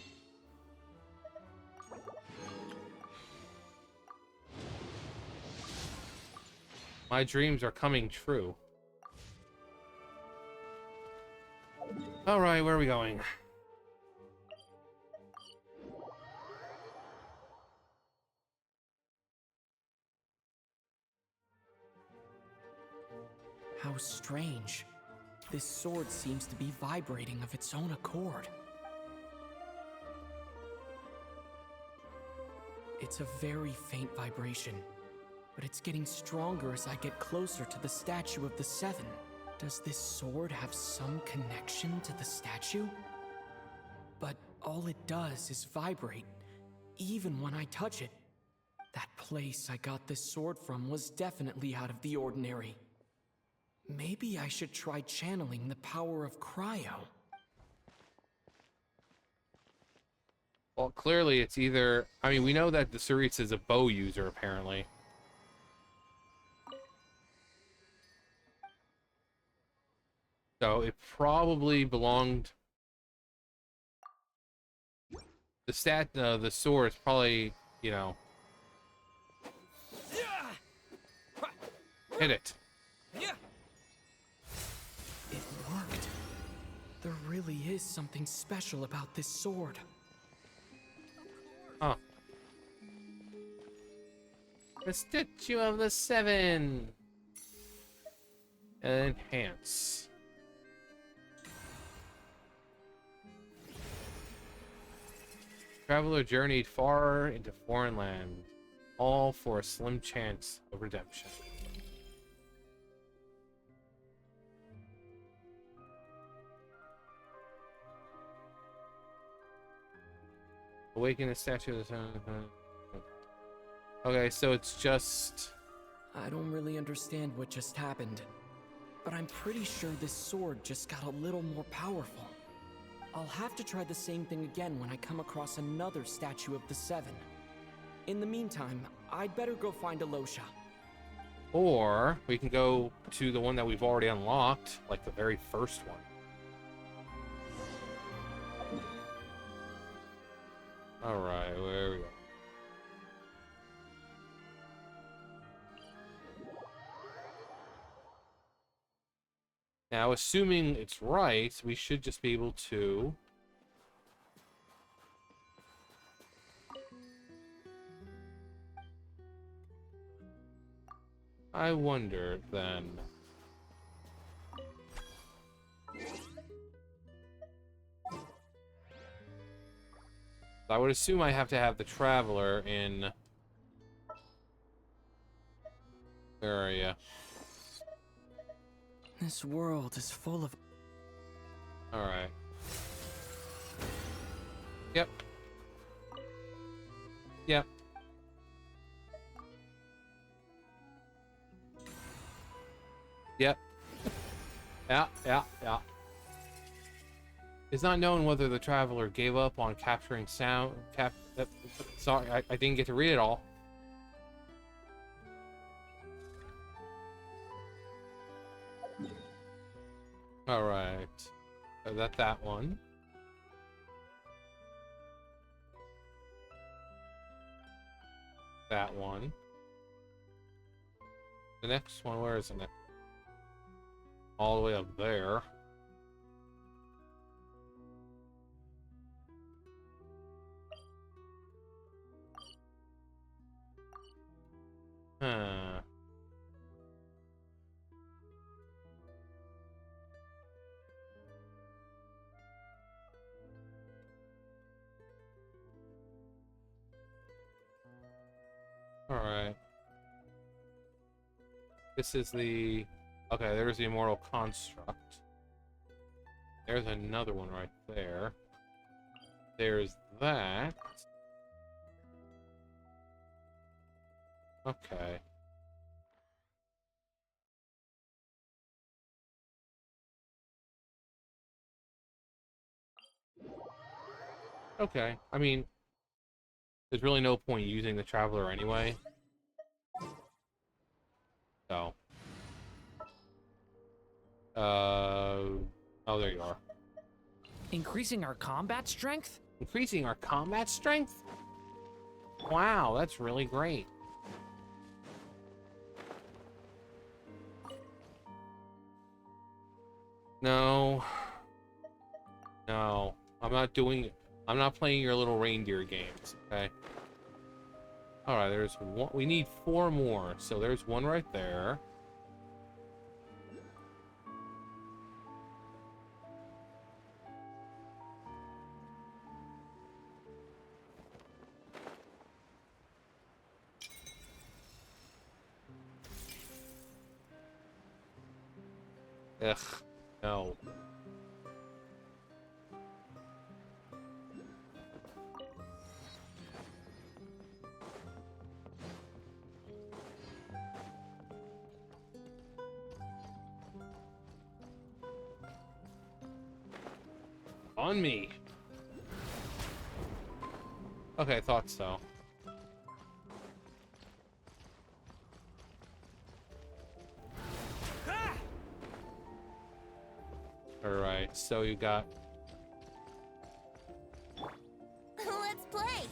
My dreams are coming true. Alright, where are we going? How strange. This sword seems to be vibrating of its own accord. It's a very faint vibration, but it's getting stronger as I get closer to the statue of the Seven. Does this sword have some connection to the statue? But all it does is vibrate, even when I touch it. That place I got this sword from was definitely out of the ordinary. Maybe I should try channeling the power of cryo. Well, clearly it's either... I mean, we know that the Cerise is a bow user, apparently. So it probably belonged... The sword is probably, you know... Hit it. It worked. There really is something special about this sword. Huh. The statue of the Seven. Enhance. Traveler journeyed far into foreign land, all for a slim chance of redemption. Awaken the statue of the sun. Okay, so it's just... I don't really understand what just happened, but I'm pretty sure this sword just got a little more powerful. I'll have to try the same thing again when I come across another statue of the Seven. In the meantime, I'd better go find Alosha. Or we can go to the one that we've already unlocked, like the very first one. Alright, where we go? Now, assuming it's right, we should just be able to... I wonder, then... I would assume I have to have the Traveler in... Where are you? This world is full of... Alright. Yep. Yep. Yep. Yeah. It's not known whether the traveler gave up on capturing sound. Sorry, I didn't get to read it all. All right. So that one. That one. The next one, where is the next? All the way up there. Huh. All right. This is the... Okay, there's the Immortal Construct. There's another one right there. There's that. Okay. Okay, I mean, there's really no point using the Traveler anyway. So. Oh, there you are. Increasing our combat strength? Increasing our combat strength? Wow, that's really great. No. No, I'm not doing it. I'm not playing your little reindeer games, okay? Alright, there's one. We need 4 more, so there's one right there. Ugh, no. On me. Okay, I thought so. Alright, so you got... Let's play!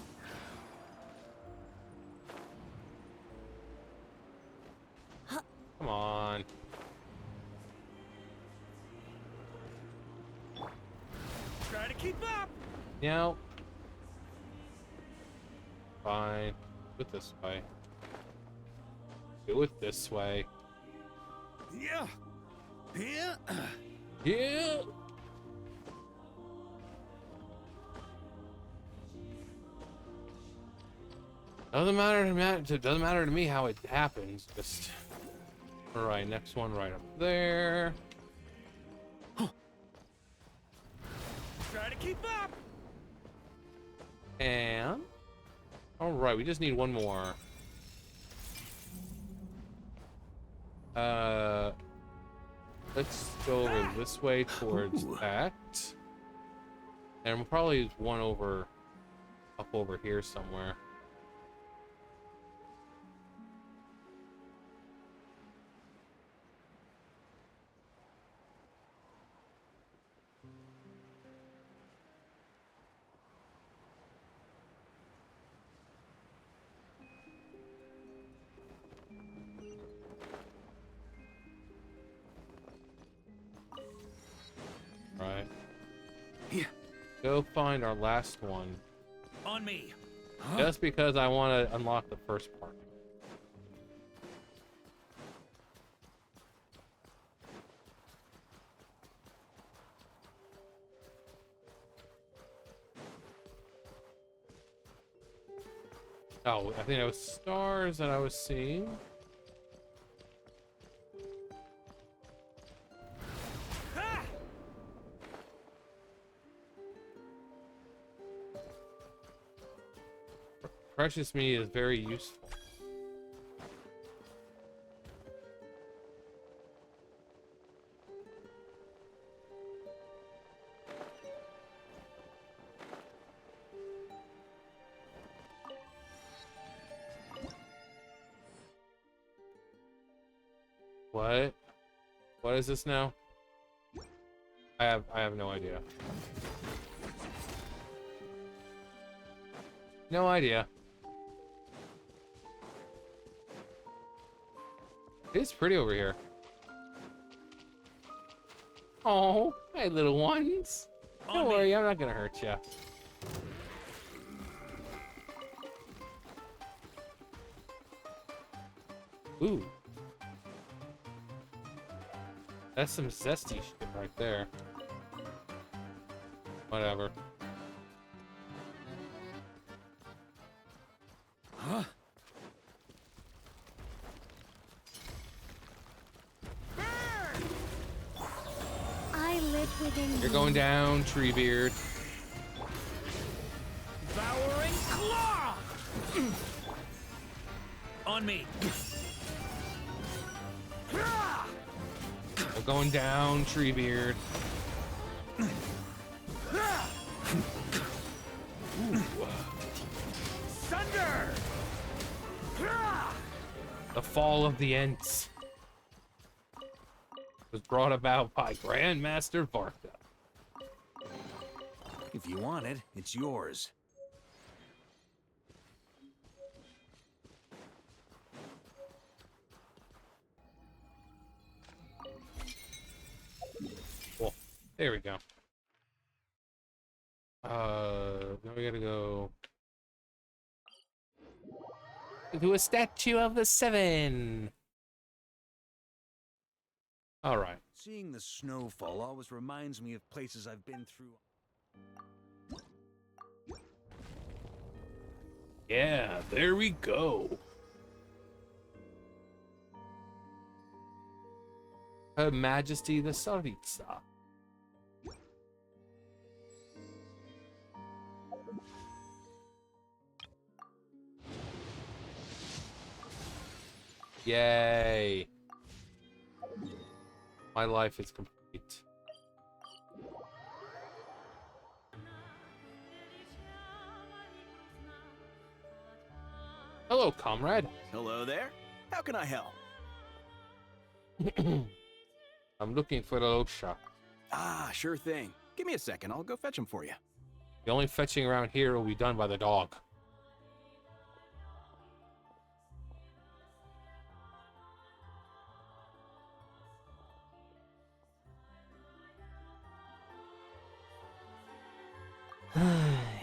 Come on. Try to keep up! No. Fine. Do it this way. Do it this way. Yeah. Yeah. Yeah. Doesn't matter to me how it happens. Just all right. Next one right up there. Try to keep up. And all right, we just need one more. Let's go over this way towards that. And we'll probably use one over up over here somewhere. Right. Yeah. Go find our last one. On me. Just because I want to unlock the first part. Oh, I think it was stars that I was seeing. Precious meat is very useful. What? What is this now? I have no idea. No idea. It's pretty over here. Oh, hey little ones. Don't worry, I'm not gonna hurt you. Ooh. That's some zesty shit right there. Whatever. Huh? I live within You're going down, Treebeard. Devouring claw! On me. You're going down, Treebeard. Thunder! The fall of the Ents was brought about by Grandmaster Varka. If you want it, it's yours. Cool. There we go. Now we gotta go to a statue of the Seven. All right. Seeing the snowfall always reminds me of places I've been through. Yeah, there we go. Her Majesty the Tsaritsa. Yay. My life is complete. Hello, comrade. Hello there. How can I help? I'm looking for the Losha. Ah, sure thing. Give me a second. I'll go fetch him for you. The only fetching around here will be done by the dog.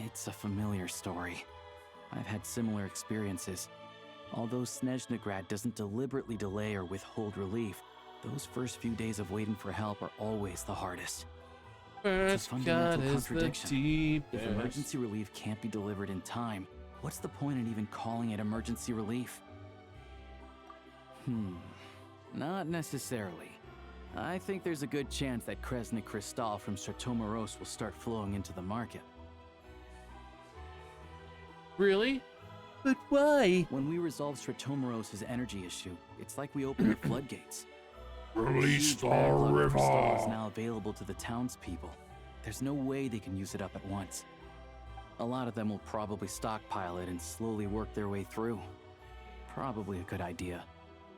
It's a familiar story. I've had similar experiences. Although Snezhnagrad doesn't deliberately delay or withhold relief, those first few days of waiting for help are always the hardest. It's a fundamental contradiction. If emergency relief can't be delivered in time, what's the point in even calling it emergency relief? Not necessarily. I think there's a good chance that Kresnik Crystal from Sratomoros will start flowing into the market. Really? But why? When we resolve Sratomoros' energy issue, it's like we open the floodgates. Release the Crystal is river! now available to the townspeople. There's no way they can use it up at once. A lot of them will probably stockpile it and slowly work their way through. Probably a good idea,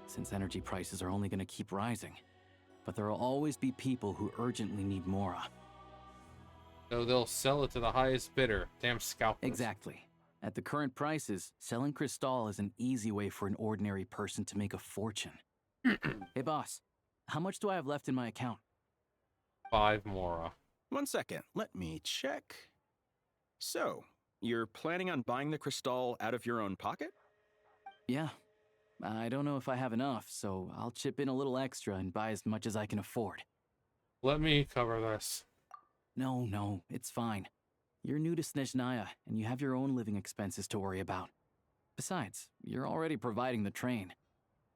since energy prices are only going to keep rising. But there will always be people who urgently need Mora. So they'll sell it to the highest bidder. Damn scalpers. Exactly. At the current prices, selling Crystal is an easy way for an ordinary person to make a fortune. Hey boss, how much do I have left in my account? 5 Mora. 1 second, let me check. So, you're planning on buying the Crystal out of your own pocket? Yeah. I don't know if I have enough, so I'll chip in a little extra and buy as much as I can afford. Let me cover this. No, it's fine. You're new to Snezhnaya, and you have your own living expenses to worry about. Besides, you're already providing the train.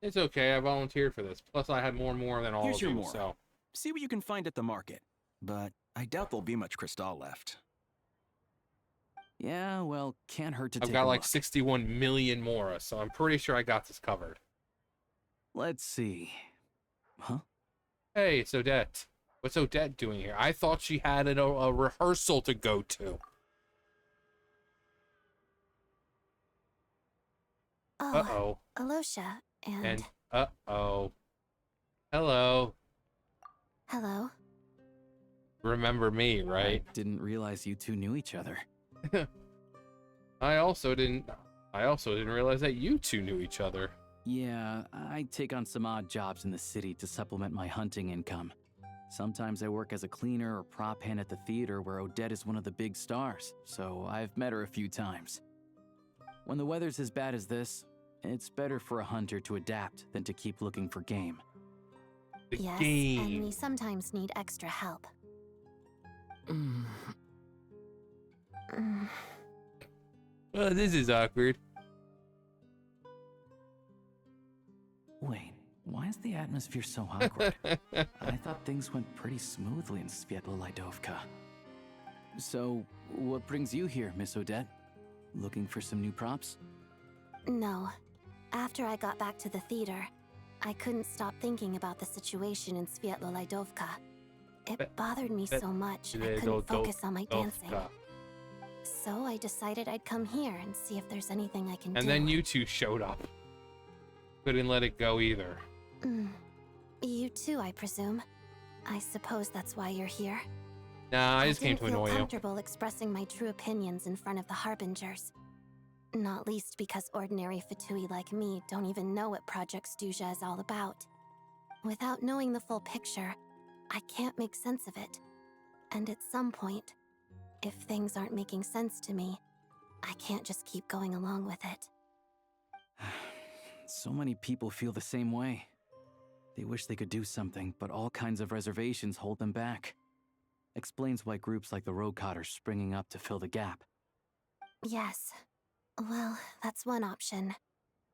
It's okay, I volunteered for this. Plus, I had more than all Here's of your you, more. so... See what you can find at the market. But I doubt there'll be much Crystal left. Yeah, well, can't hurt to I've take got a like look. 61 million more, so I'm pretty sure I got this covered. Let's see. Huh? Hey, it's Odette. What's Odette doing here? I thought she had a rehearsal to go to. Oh, Uh-oh. Alosha, And uh-oh. Hello. Hello. Remember me, right? I didn't realize you two knew each other. I also didn't realize that you two knew each other. Yeah, I take on some odd jobs in the city to supplement my hunting income. Sometimes I work as a cleaner or prop hand at the theater where Odette is one of the big stars, so I've met her a few times. When the weather's as bad as this, it's better for a hunter to adapt than to keep looking for game. Yes, and we sometimes need extra help. Oh, this is awkward. Wait, why is the atmosphere so awkward? I thought things went pretty smoothly in Svietlolaidovka. So, what brings you here, Miss Odette? Looking for some new props? No. After I got back to the theater, I couldn't stop thinking about the situation in Svietlolaidovka. It bothered me so much, I couldn't focus on my dancing. So I decided I'd come here and see if there's anything I can do. And then you two showed up. Couldn't let it go either. You too, I presume. I suppose that's why you're here. Nah, I just came to didn't annoy feel you. comfortable expressing my true opinions in front of the Harbingers. Not least because ordinary Fatui like me don't even know what Project Stuzha is all about. Without knowing the full picture, I can't make sense of it. And at some point, if things aren't making sense to me, I can't just keep going along with it. So many people feel the same way. They wish they could do something, but all kinds of reservations hold them back. Explains why groups like the Rokot are springing up to fill the gap. Yes. Well, that's one option.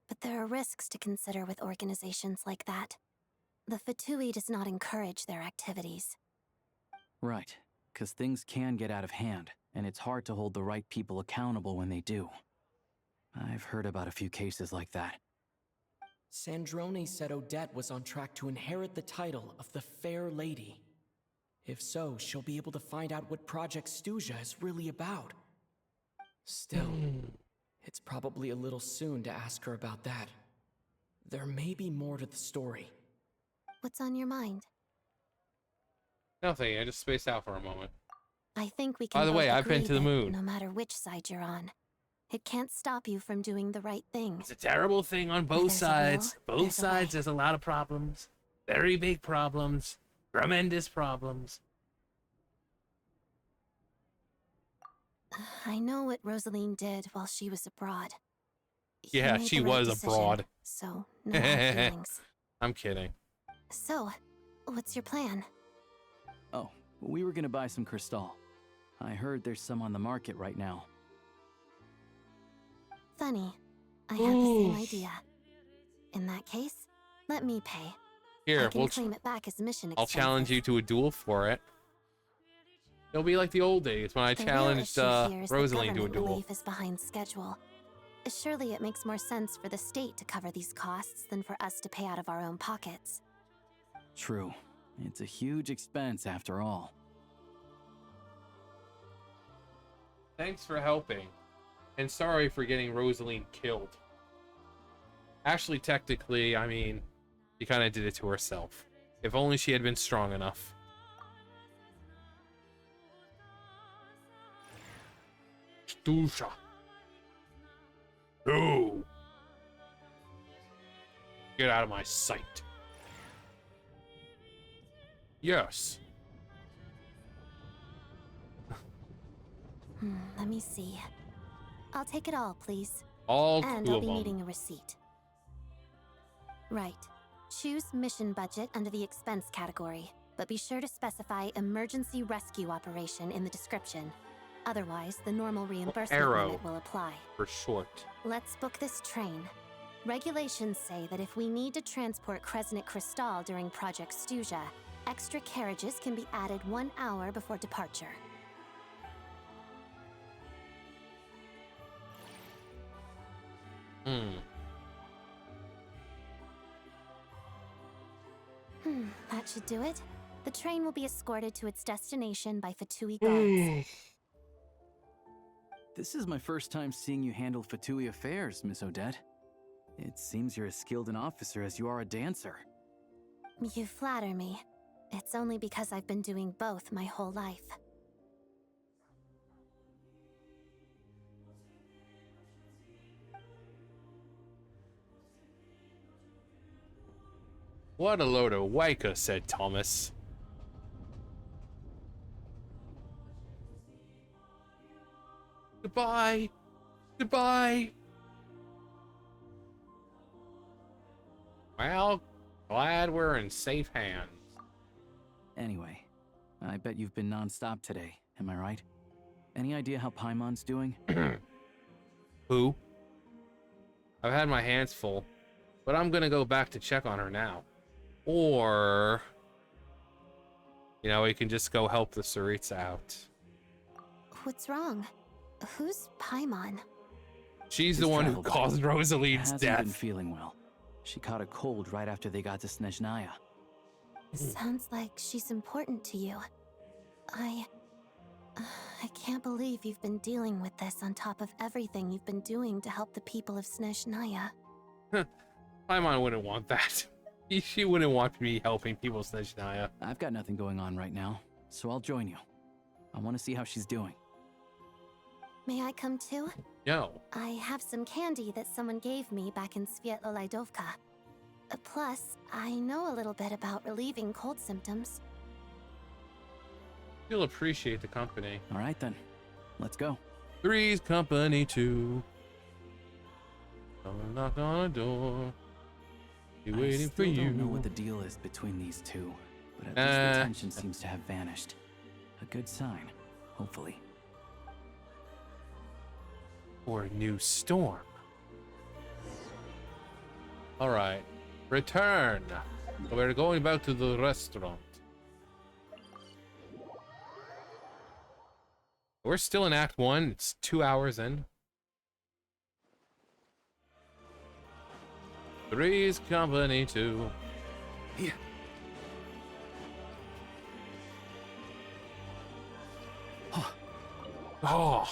But there are risks to consider with organizations like that. The Fatui does not encourage their activities. Right, because things can get out of hand, and it's hard to hold the right people accountable when they do. I've heard about a few cases like that. Sandrone said Odette was on track to inherit the title of the Fair Lady. If so, she'll be able to find out what Project Stuzha is really about. Still, it's probably a little soon to ask her about that. There may be more to the story. What's on your mind? Nothing, I just spaced out for a moment. I think we can By the way, both I've been agree to the that moon. no matter which side you're on, it can't stop you from doing the right thing. It's a terrible thing on both sides. Both sides, there's a lot of problems. Very big problems. Tremendous problems. I know what Rosaline did while she was abroad. Yeah, made she the right was decision, abroad. So, no hard feelings. I'm kidding. So, what's your plan? Oh, we were gonna buy some Crystal. I heard there's some on the market right now. Funny. I have the same idea. In that case, let me pay. Here, I can claim it back as mission I'll expenses. challenge you to a duel for it. It'll be like the old days when I The real challenged issue here is the Rosaline to a government duel. relief is behind schedule. Surely it makes more sense for the state to cover these costs than for us to pay out of our own pockets. True. It's a huge expense after all. Thanks for helping. And sorry for getting Rosaline killed. Actually, technically, I mean, she kind of did it to herself. If only she had been strong enough. Stuzha. No. Get out of my sight. Yes. Let me see. I'll take it all, please. All and two I'll of be them. needing a receipt. Right. Choose mission budget under the expense category, but be sure to specify emergency rescue operation in the description. Otherwise, the normal reimbursement Arrow, limit will apply. for short. Let's book this train. Regulations say that if we need to transport Kresnik Crystal during Project Stuzha, extra carriages can be added 1 hour before departure. That should do it. The train will be escorted to its destination by Fatui guards. This is my first time seeing you handle Fatui affairs, Miss Odette. It seems you're as skilled an officer as you are a dancer. You flatter me. It's only because I've been doing both my whole life. What a load of waika, said Thomas. Goodbye. Goodbye. Well, glad we're in safe hands. Anyway, I bet you've been non-stop today, am I right? Any idea how Paimon's doing? Who? I've had my hands full, but I'm gonna go back to check on her now. Or, you know, we can just go help the Tsaritsa out. What's wrong? Who's Paimon? She's the one who caused Rosaline's hasn't death. been feeling well. She caught a cold right after they got to Snezhnaya. Sounds like she's important to you. I can't believe you've been dealing with this on top of everything you've been doing to help the people of Snezhnaya. Paimon wouldn't want that. She wouldn't want me helping people of Snezhnaya. I've got nothing going on right now, so I'll join you. I want to see how she's doing. May I come too? No. I have some candy that someone gave me back in Svietlolaidovka. Plus, I know a little bit about relieving cold symptoms. You'll appreciate the company. All right then, let's go. Three's company 2. Come and knock on a door. Be waiting for you. I don't know what the deal is between these two, but at least the tension seems to have vanished. A good sign, hopefully. Or a new storm. All right, return. So we're going back to the restaurant. We're still in Act 1. It's 2 hours in. Three's company 2. Yeah. Oh.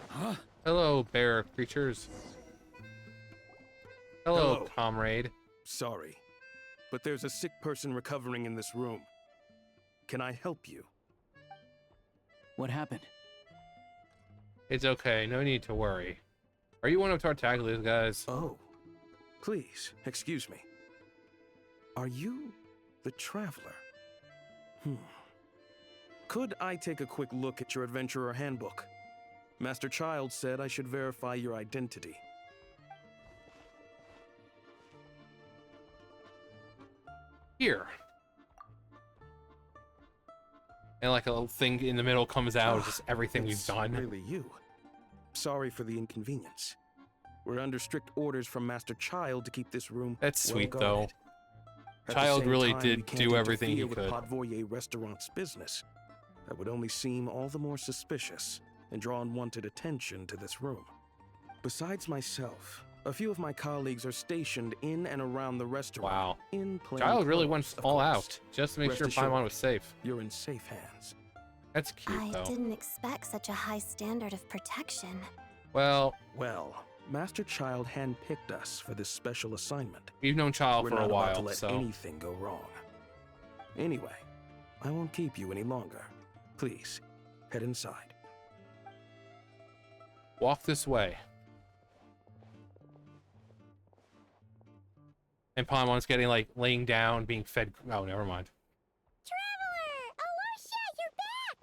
Huh? Hello, bear creatures. Hello, comrade. Sorry, but there's a sick person recovering in this room. Can I help you? What happened? It's okay. No need to worry. Are you one of Tartaglia's guys? Oh, please, excuse me. Are you the Traveler? Could I take a quick look at your Adventurer Handbook? Master Child said I should verify your identity. Here. And like a little thing in the middle comes out, just everything we've done. Really you. Sorry for the inconvenience. We're under strict orders from Master Child to keep this room That's well sweet, guarded. though. At the Child same really time, did we can't do everything he interfere with could. Podvoye Restaurant's business. That would only seem all the more suspicious and draw unwanted attention to this room. Besides myself, a few of my colleagues are stationed in and around the restaurant. Wow. In plain Child really clothes, went of all course. out just to make Rest sure assured, Paimon was safe. You're in safe hands. That's cute, I though. didn't expect such a high standard of protection. Well, Master Child handpicked us for this special assignment. we've known Child We're for a not about while, to let so anything go wrong. Anyway, I won't keep you any longer. Please, head inside. walk this way. And Paimon's getting like laying down, being fed. Oh, never mind. Traveler! Alusha, you're back!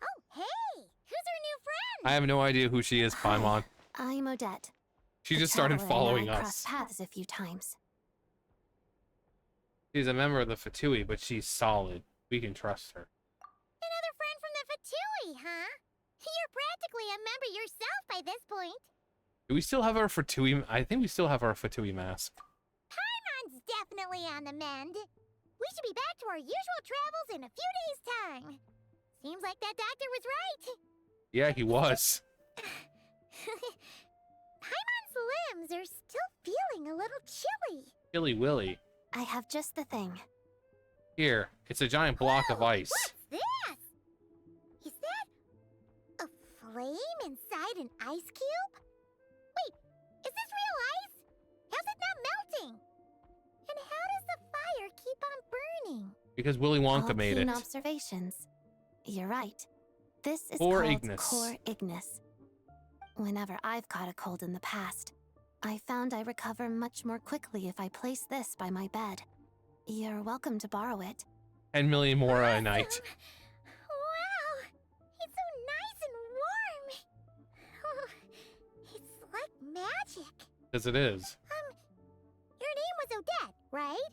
Oh, hey! Who's our new friend? I have no idea who she is, Paimon. I'm Odette. She The just started Traveler following and I us. crossed paths a few times. She's a member of the Fatui, but she's solid. We can trust her. Another friend from the Fatui, huh? You're practically a member yourself by this point. Do we still have our Fatui? I think we still have our Fatui mask. Paimon's definitely on the mend. We should be back to our usual travels in a few days' time. Seems like that doctor was right. Yeah, he was. Paimon's limbs are still feeling a little chilly. Chilly Willy. I have just the thing. Here, it's a giant block of ice. What's this? Is that a flame inside an ice cube? Wait, is this real ice? How's it not melting? And how does the fire keep on burning? Because Willy Wonka All made keen it. observations. You're right. This is Core called Ignis. Core Ignis. Whenever I've caught a cold in the past, I found I recover much more quickly if I place this by my bed. You're welcome to borrow it. 10 million more a night. Wow, it's so nice and warm. Oh, it's like magic. Because it is. Your name was Odette, right?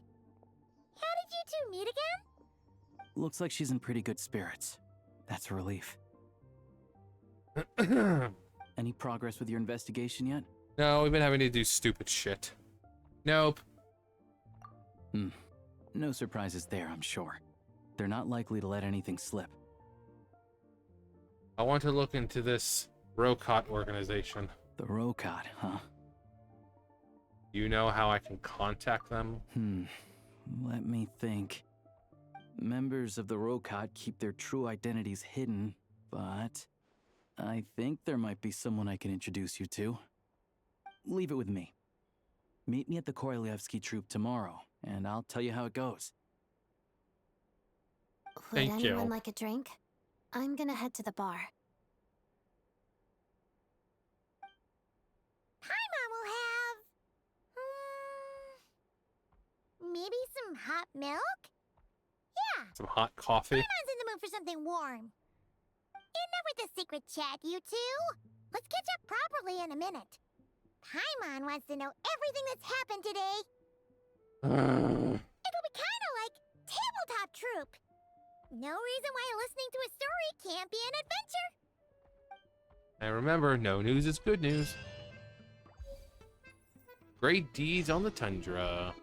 How did you two meet again? Looks like she's in pretty good spirits. That's a relief. Any progress with your investigation yet? No, we've been having to do stupid shit. Nope. No surprises there, I'm sure. They're not likely to let anything slip. I want to look into this Rokot organization. The Rokot, huh? You know how I can contact them? Let me think. Members of the Rokot keep their true identities hidden, but I think there might be someone I can introduce you to. Leave it with me. Meet me at the Korolyevsky troop tomorrow, and I'll tell you how it goes. Would anyone like a drink? I'm gonna head to the bar. Paimon will have... maybe some hot milk? Yeah. Some hot coffee? Paimon's in the mood for something warm. Enough with the secret chat, you two. Let's catch up properly in a minute. Paimon wants to know everything that's happened today. It'll be kind of like Tabletop Troop. No reason why listening to a story can't be an adventure. And remember, no news is good news. Great deeds on the tundra.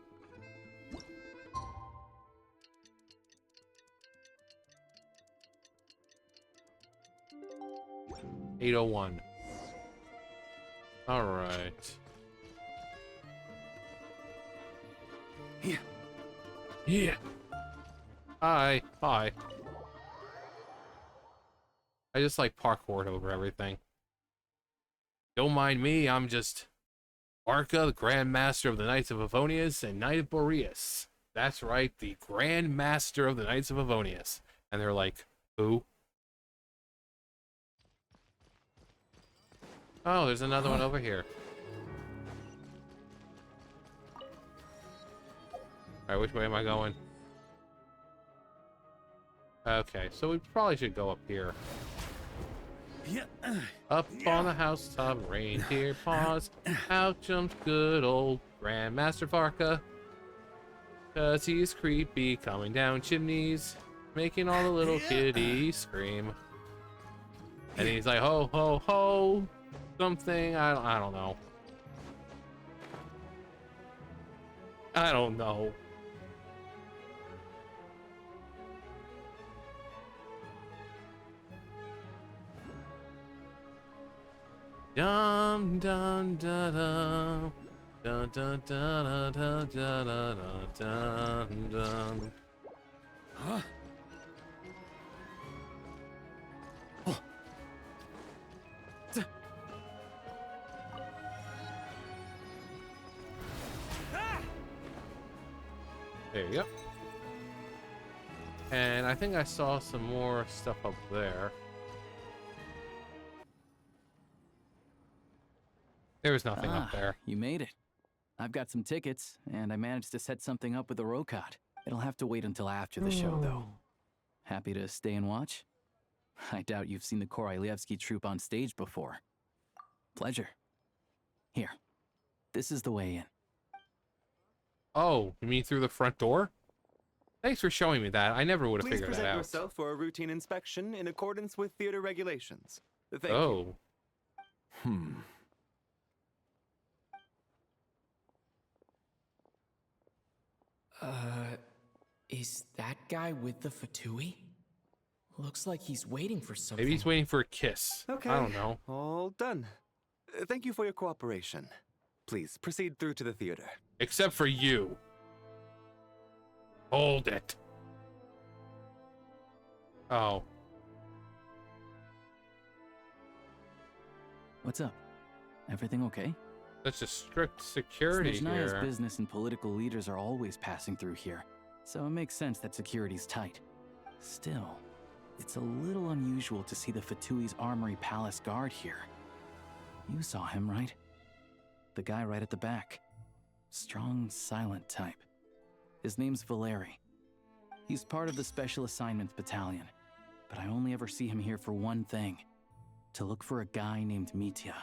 $801. All right. Yeah. Hi. I just like parkoured over everything. Don't mind me, I'm just Arca, the Grand Master of the Knights of Avonius and Knight of Boreas. That's right, the Grand Master of the Knights of Avonius. And they're like, who? Oh, there's another one over here. Alright, which way am I going? Okay, so we probably should go up here. Up on the housetop, reindeer paws. Out jumps good old Grandmaster Varka. 'Cause he's creepy, coming down chimneys, making all the little kiddies scream. And he's like, ho, ho, ho. Something, I don't know. I don't know. Dum dum da dum dun dun dun dun dun dun dun. Huh? There you go. And I think I saw some more stuff up there. There was nothing up there. You made it. I've got some tickets, and I managed to set something up with the Rokot. It'll have to wait until after the show, though. Happy to stay and watch? I doubt you've seen the Korolyevsky troupe on stage before. Pleasure. Here. This is the way in. Oh, you mean through the front door? Thanks for showing me that. I never would have Please figured that present out. yourself for a routine inspection in accordance with theater regulations. Thank you. Oh. Is that guy with the Fatui? Looks like he's waiting for something. Maybe he's waiting for a kiss. Okay. I don't know. All done. Thank you for your cooperation. Please proceed through to the theater. Except for you. Hold it. Oh. What's up? Everything okay? That's just strict security Snezhnaya's here. business and political leaders are always passing through here, so it makes sense that security's tight. Still, it's a little unusual to see the Fatui's Armory Palace guard here. You saw him, right? The guy right at the back. Strong, silent type. His name's Valeri. He's part of the Special Assignments Battalion, but I only ever see him here for one thing. To look for a guy named Mitya.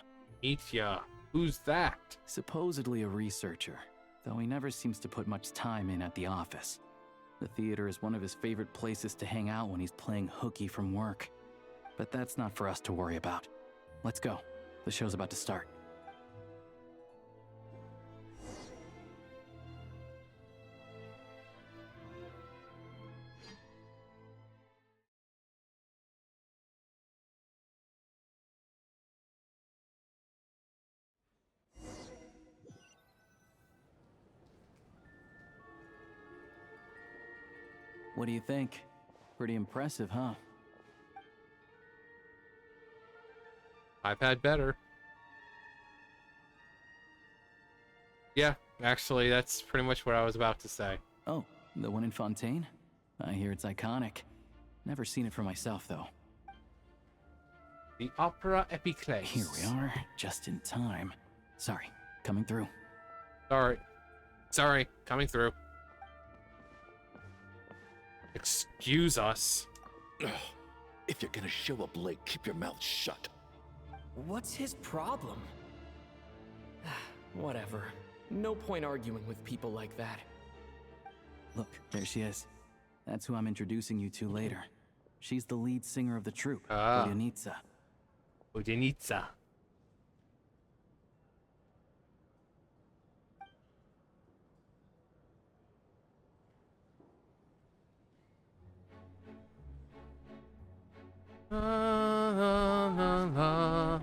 Mitya? Who's that? Supposedly a researcher, though he never seems to put much time in at the office. The theater is one of his favorite places to hang out when he's playing hooky from work. But that's not for us to worry about. Let's go. The show's about to start. What do you think? Pretty impressive, huh? I've had better. Yeah, actually, that's pretty much what I was about to say. Oh, the one in Fontaine? I hear it's iconic. Never seen it for myself, though. The Opera Epiclese. Here we are, just in time. Sorry, coming through. Sorry, coming through. Excuse us. If you're gonna show up late, keep your mouth shut. What's his problem? Whatever. No point arguing with people like that. Look, there she is. That's who I'm introducing you to later. She's the lead singer of the troupe, Vodyanitsa. Vodyanitsa. La, la, la, la.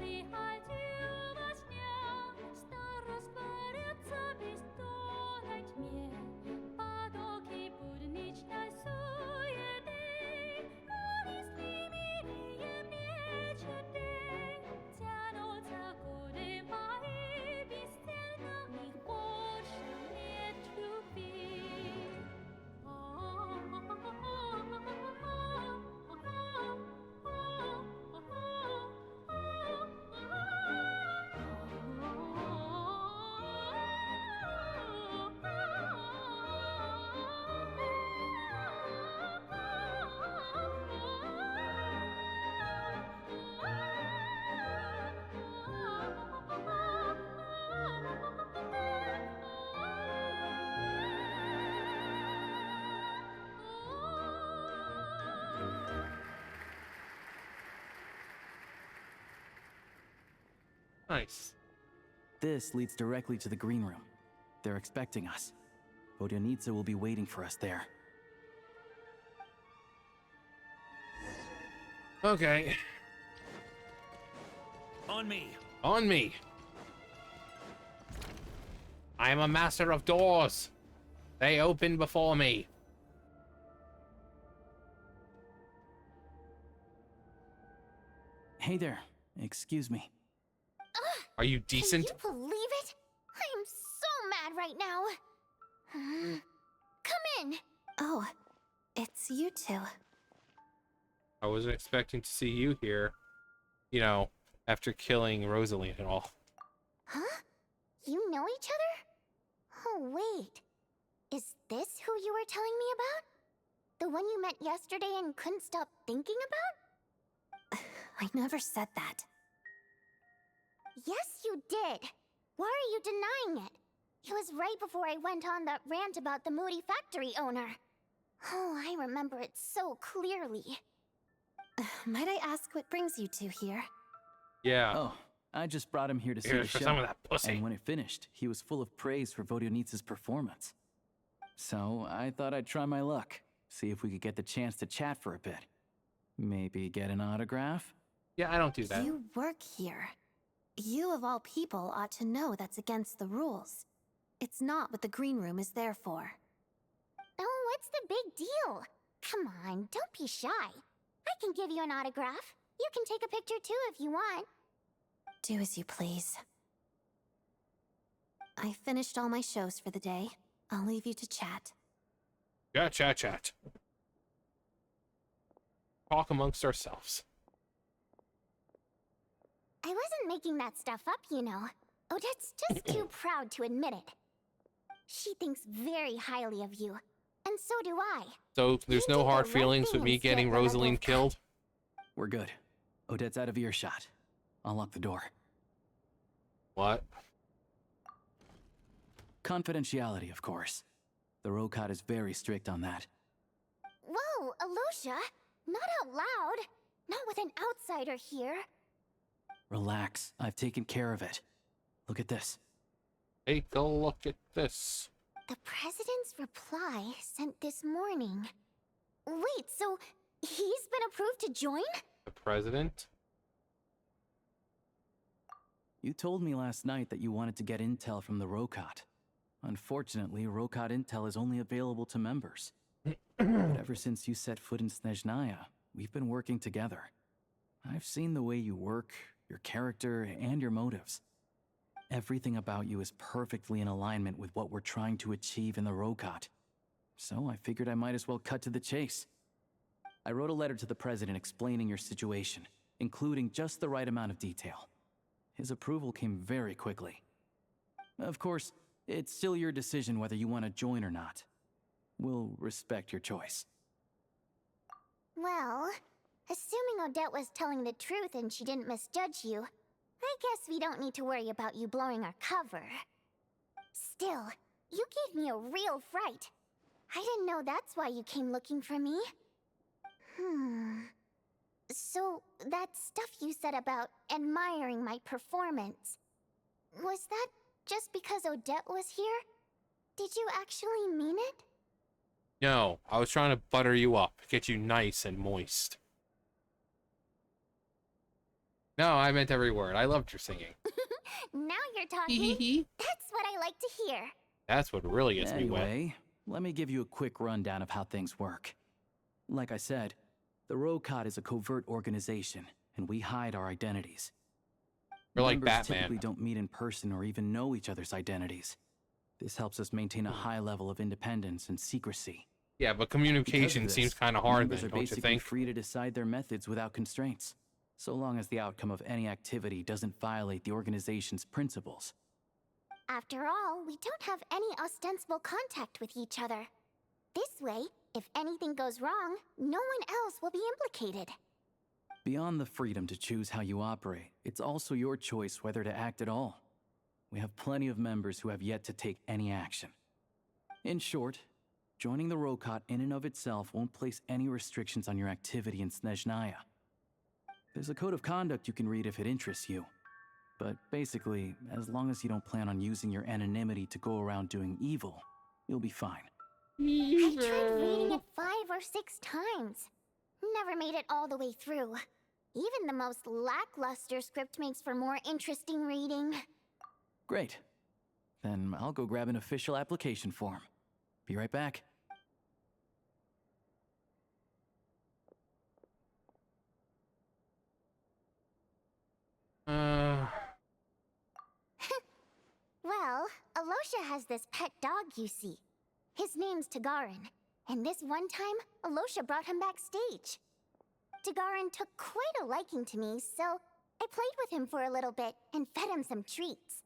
Nice. This leads directly to the green room. They're expecting us. Vodyanitsa will be waiting for us there. Okay. On me. On me. I am a master of doors. They open before me. Hey there. Excuse me. Are you decent? Can you believe it? I am so mad right now. Come in. Oh, it's you two. I wasn't expecting to see you here. You know, after killing Rosalie and all. Huh? You know each other? Oh, wait. Is this who you were telling me about? The one you met yesterday and couldn't stop thinking about? I never said that. Yes, you did. Why are you denying it? It was right before I went on that rant about the moody factory owner. Oh, I remember it so clearly. Might I ask what brings you two here? Yeah. Oh, I just brought him here to see Here the for show. some of that pussy. And when it finished, he was full of praise for Vodyanitsa's performance. So I thought I'd try my luck, see if we could get the chance to chat for a bit. Maybe get an autograph? Yeah, I don't do that. You work here. You, of all people, ought to know that's against the rules. It's not what the green room is there for. Oh, what's the big deal? Come on, don't be shy. I can give you an autograph. You can take a picture too if you want. Do as you please. I finished all my shows for the day. I'll leave you to chat. Yeah, chat. Talk amongst ourselves. I wasn't making that stuff up, you know. Odette's just too proud to admit it. She thinks very highly of you, and so do I. So there's no hard feelings with me getting Rosaline killed? We're good. Odette's out of earshot. I'll lock the door. What? Confidentiality, of course. The Rokot is very strict on that. Whoa, Alosha! Not out loud! Not with an outsider here. Relax, I've taken care of it. Look at this. Take a look at this. The president's reply sent this morning. Wait, so he's been approved to join? The president? You told me last night that you wanted to get intel from the Rokot. Unfortunately, Rokot intel is only available to members. But ever since you set foot in Snezhnaya, we've been working together. I've seen the way you work, your character, and your motives. Everything about you is perfectly in alignment with what we're trying to achieve in the Rokot. So I figured I might as well cut to the chase. I wrote a letter to the president explaining your situation, including just the right amount of detail. His approval came very quickly. Of course, it's still your decision whether you want to join or not. We'll respect your choice. Well, assuming Odette was telling the truth and she didn't misjudge you, I guess we don't need to worry about you blowing our cover. Still, you gave me a real fright. I didn't know that's why you came looking for me. So, that stuff you said about admiring my performance, was that just because Odette was here? Did you actually mean it? No, I was trying to butter you up, get you nice and moist. No, I meant every word. I loved your singing. Now you're talking. That's what I like to hear. That's what really gets me wet. Anyway, let me give you a quick rundown of how things work. Like I said, the Rokot is a covert organization, and we hide our identities. We're like Members Batman. typically don't meet in person or even know each other's identities. This helps us maintain a high level of independence and secrecy. Yeah, but communication Because of seems this, kind of hard members then, are don't you basically think? free to decide their methods without constraints, so long as the outcome of any activity doesn't violate the organization's principles. After all, we don't have any ostensible contact with each other. This way, if anything goes wrong, no one else will be implicated. Beyond the freedom to choose how you operate, it's also your choice whether to act at all. We have plenty of members who have yet to take any action. In short, joining the Rokot in and of itself won't place any restrictions on your activity in Snezhnaya. There's a code of conduct you can read if it interests you. But basically, as long as you don't plan on using your anonymity to go around doing evil, you'll be fine. I tried reading it 5 or 6 times. Never made it all the way through. Even the most lackluster script makes for more interesting reading. Great. Then I'll go grab an official application form. Be right back. Well, Alosha has this pet dog, you see. His name's Tagarin, and this one time, Alosha brought him backstage. Tagarin took quite a liking to me, so I played with him for a little bit and fed him some treats.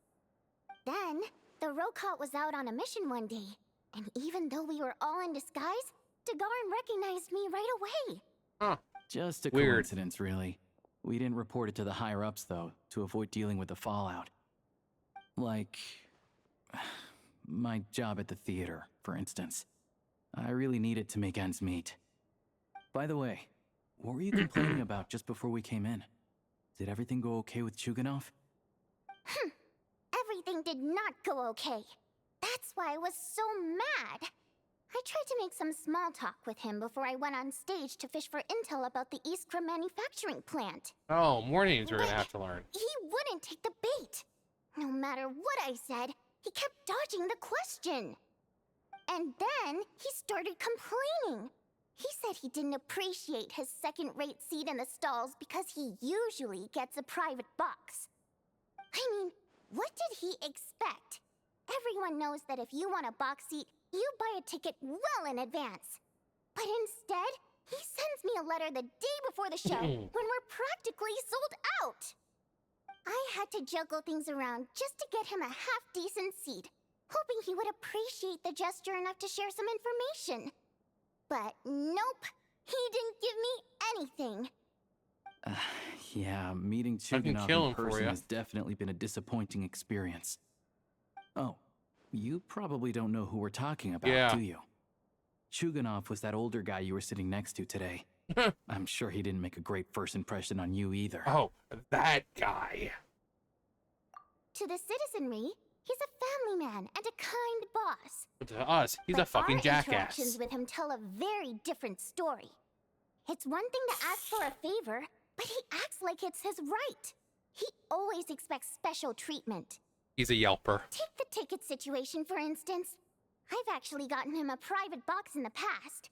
Then, the Rokot was out on a mission one day, and even though we were all in disguise, Tagarin recognized me right away. Huh. Just a Weird. coincidence, really. We didn't report it to the higher-ups, though, to avoid dealing with the fallout. Like, my job at the theater, for instance. I really needed to make ends meet. By the way, what were you complaining about just before we came in? Did everything go okay with Chuganov? Everything did not go okay. That's why I was so mad. I tried to make some small talk with him before I went on stage to fish for intel about the Iskra manufacturing plant. Oh, more names we're gonna have to learn. He wouldn't take the bait. No matter what I said, he kept dodging the question. And then he started complaining. He said he didn't appreciate his second-rate seat in the stalls because he usually gets a private box. I mean, what did he expect? Everyone knows that if you want a box seat, you buy a ticket well in advance. But instead, he sends me a letter the day before the show when we're practically sold out. I had to juggle things around just to get him a half-decent seat, hoping he would appreciate the gesture enough to share some information. But nope, he didn't give me anything. Yeah, meeting I can Chuganov kill in him for person ya. has definitely been a disappointing experience. Oh, you probably don't know who we're talking about, Yeah. do you? Chuganov was that older guy you were sitting next to today. I'm sure he didn't make a great first impression on you either. Oh, that guy. To the citizenry, he's a family man and a kind boss. But to us, he's a But fucking our jackass. interactions with him tell a very different story. It's one thing to ask for a favor, but he acts like it's his right. He always expects special treatment. He's a yelper. Take the ticket situation, for instance. I've actually gotten him a private box in the past.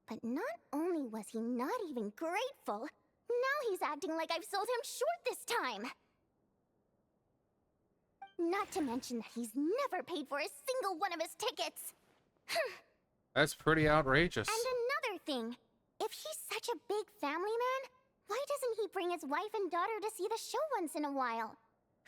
But not only was he not even grateful, now he's acting like I've sold him short this time. Not to mention that he's never paid for a single one of his tickets. That's pretty outrageous. And another thing, if he's such a big family man, why doesn't he bring his wife and daughter to see the show once in a while?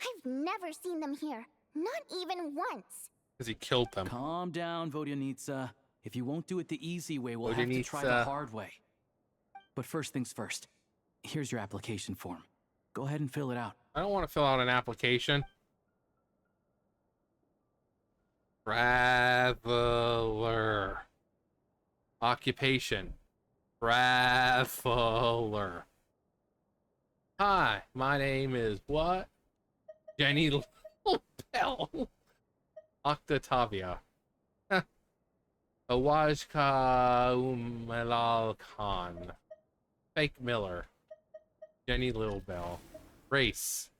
I've never seen them here, not even once. Because he killed them. Calm down, Vodyanitsa. If you won't do it the easy way, we'll have to try the hard way. But first things first, here's your application form. Go ahead and fill it out. I don't want to fill out an application. Traveler. Occupation. Traveler. Hi, my name is what? Jenny Bell. Octavia. Awajka Umalal Khan. Fake Miller. Jenny Littlebell. Race.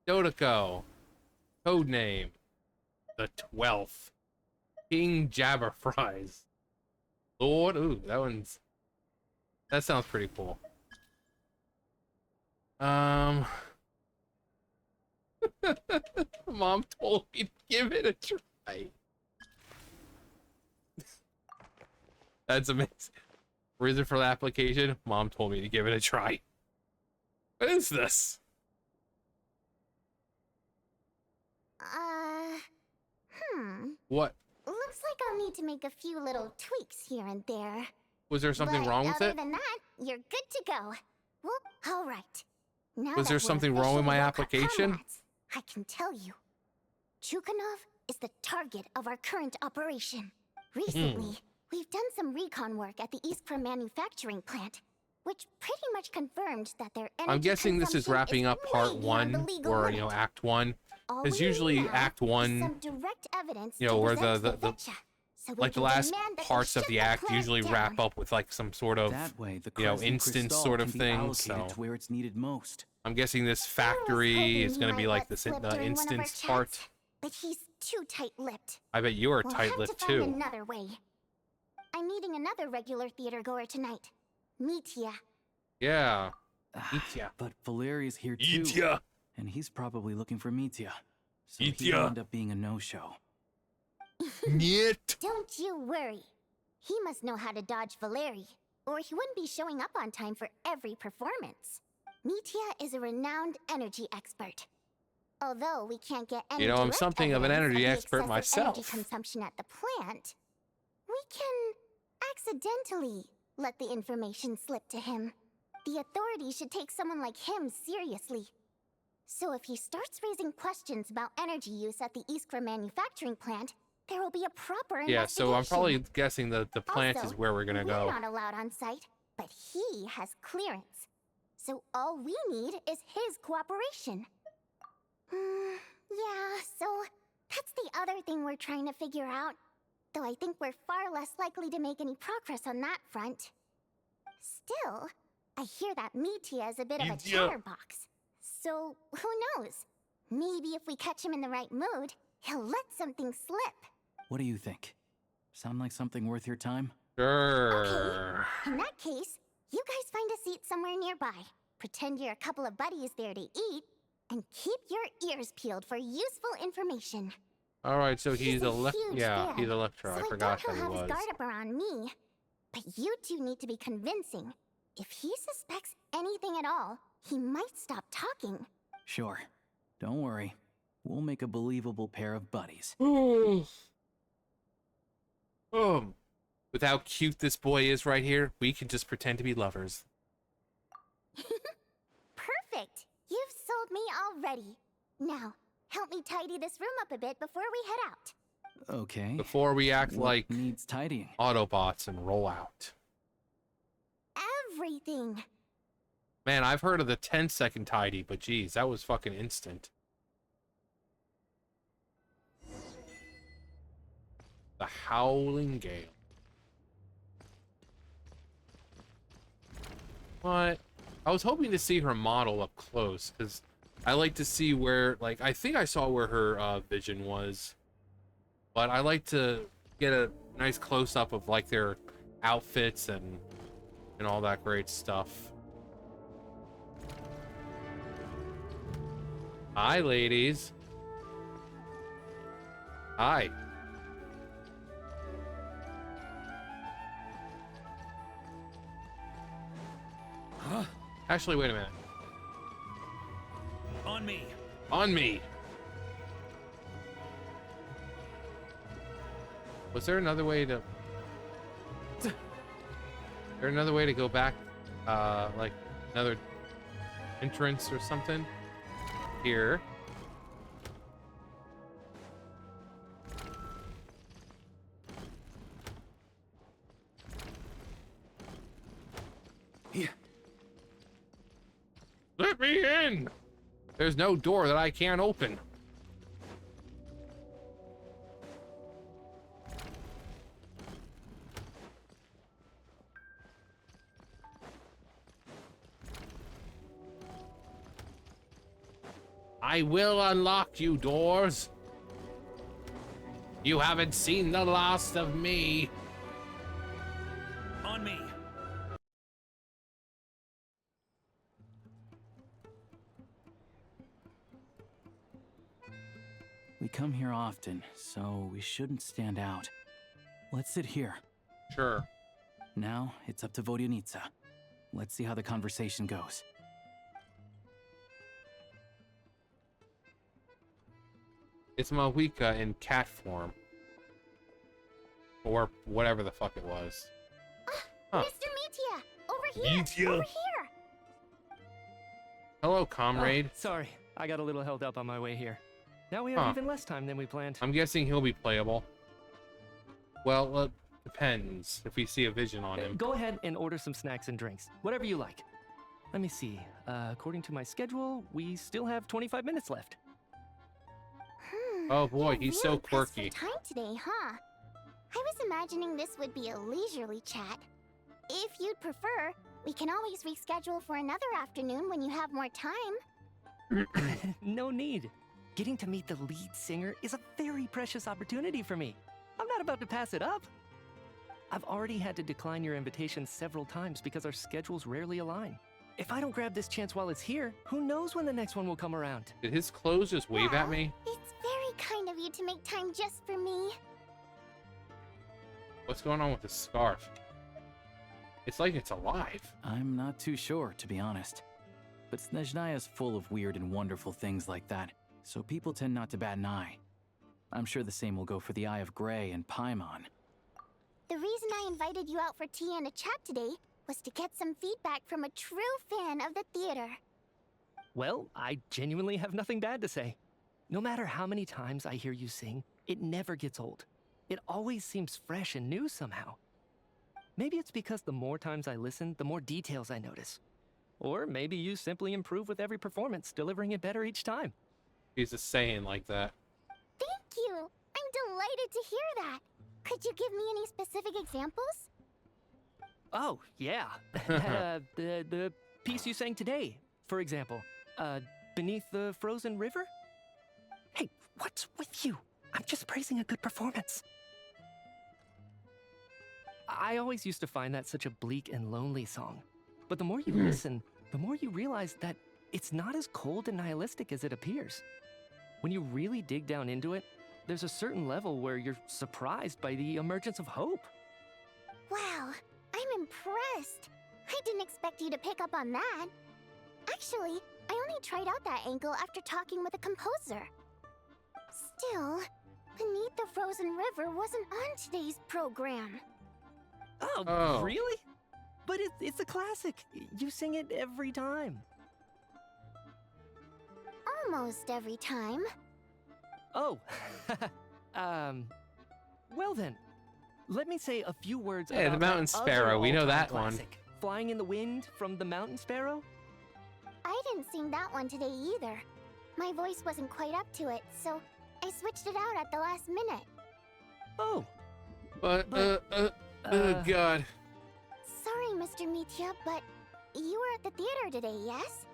Dodiko. Codename. The 12th. King Jabberfries. Lord. Ooh, that sounds pretty cool. Mom told me to give it a try. That's amazing. Reason for the application? Mom told me to give it a try. What is this? What? Looks like I'll need to make a few little tweaks here and there. Was there something But wrong with other it? than that, you're good to go. Well, all right. Now Was that there we're something wrong with my officially application? comrades, I can tell you. Chukhanov is the target of our current operation. Recently, we've done some recon work at the Iskra manufacturing plant, which pretty much confirmed that their energy I'm guessing this is consumption wrapping up way part beyond the 1, legal or, limit. Act 1. All Because we need usually now Act is 1, some direct evidence you know, to where present the to Vetcha, so we like the can last demand that they parts of shut the the act plant usually down. wrap up with like some sort of, That way, the you know, Crescent instance Crystal sort can of be thing. allocated So to where it's needed most. I'm guessing this factory is going to be like slip the during one of our instance part. chats, but he's too tight-lipped. I bet you are We'll have tight-lipped to find too. another way. I'm meeting another regular theater goer tonight, Mitya. Yeah. Mitya. But Valeri's here too. Mitya. And he's probably looking for Mitya. So Mitya. he'll end up being a no-show. Niet. Don't you worry. He must know how to dodge Valeri, or he wouldn't be showing up on time for every performance. Mitya is a renowned energy expert. Although we can't get any You know, I'm direct something of an evidence energy the expert excessive myself. Energy consumption at the plant, we can accidentally let the information slip to him. The authorities should take someone like him seriously. So if he starts raising questions about energy use at the Iskra manufacturing plant, there will be a proper Yeah, so I'm probably investigation. guessing that the plant Also, is where we're going to go. We're not allowed on site, but he has clearance. So all we need is his cooperation. Yeah, so that's the other thing we're trying to figure out. though I think we're far less likely to make any progress on that front. Still, I hear that Metia is a bit of a chatterbox. So, who knows? Maybe if we catch him in the right mood, he'll let something slip. What do you think? Sound like something worth your time? Sure. In that case, you guys find a seat somewhere nearby. Pretend you're a couple of buddies there to eat, and keep your ears peeled for useful information. All right, so he's a huge fan, he's a lecturer. So I forgot doubt that he he'll have was. his guard up around me. But you two need to be convincing. If he suspects anything at all, he might stop talking. Sure. Don't worry. We'll make a believable pair of buddies. With how cute this boy is right here, we can just pretend to be lovers. Perfect! You've sold me already. Now, help me tidy this room up a bit before we head out. Okay. Before we act What like needs tidying? Autobots and roll out. Everything. Man, I've heard of the 10-second tidy, but geez, that was fucking instant. The Howling Gale. What? I was hoping to see her model up close, because I like to see where, like, I think I saw where her vision was. But I like to get a nice close-up of, like, their outfits and all that great stuff. Hi, ladies. Hi. Huh? Actually, wait a minute. On me. On me. Was there another way to... Is there another way to go back? Like another entrance or something? Here. Here. Let me in! There's no door that I can't open. I will unlock you doors. You haven't seen the last of me. On me. We come here often, so we shouldn't stand out. Let's sit here. Sure. Now, it's up to Vodyanitsa. Let's see how the conversation goes. It's Mawika in cat form. Or whatever the fuck it was. Huh. Mr. Metia! Over here! Metia. Over here! Hello, comrade. Oh, sorry, I got a little held up on my way here. Now we have even less time than we planned. I'm guessing he'll be playable. Well, it depends if we see a vision on him. Go ahead and order some snacks and drinks, whatever you like. Let me see. According to my schedule, we still have 25 minutes left. Oh boy, he's so quirky. Time today, huh? I was imagining this would be a leisurely chat. If you'd prefer, we can always reschedule for another afternoon when you have more time. No need. Getting to meet the lead singer is a very precious opportunity for me. I'm not about to pass it up. I've already had to decline your invitation several times because our schedules rarely align. If I don't grab this chance while it's here, who knows when the next one will come around? Did his clothes just wave at me? It's very kind of you to make time just for me. What's going on with the scarf? It's like it's alive. I'm not too sure, to be honest. But Snezhnaya is full of weird and wonderful things like that, so people tend not to bat an eye. I'm sure the same will go for the Eye of Grey and Paimon. The reason I invited you out for tea and a chat today was to get some feedback from a true fan of the theater. Well, I genuinely have nothing bad to say. No matter how many times I hear you sing, it never gets old. It always seems fresh and new somehow. Maybe it's because the more times I listen, the more details I notice. Or maybe you simply improve with every performance, delivering it better each time. He's just saying like that. Thank you! I'm delighted to hear that. Could you give me any specific examples? Oh, yeah. The piece you sang today, for example. Beneath the Frozen River? Hey, what's with you? I'm just praising a good performance. I always used to find that such a bleak and lonely song. But the more you listen, the more you realize that it's not as cold and nihilistic as it appears. When you really dig down into it, there's a certain level where you're surprised by the emergence of hope. Wow, I'm impressed. I didn't expect you to pick up on that. Actually, I only tried out that angle after talking with a composer. Still, Beneath the Frozen River wasn't on today's program. Oh, really? But it's a classic. You sing it every time. Almost every time. Oh, well then, let me say a few words Yeah, about the Mountain that Sparrow, other we know all-time that one. classic, Flying in the Wind from the Mountain Sparrow? I didn't sing that one today either. My voice wasn't quite up to it, so I switched it out at the last minute. Oh. But oh god. Sorry, Mr. Mitya, but you were at the theater today, yes?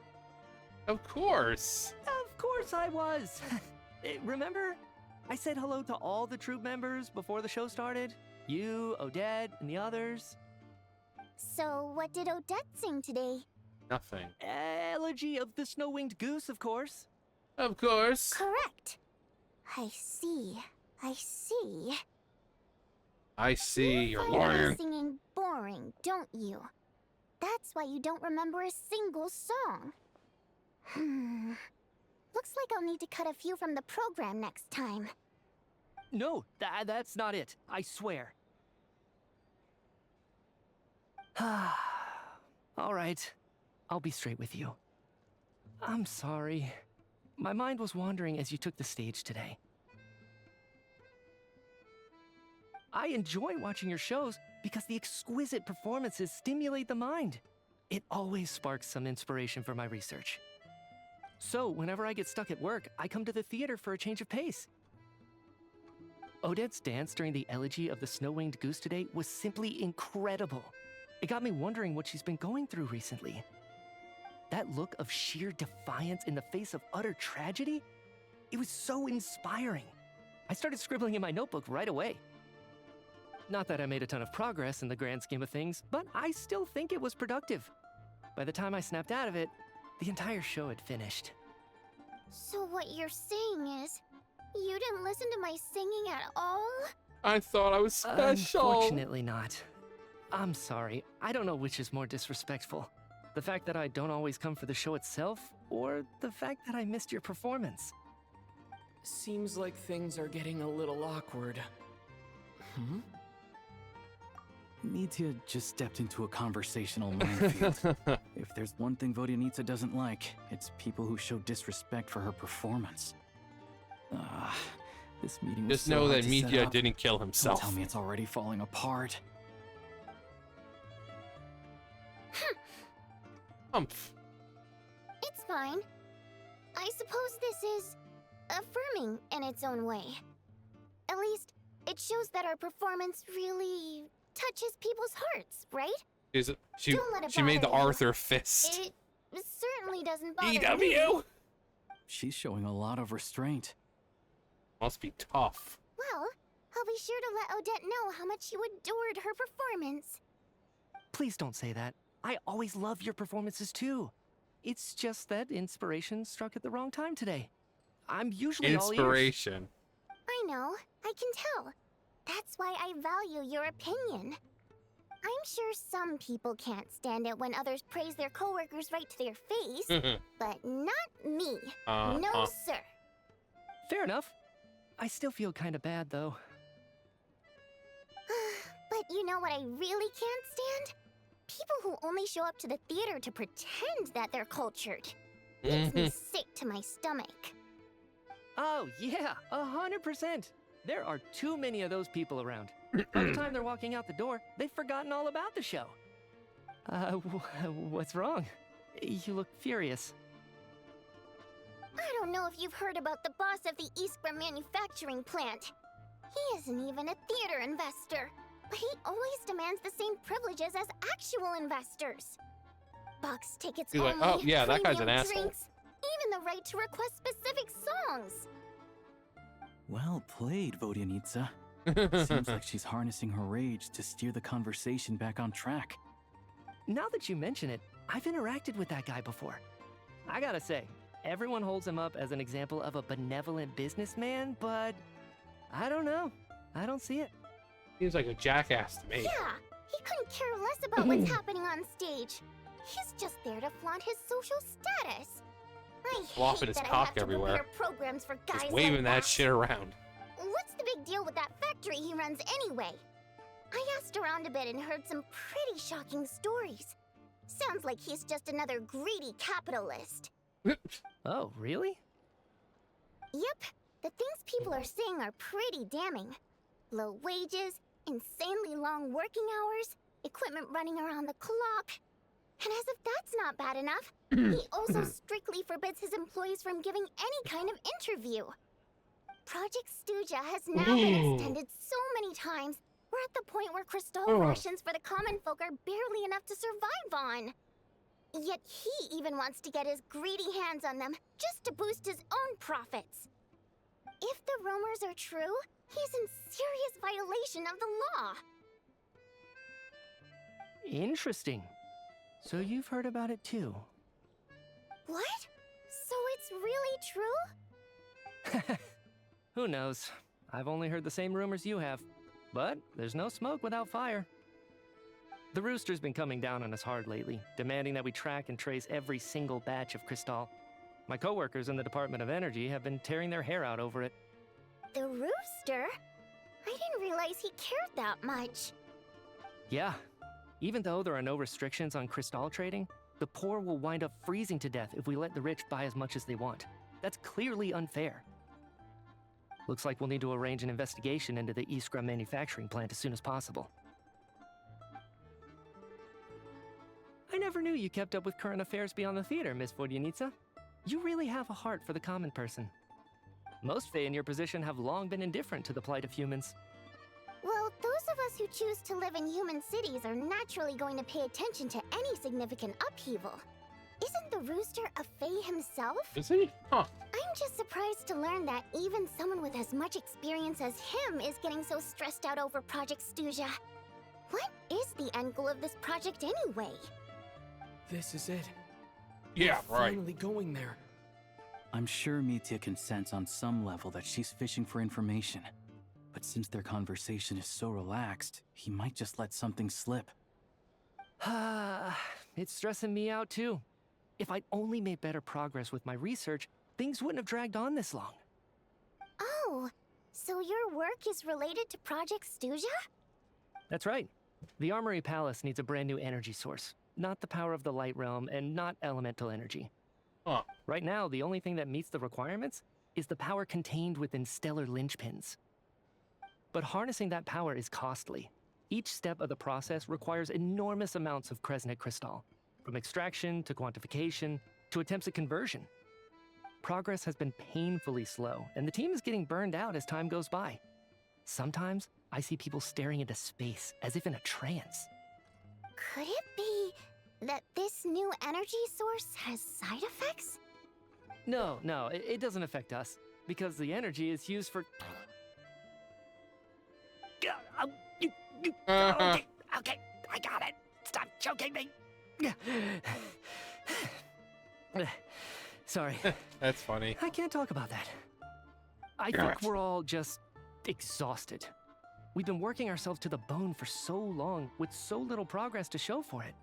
Of course. Of course I was. Remember? I said hello to all the troop members before the show started. You, Odette, and the others. So what did Odette sing today? Nothing. Elegy of the Snow-Winged Goose, of course. Of course. Correct. I see. I see. I see, you're You lying. find singing boring, don't you? That's why you don't remember a single song. Looks like I'll need to cut a few from the program next time. No, that's not it. I swear. All right. I'll be straight with you. I'm sorry. My mind was wandering as you took the stage today. I enjoy watching your shows because the exquisite performances stimulate the mind. It always sparks some inspiration for my research. So, whenever I get stuck at work, I come to the theater for a change of pace. Odette's dance during the elegy of the Snow-Winged Goose today was simply incredible. It got me wondering what she's been going through recently. That look of sheer defiance in the face of utter tragedy? It was so inspiring. I started scribbling in my notebook right away. Not that I made a ton of progress in the grand scheme of things, but I still think it was productive. By the time I snapped out of it, the entire show had finished. So what you're saying is, you didn't listen to my singing at all? I thought I was special. Unfortunately not. I'm sorry. I don't know which is more disrespectful. The fact that I don't always come for the show itself, or the fact that I missed your performance. Seems like things are getting a little awkward. Mitya just stepped into a conversational minefield. If there's one thing Vodyanica doesn't like, it's people who show disrespect for her performance. This meeting was Just so know hard that to set Mitya up. didn't kill Don't himself. tell me it's already falling apart. Humph. It's fine. I suppose this is affirming in its own way. At least, it shows that our performance really touches people's hearts, right? She Don't let it made the bother you. Arthur fist. It certainly doesn't bother me. EW! She's showing a lot of restraint. Must be tough. Well, I'll be sure to let Odette know how much you adored her performance. Please don't say that. I always love your performances too. It's just that inspiration struck at the wrong time today. I'm usually all ears. Inspiration. I know, I can tell. That's why I value your opinion. I'm sure some people can't stand it when others praise their coworkers right to their face, but not me. No, sir. Fair enough. I still feel kind of bad though. But you know what I really can't stand? People who only show up to the theater to pretend that they're cultured. Makes me sick to my stomach. Oh yeah, 100%. There are too many of those people around. By the time they're walking out the door, they've forgotten all about the show. What's wrong? You look furious. I don't know if you've heard about the boss of the Iskra manufacturing plant. He isn't even a theater investor, but he always demands the same privileges as actual investors. Box tickets He's only, like, oh yeah, that guy's an premium asshole. drinks, even the right to request specific songs. Well played, Vodyanitsa. Seems like she's harnessing her rage to steer the conversation back on track. Now that you mention it, I've interacted with that guy before. I gotta say, everyone holds him up as an example of a benevolent businessman, but I don't know. I don't see it. Seems like a jackass to me. Yeah, he couldn't care less about what's happening on stage. He's just there to flaunt his social status. I Flopping hate his that I cock have to everywhere. prepare programs for guys Just waving like that shit around. What's the big deal with that factory he runs anyway? I asked around a bit and heard some pretty shocking stories. Sounds like he's just another greedy capitalist. Oh, really? Yep, the things people are saying are pretty damning. Low wages, insanely long working hours, equipment running around the clock. And as if that's not bad enough, he also strictly forbids his employees from giving any kind of interview. Project Stuja has now been extended so many times, we're at the point where crystal rations for the common folk are barely enough to survive on. Yet he even wants to get his greedy hands on them just to boost his own profits. If the rumors are true, he's in serious violation of the law. Interesting. So you've heard about it too. What? So it's really true? Who knows? I've only heard the same rumors you have. But there's no smoke without fire. The Rooster's been coming down on us hard lately, demanding that we track and trace every single batch of Crystal. My coworkers in the Department of Energy have been tearing their hair out over it. The Rooster? I didn't realize he cared that much. Yeah. Even though there are no restrictions on Crystal trading, the poor will wind up freezing to death if we let the rich buy as much as they want. That's clearly unfair. Looks like we'll need to arrange an investigation into the Iskra manufacturing plant as soon as possible. I never knew you kept up with current affairs beyond the theater, Miss Vodyanitsa. You really have a heart for the common person. Most Fae in your position have long been indifferent to the plight of humans. Well, those of us who choose to live in human cities are naturally going to pay attention to any significant upheaval. Isn't the Rooster a Fae himself? Is he? Huh. I'm just surprised to learn that even someone with as much experience as him is getting so stressed out over Project Stuja. What is the end goal of this project anyway? This is it. Yeah, We're right. finally going there. I'm sure Mitya can sense on some level that she's fishing for information. But since their conversation is so relaxed, he might just let something slip. It's stressing me out too. If I'd only made better progress with my research, things wouldn't have dragged on this long. Oh, so your work is related to Project Stuja? That's right. The Armory Palace needs a brand new energy source. Not the power of the Light Realm, and not elemental energy. Huh. Right now, the only thing that meets the requirements is the power contained within stellar linchpins. But harnessing that power is costly. Each step of the process requires enormous amounts of Kresnik crystal, from extraction to quantification to attempts at conversion. Progress has been painfully slow, and the team is getting burned out as time goes by. Sometimes, I see people staring into space as if in a trance. Could it be that this new energy source has side effects? No, it doesn't affect us, because the energy is used for... Okay, I got it. Stop choking me. Sorry. That's funny. I can't talk about that. I think we're all just exhausted. We've been working ourselves to the bone for so long with so little progress to show for it.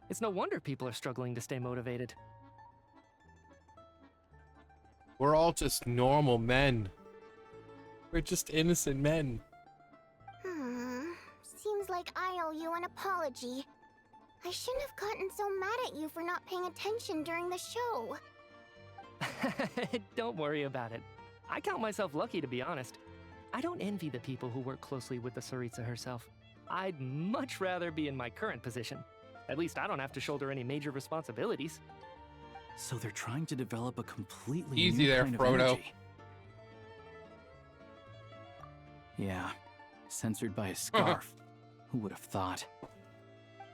It's no wonder people are struggling to stay motivated. We're all just normal men. We're just innocent men. Seems like I owe you an apology. I shouldn't have gotten so mad at you for not paying attention during the show. Don't worry about it. I count myself lucky, to be honest. I don't envy the people who work closely with the Tsaritsa herself. I'd much rather be in my current position. At least I don't have to shoulder any major responsibilities. So they're trying to develop a completely Easy new there, kind Frodo. of energy. Yeah, censored by a scarf. Who would have thought?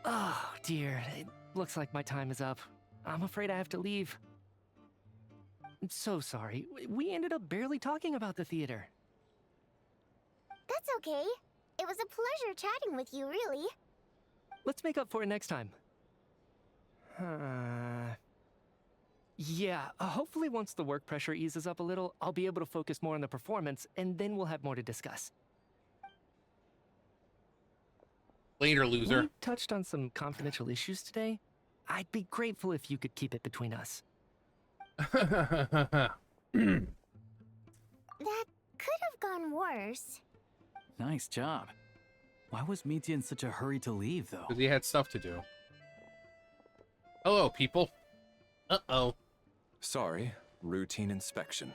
Oh, dear. It looks like my time is up. I'm afraid I have to leave. I'm so sorry. We ended up barely talking about the theater. That's okay. It was a pleasure chatting with you, really. Let's make up for it next time. Yeah, hopefully once the work pressure eases up a little, I'll be able to focus more on the performance, and then we'll have more to discuss. Later, loser. We touched on some confidential issues today. I'd be grateful if you could keep it between us. That could have gone worse. Nice job. Why was Mitya in such a hurry to leave, though? Because he had stuff to do. Hello, people. Uh-oh. Sorry, routine inspection.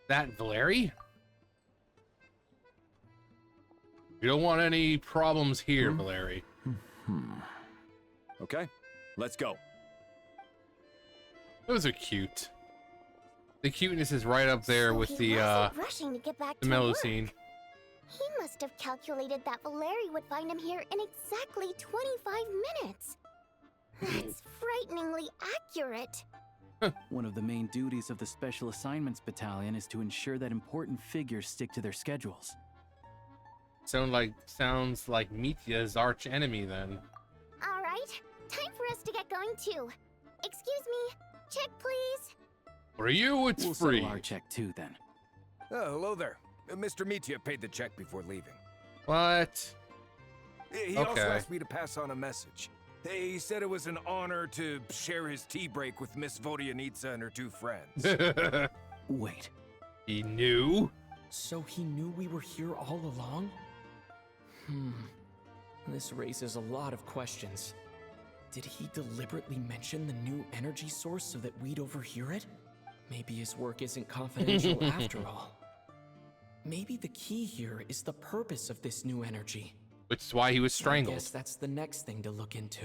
That Valeri? You don't want any problems here, Valeri. Okay, let's go. Those are cute. The cuteness is right up there with He the wasn't rushing to get back to mellow work. scene. He must have calculated that Valeri would find him here in exactly 25 minutes. That's frighteningly accurate. One of the main duties of the Special Assignments Battalion is to ensure that important figures stick to their schedules. Sounds like Mitya's arch enemy then. All right, time for us to get going too. Excuse me, check please. For you, it's We'll free. settle our check too, then. Oh, hello there. Mr. Mitya paid the check before leaving. What? He also asked me to pass on a message. He said it was an honor to share his tea break with Miss Vodyanitsa and her two friends. Wait. He knew? So he knew we were here all along? This raises a lot of questions. Did he deliberately mention the new energy source so that we'd overhear it? Maybe his work isn't confidential after all. Maybe the key here is the purpose of this new energy. Which is why he was strangled. I guess that's the next thing to look into.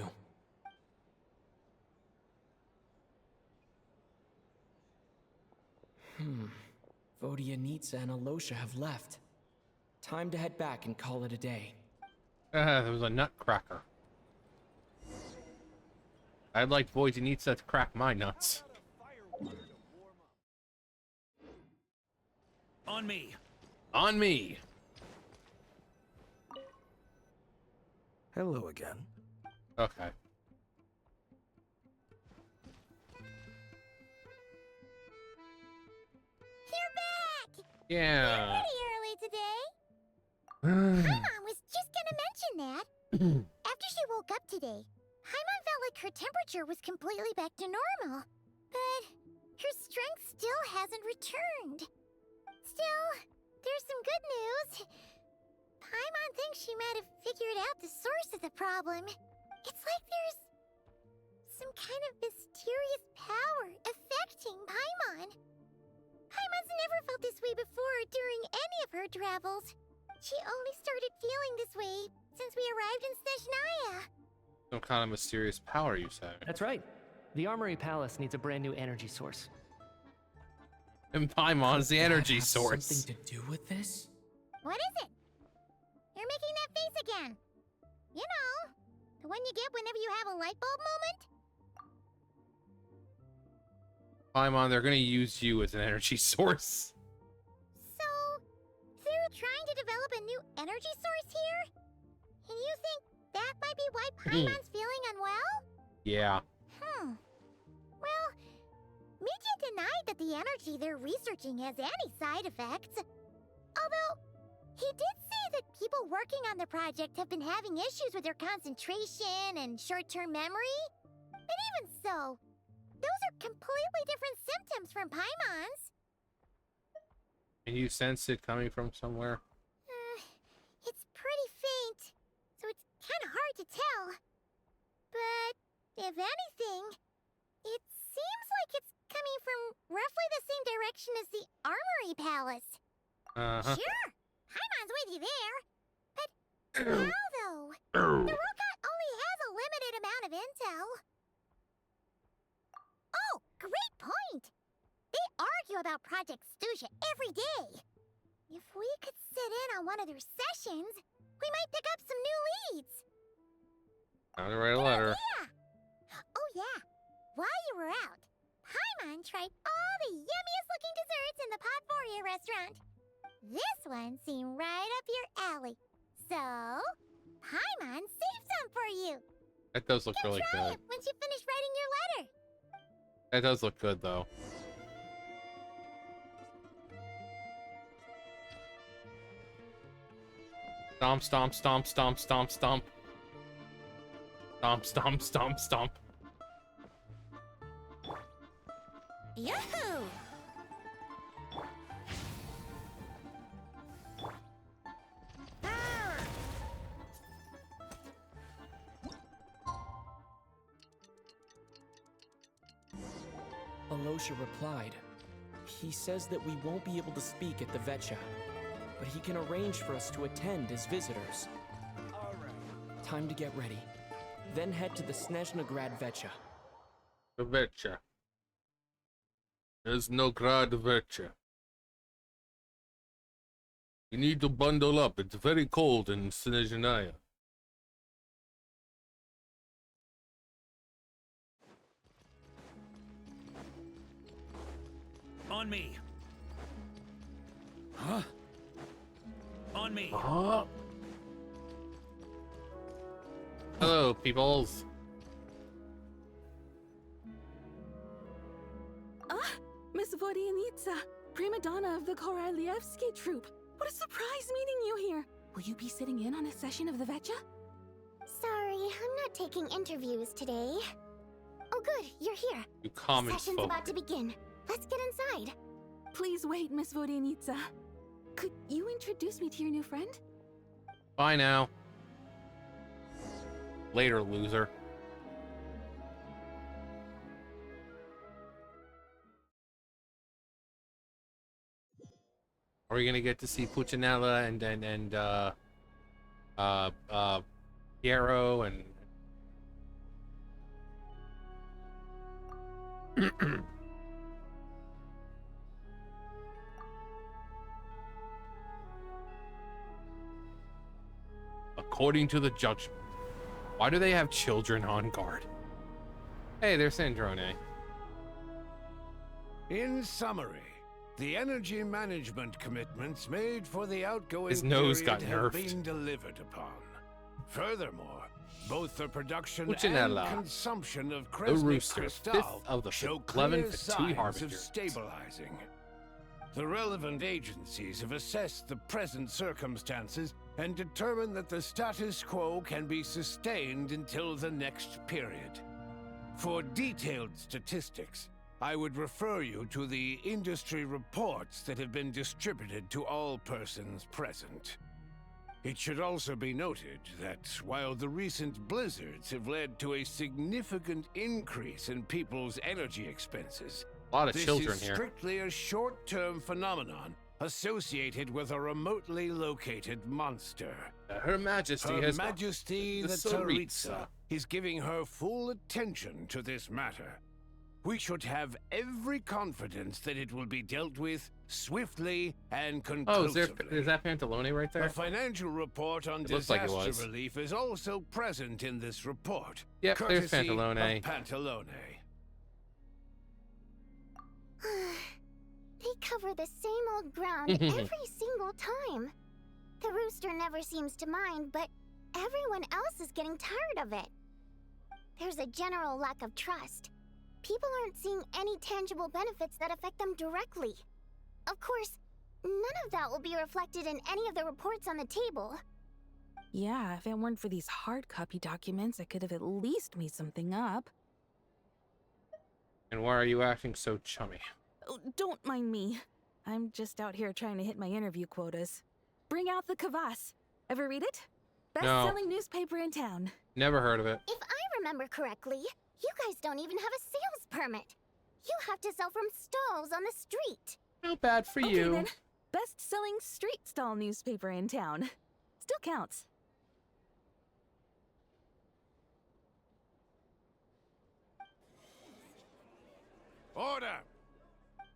Vodyanitsa and Alosha have left. Time to head back and call it a day. There was a nutcracker. I'd like Vodyanitsa to crack my nuts. On me. On me. Hello again. Okay. You're back! Yeah. Pretty early today. Paimon was just gonna mention that. After she woke up today, Paimon felt like her temperature was completely back to normal. But her strength still hasn't returned. Still, there's some good news. Paimon thinks she might have figured out the source of the problem. It's like there's some kind of mysterious power affecting Paimon. Paimon's never felt this way before during any of her travels. She only started feeling this way since we arrived in Snezhnaya. Some kind of mysterious power, you say? That's right. The Armory Palace needs a brand new energy source. And Paimon's the energy source. Something to do with this? What is it? You're making that face again. You know, the one you get whenever you have a light bulb moment? Paimon, they're gonna use you as an energy source. So, they're trying to develop a new energy source here? And you think that might be why Paimon's feeling unwell? Yeah. Well, Mitya denied that the energy they're researching has any side effects. Although, he did say that people working on the project have been having issues with their concentration and short-term memory. But even so, those are completely different symptoms from Paimon's. Can you sense it coming from somewhere? It's pretty faint, so it's kind of hard to tell. But, if anything, it seems like it's coming from roughly the same direction as the Armory Palace. Sure, Paimon's with you there. But how, though? The Rokot only has a limited amount of intel. Oh, great point! They argue about Project Stusha every day. If we could sit in on one of their sessions, we might pick up some new leads. Time to write a letter. Yeah. Oh yeah. While you were out, Paimon tried all the yummiest looking desserts in the Podforia restaurant. This one seemed right up your alley. So, Paimon saved some for you. That does look really Try good. it once you finish writing your letter. That does look good, though. Stomp, stomp, stomp, stomp, stomp, stomp. Stomp, stomp, stomp, stomp. Yahoo! Alosha replied. He says that we won't be able to speak at the Vetcha, but he can arrange for us to attend as visitors. Time to get ready. Then head to the Snezhnaya Vetcha. The Vetcha. There's no grad Vetcha. You need to bundle up. It's very cold in Snezhnaya. On me. Huh? On me. Hello, peoples. Ah, Miss Vodyanitsa, prima donna of the Korolievsky troupe. What a surprise meeting you here. Will you be sitting in on a session of the Vetcha? Sorry, I'm not taking interviews today. Oh good, you're here. You common Session's folk. about to begin. Let's get inside. Please wait, Miss Vodyanitsa. Could you introduce me to your new friend? Bye now. Later, loser. Are we gonna get to see Puccinella and Piero and according to the judgment. Why do they have children on guard? Hey, there's Sandrone. In summary, the energy management commitments made for the outgoing His nose period got have nerfed. been delivered upon. Furthermore, both the production Puccinella, and consumption of the Kresnik Rooster, Crystal fifth of the show 11 clear Fatui signs of Harbingers. stabilizing. The relevant agencies have assessed the present circumstances and determined that the status quo can be sustained until the next period. For detailed statistics, I would refer you to the industry reports that have been distributed to all persons present. It should also be noted that while the recent blizzards have led to a significant increase in people's energy expenses, A lot of this children is here. strictly a short-term phenomenon associated with a remotely located monster. Her Majesty Her has Majesty the the Tsaritsa. Tsaritsa is giving her full attention to this matter. We should have every confidence that it will be dealt with swiftly and Oh, conclusively. is that Pantalone right there? A financial report on It looks like it disaster was. relief is also present in this report. Yep, there's courtesy Pantalone. of Pantalone. They cover the same old ground every single time. The rooster never seems to mind, but everyone else is getting tired of it. There's a general lack of trust. People aren't seeing any tangible benefits that affect them directly. Of course, none of that will be reflected in any of the reports on the table. Yeah, if it weren't for these hard copy documents, I could have at least made something up. And why are you acting so chummy? Oh, don't mind me. I'm just out here trying to hit my interview quotas. Bring out the Kvass. Ever read it? Best-selling newspaper in town. Never heard of it. If I remember correctly, you guys don't even have a sales permit. You have to sell from stalls on the street. Not bad for Okay, you. then. Best-selling street stall newspaper in town. Still counts. Order!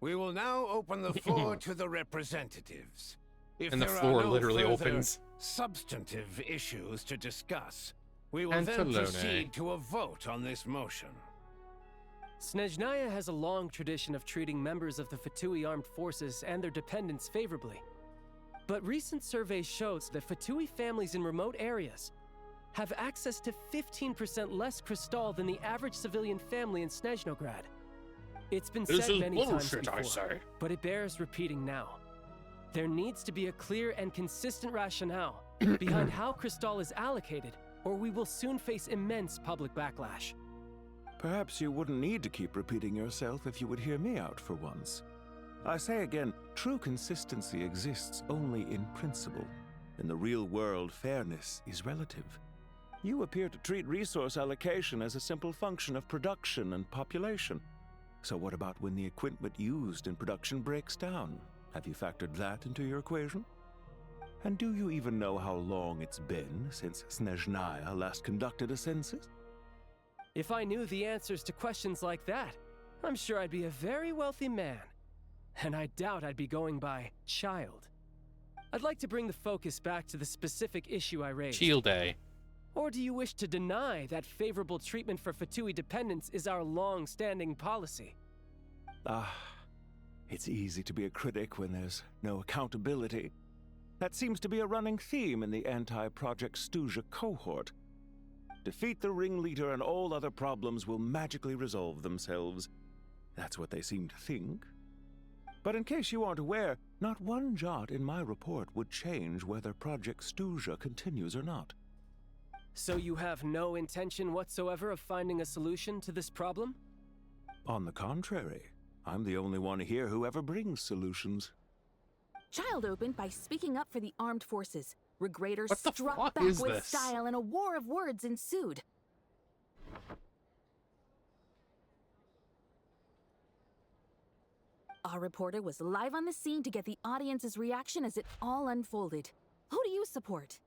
We will now open the floor to the representatives. If And the there floor are no literally further opens. substantive issues to discuss, we will And then Talone. proceed to a vote on this motion. Snezhnaya has a long tradition of treating members of the Fatui armed forces and their dependents favorably. But recent surveys shows that Fatui families in remote areas have access to 15% less crystal than the average civilian family in Snezhnograd. It's been This said is many times bullshit, before, I say. but it bears repeating now. There needs to be a clear and consistent rationale behind how crystal is allocated, or we will soon face immense public backlash. Perhaps you wouldn't need to keep repeating yourself if you would hear me out for once. I say again, true consistency exists only in principle. In the real world, fairness is relative. You appear to treat resource allocation as a simple function of production and population. So what about when the equipment used in production breaks down? Have you factored that into your equation? And do you even know how long it's been since Snezhnaya last conducted a census? If I knew the answers to questions like that, I'm sure I'd be a very wealthy man. And I doubt I'd be going by child. I'd like to bring the focus back to the specific issue I raised. Shield Day. Or do you wish to deny that favorable treatment for Fatui dependents is our long-standing policy? It's easy to be a critic when there's no accountability. That seems to be a running theme in the anti-Project Stuja cohort. Defeat the ringleader and all other problems will magically resolve themselves. That's what they seem to think. But in case you aren't aware, not one jot in my report would change whether Project Stuja continues or not. So you have no intention whatsoever of finding a solution to this problem? On the contrary, I'm the only one here who ever brings solutions. Child opened by speaking up for the armed forces. Regrator What the struck fuck back is with this? style and a war of words ensued. Our reporter was live on the scene to get the audience's reaction as it all unfolded. Who do you support?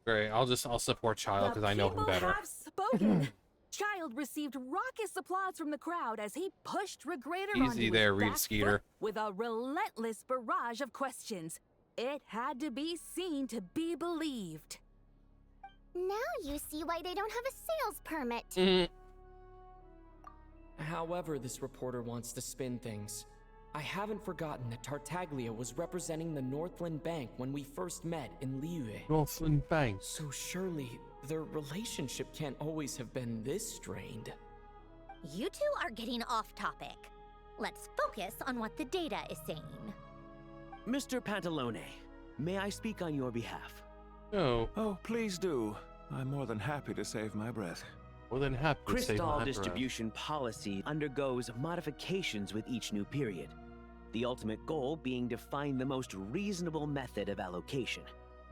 Great, I'll support Child because I know him better. Have spoken. Child received raucous applause from the crowd as he pushed Regrator onto Easy his there, back Reed Skeeter. foot with a relentless barrage of questions. It had to be seen to be believed. Now you see why they don't have a sales permit. However this reporter wants to spin things, I haven't forgotten that Tartaglia was representing the Northland Bank when we first met in Liyue. Northland Bank. So surely their relationship can't always have been this strained. You two are getting off topic. Let's focus on what the data is saying. Mr. Pantalone, may I speak on your behalf? No. Oh, please do. I'm more than happy to save my breath. More than happy to save my Crystal breath. distribution policy undergoes modifications with each new period. The ultimate goal being to find the most reasonable method of allocation,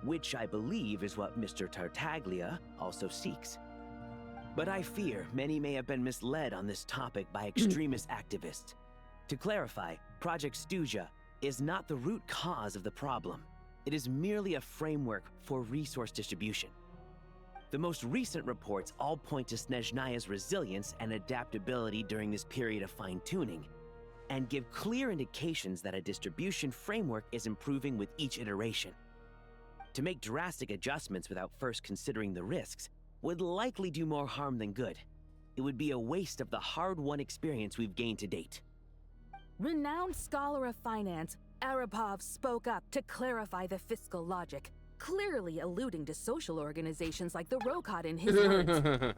which I believe is what Mr. Tartaglia also seeks. But I fear many may have been misled on this topic by extremist activists. To clarify, Project Stuja is not the root cause of the problem. It is merely a framework for resource distribution. The most recent reports all point to Snezhnaya's resilience and adaptability during this period of fine-tuning, and give clear indications that a distribution framework is improving with each iteration. To make drastic adjustments without first considering the risks would likely do more harm than good. It would be a waste of the hard-won experience we've gained to date. Renowned scholar of finance, Arapov spoke up to clarify the fiscal logic, clearly alluding to social organizations like the Rokot in his words.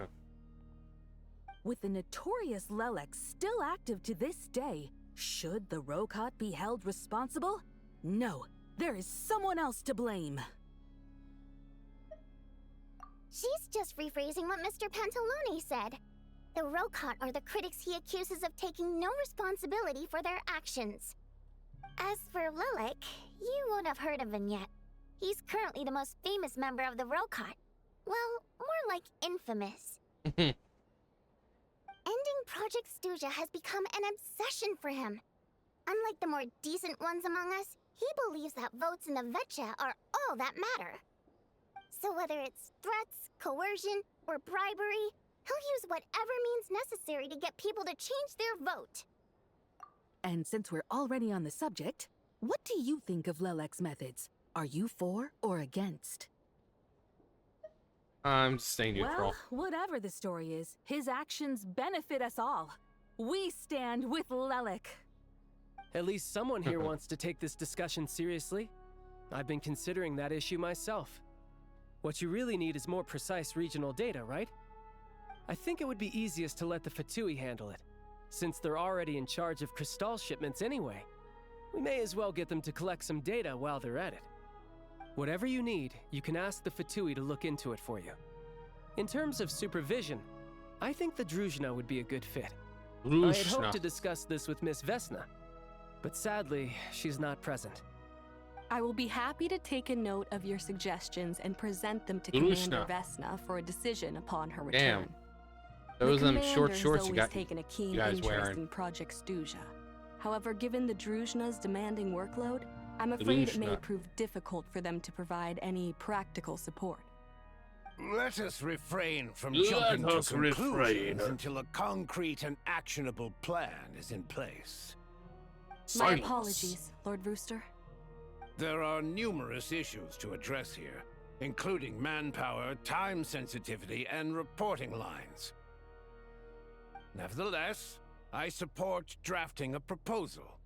With the notorious Lelek still active to this day, should the Rokot be held responsible? No, there is someone else to blame. She's just rephrasing what Mr. Pantalone said. The Rokot are the critics he accuses of taking no responsibility for their actions. As for Lilik, you won't have heard of him yet. He's currently the most famous member of the Rokot. Well, more like infamous. Ending Project Stuja has become an obsession for him. Unlike the more decent ones among us, he believes that votes in the Vetcha are all that matter. So whether it's threats, coercion, or bribery, he'll use whatever means necessary to get people to change their vote. And since we're already on the subject, What do you think of Lelek's methods? Are you for or against? I'm staying neutral. Well, whatever the story is, his actions benefit us all. We stand with Lelek. At least someone here wants to take this discussion seriously. I've been considering that issue myself. What you really need is more precise regional data, right? I think it would be easiest to let the Fatui handle it, since they're already in charge of Crystal shipments anyway. We may as well get them to collect some data while they're at it. Whatever you need, you can ask the Fatui to look into it for you. In terms of supervision, I think the Druzhna would be a good fit. I had hoped to discuss this with Miss Vesna, but sadly, she's not present. I will be happy to take a note of your suggestions and present them to Commander Vesna for a decision upon her return. Damn. Those them short shorts you got taken a keen you guys interest wearing. in Project Stuzha. However, given the Druzhna's demanding workload, I'm afraid it may Druzhna. prove difficult for them to provide any practical support. Let us refrain from Let jumping to us conclusions refrain. until a concrete and actionable plan is in place. My apologies, Lord Rooster. There are numerous issues to address here, including manpower, time sensitivity, and reporting lines. Nevertheless, I support drafting a proposal.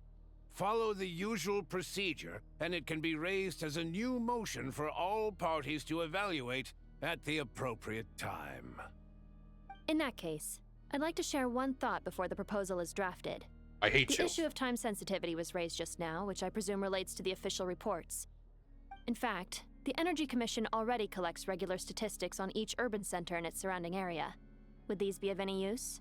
Follow the usual procedure, and it can be raised as a new motion for all parties to evaluate at the appropriate time. In that case, I'd like to share one thought before the proposal is drafted. I hate The you. issue of time sensitivity was raised just now, which I presume relates to the official reports. In fact, the Energy Commission already collects regular statistics on each urban center and its surrounding area. Would these be of any use?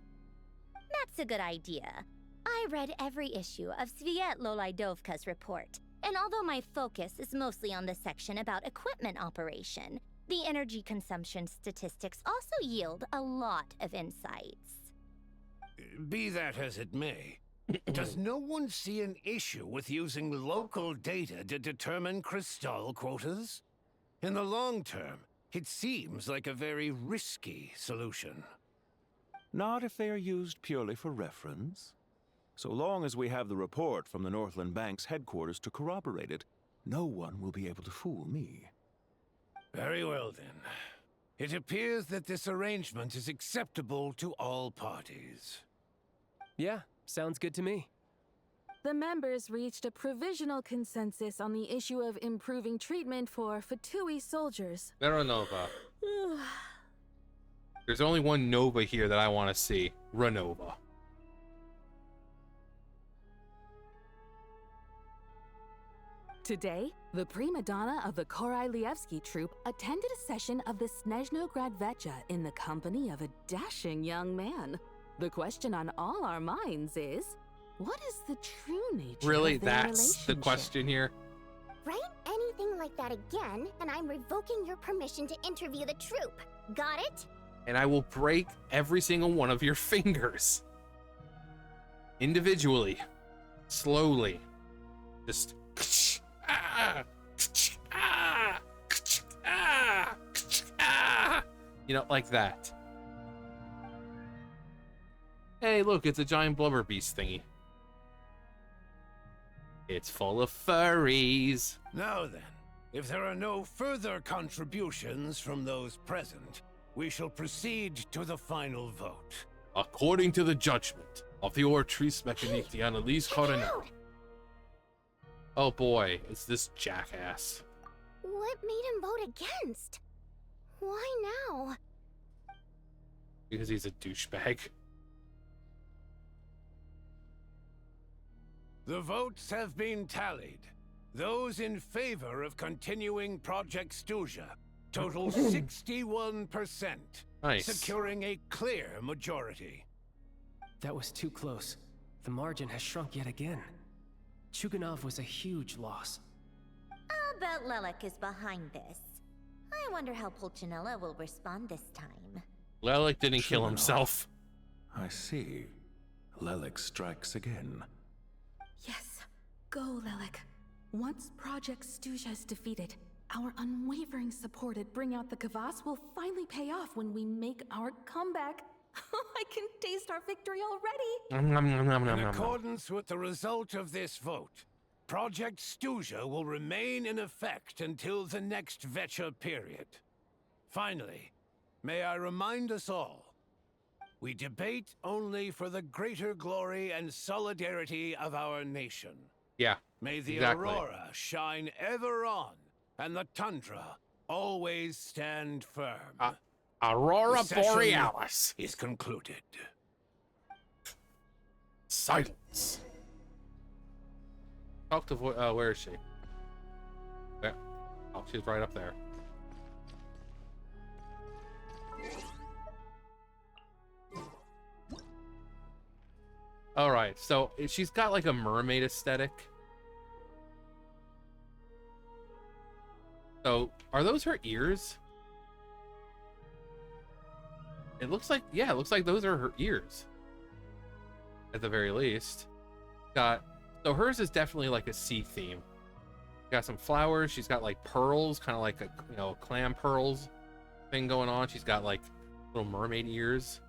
That's a good idea. I read every issue of Svietlolaidovka's report, and although my focus is mostly on the section about equipment operation, the energy consumption statistics also yield a lot of insights. Be that as it may, does no one see an issue with using local data to determine Crystal quotas? In the long term, it seems like a very risky solution. Not if they are used purely for reference. So long as we have the report from the Northland Bank's headquarters to corroborate it, no one will be able to fool me. Very well, then. It appears that this arrangement is acceptable to all parties. Yeah, sounds good to me. The members reached a provisional consensus on the issue of improving treatment for Fatui soldiers. Veranova. There's only one Nova here that I want to see. Renova. Today, the prima donna of the Korylevsky troupe attended a session of the Snezhnograd in the company of a dashing young man. The question on all our minds is, what is the true nature Really? of their That's the relationship? question here? Write anything like that again, and I'm revoking your permission to interview the troupe. Got it? And I will break every single one of your fingers. Individually. Slowly. Just... You know, like that. Hey, look, it's a giant blubber beast thingy. It's full of furries. Now then, if there are no further contributions from those present, we shall proceed to the final vote. According to the judgment of the Ortris Mechanique de Annalise Coronel. Oh boy, it's this jackass. What made him vote against? Why now? Because he's a douchebag. The votes have been tallied. Those in favor of continuing Project Stuzha total 61%, Nice. securing a clear majority. That was too close. The margin has shrunk yet again. Chuganov was a huge loss. I'll bet Lelek is behind this. I wonder how Pulcinella will respond this time. Lelek didn't kill Sure himself. I see. Lelek strikes again. Yes, go, Lelek. Once Project Stuzha is defeated, our unwavering support at Bring Out the Kvass will finally pay off when we make our comeback. I can taste our victory already. In accordance with the result of this vote, Project Stuja will remain in effect until the next Vecha period. Finally, may I remind us all, we debate only for the greater glory and solidarity of our nation. Yeah, May the exactly. aurora shine ever on, and the tundra always stand firm. Aurora The session Borealis is concluded. Silence. Talk to where is she? Where? Oh, she's right up there. All right, so she's got like a mermaid aesthetic. So, are those her ears? It looks like, yeah, it looks like those are her ears. At the very least. So hers is definitely like a sea theme. Got some flowers. She's got like pearls, kind of like a, you know, clam pearls thing going on. She's got like little mermaid ears.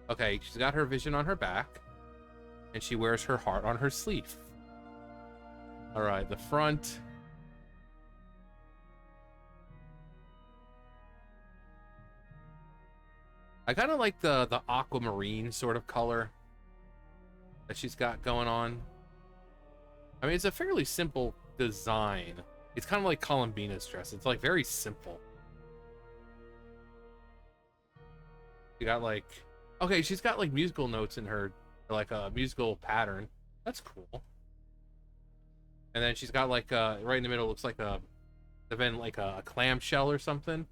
Okay, she's got her vision on her back. And she wears her heart on her sleeve. All right, the front. I kind of like the aquamarine sort of color that she's got going on. I mean, it's a fairly simple design. It's kind of like Columbina's dress. It's like very simple. You got like, okay, she's got like musical notes in her, like a musical pattern. That's cool. And then she's got like right in the middle looks like a clamshell or something.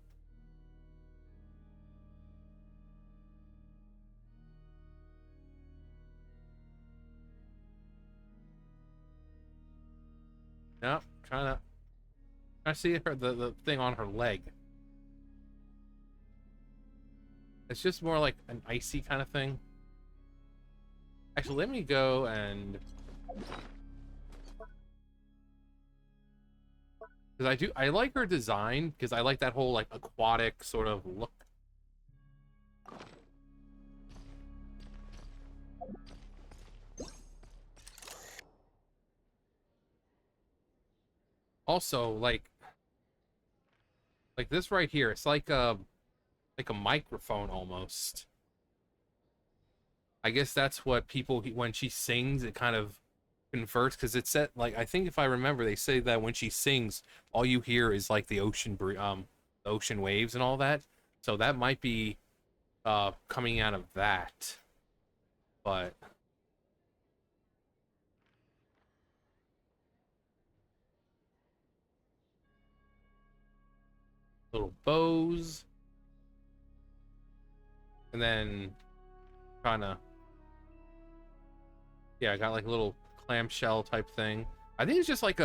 Yep, trying to see her the thing on her leg. It's just more like an icy kind of thing. Actually, let me go and because I like her design because I like that whole like aquatic sort of look. Also, like this right here, it's like a microphone almost. I guess that's what people, when she sings, it kind of converts, because it's set, like, I think if I remember, they say that when she sings, all you hear is like the ocean waves and all that. So that might be coming out of that. But little bows, and then kind of, yeah, I got like a little clamshell type thing. I think it's just like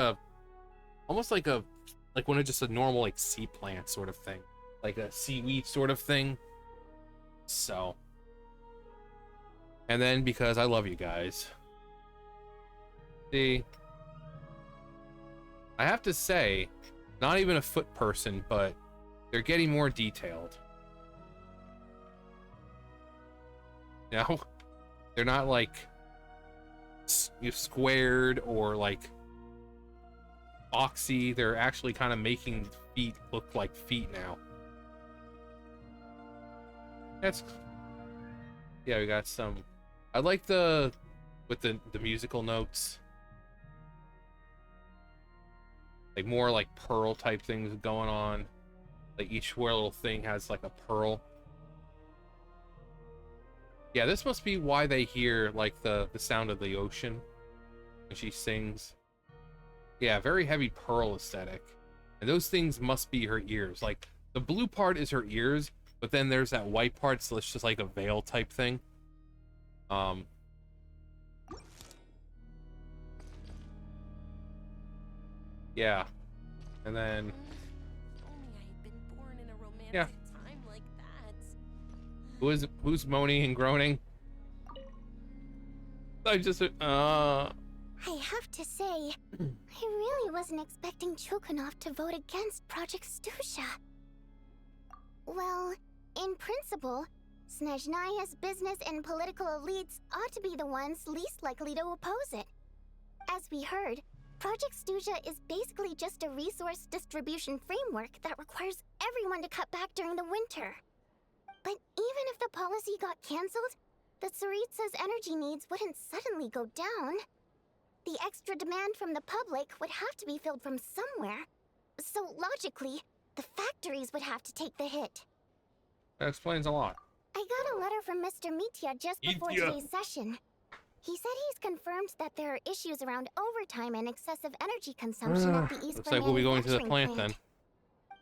almost like one of just a normal like sea plant sort of thing, like a seaweed sort of thing. So, and then because I love you guys, see, I have to say, not even a foot person, but they're getting more detailed. You know? They're not like squared or like boxy. They're actually kind of making feet look like feet now. That's, yeah, we got some, I like with the musical notes. Like more like pearl type things going on. Like each little thing has like a pearl. Yeah, this must be why they hear like the sound of the ocean when she sings. Yeah, very heavy pearl aesthetic. And those things must be her ears. Like the blue part is her ears, but then there's that white part, so it's just like a veil type thing. Yeah. And then yeah. Who's moaning and groaning? I just I have to say, I really wasn't expecting Chukhanov to vote against Project Stuja. Well, in principle, Snezhnaya's business and political elites ought to be the ones least likely to oppose it. As we heard, Project Stuzha is basically just a resource distribution framework that requires everyone to cut back during the winter. But even if the policy got cancelled, the Tsaritsa's energy needs wouldn't suddenly go down. The extra demand from the public would have to be filled from somewhere. So logically, the factories would have to take the hit. That explains a lot. I got a letter from Mr. Mitya just before today's session. He said he's confirmed that there are issues around overtime and excessive energy consumption at the Eastern Looks like we'll be going to the manufacturing plant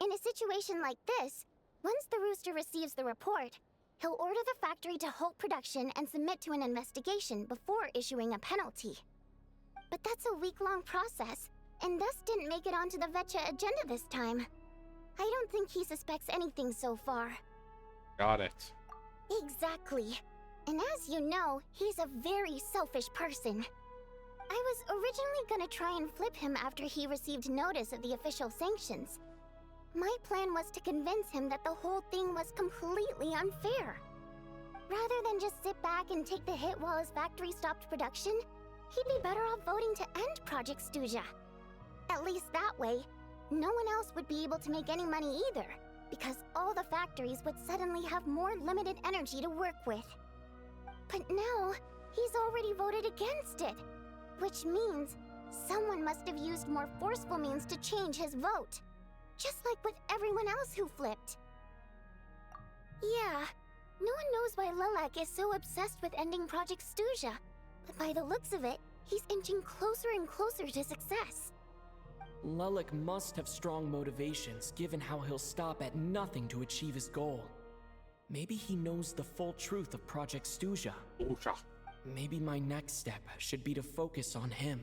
then. In a situation like this, once the Rooster receives the report, he'll order the factory to halt production and submit to an investigation before issuing a penalty. But that's a week-long process, and thus didn't make it onto the Vetcha agenda this time. I don't think he suspects anything so far. Got it. Exactly. And as you know, he's a very selfish person. I was originally gonna try and flip him after he received notice of the official sanctions. My plan was to convince him that the whole thing was completely unfair. Rather than just sit back and take the hit while his factory stopped production, he'd be better off voting to end Project Stuzha. At least that way, no one else would be able to make any money either, because all the factories would suddenly have more limited energy to work with. But now, he's already voted against it, which means someone must have used more forceful means to change his vote. Just like with everyone else who flipped. Yeah, no one knows why Lilac is so obsessed with ending Project Stuzha, but by the looks of it, he's inching closer and closer to success. Lilac must have strong motivations, given how he'll stop at nothing to achieve his goal. Maybe he knows the full truth of Project Stuzha. Maybe my next step should be to focus on him.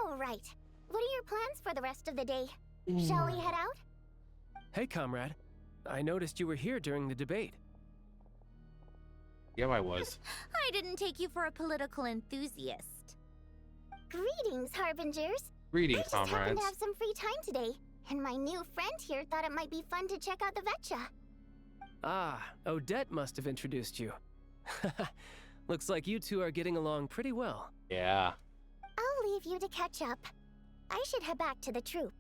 All right. What are your plans for the rest of the day? Shall we head out? Hey, comrade. I noticed you were here during the debate. Yeah, I was. I didn't take you for a political enthusiast. Greetings, Harbingers. Greetings, I just happened comrades. to have some free time today, and my new friend here thought it might be fun to check out the Vetcha. Ah, Odette must have introduced you. Looks like you two are getting along pretty well. Yeah. I'll leave you to catch up. I should head back to the troop.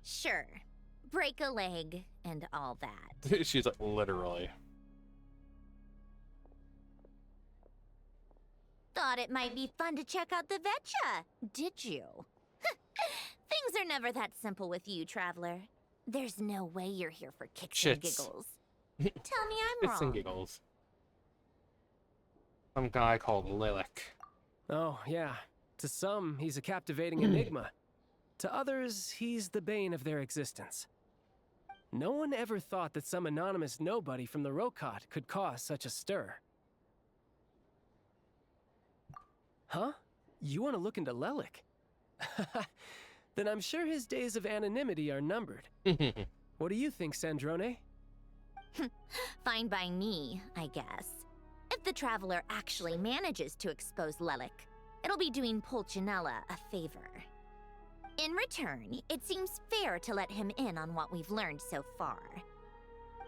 Sure. Break a leg and all that. She's like, literally. Thought it might be fun to check out the Vetcha, did you? Things are never that simple with you, Traveler. There's no way you're here for kicks and giggles. Tell me I'm Kicks and wrong. giggles. Some guy called Lilac. Oh, yeah. To some, he's a captivating enigma. To others, he's the bane of their existence. No one ever thought that some anonymous nobody from the Rokot could cause such a stir. Huh? You want to look into Lilac? Then I'm sure his days of anonymity are numbered. What do you think, Sandrone? Fine by me, I guess. If the Traveler actually manages to expose Lilac, it'll be doing Pulcinella a favor. In return, it seems fair to let him in on what we've learned so far.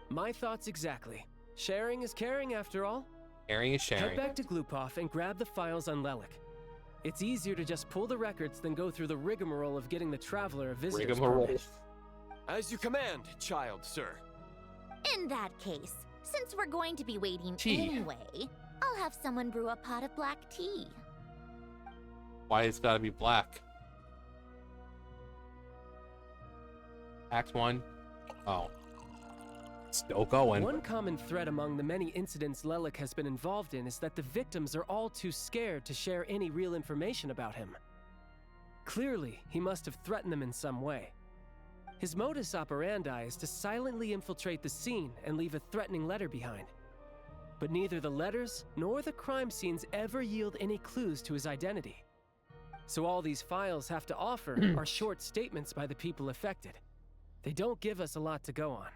My thoughts exactly. Sharing is caring, after all. Sharing is sharing. Head back to Glupov and grab the files on Lilac. It's easier to just pull the records than go through the rigmarole of getting the Traveler a visitor's permit. As you command, child, sir. In that case, since we're going to be waiting Tea. anyway, I'll have someone brew a pot of black tea. Why it's gotta be black? Act 1. Oh. Still going. One common thread among the many incidents Lilac has been involved in is that the victims are all too scared to share any real information about him. Clearly, he must have threatened them in some way. His modus operandi is to silently infiltrate the scene and leave a threatening letter behind. But neither the letters nor the crime scenes ever yield any clues to his identity. So all these files have to offer are short statements by the people affected. They don't give us a lot to go on.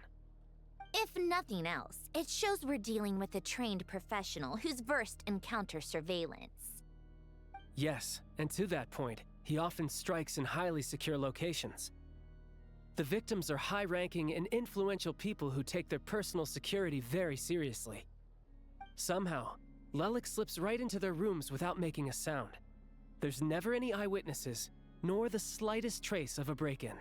If nothing else, it shows we're dealing with a trained professional who's versed in counter-surveillance. Yes, and to that point, he often strikes in highly secure locations. The victims are high-ranking and influential people who take their personal security very seriously. Somehow, Lelik slips right into their rooms without making a sound. There's never any eyewitnesses, nor the slightest trace of a break-in.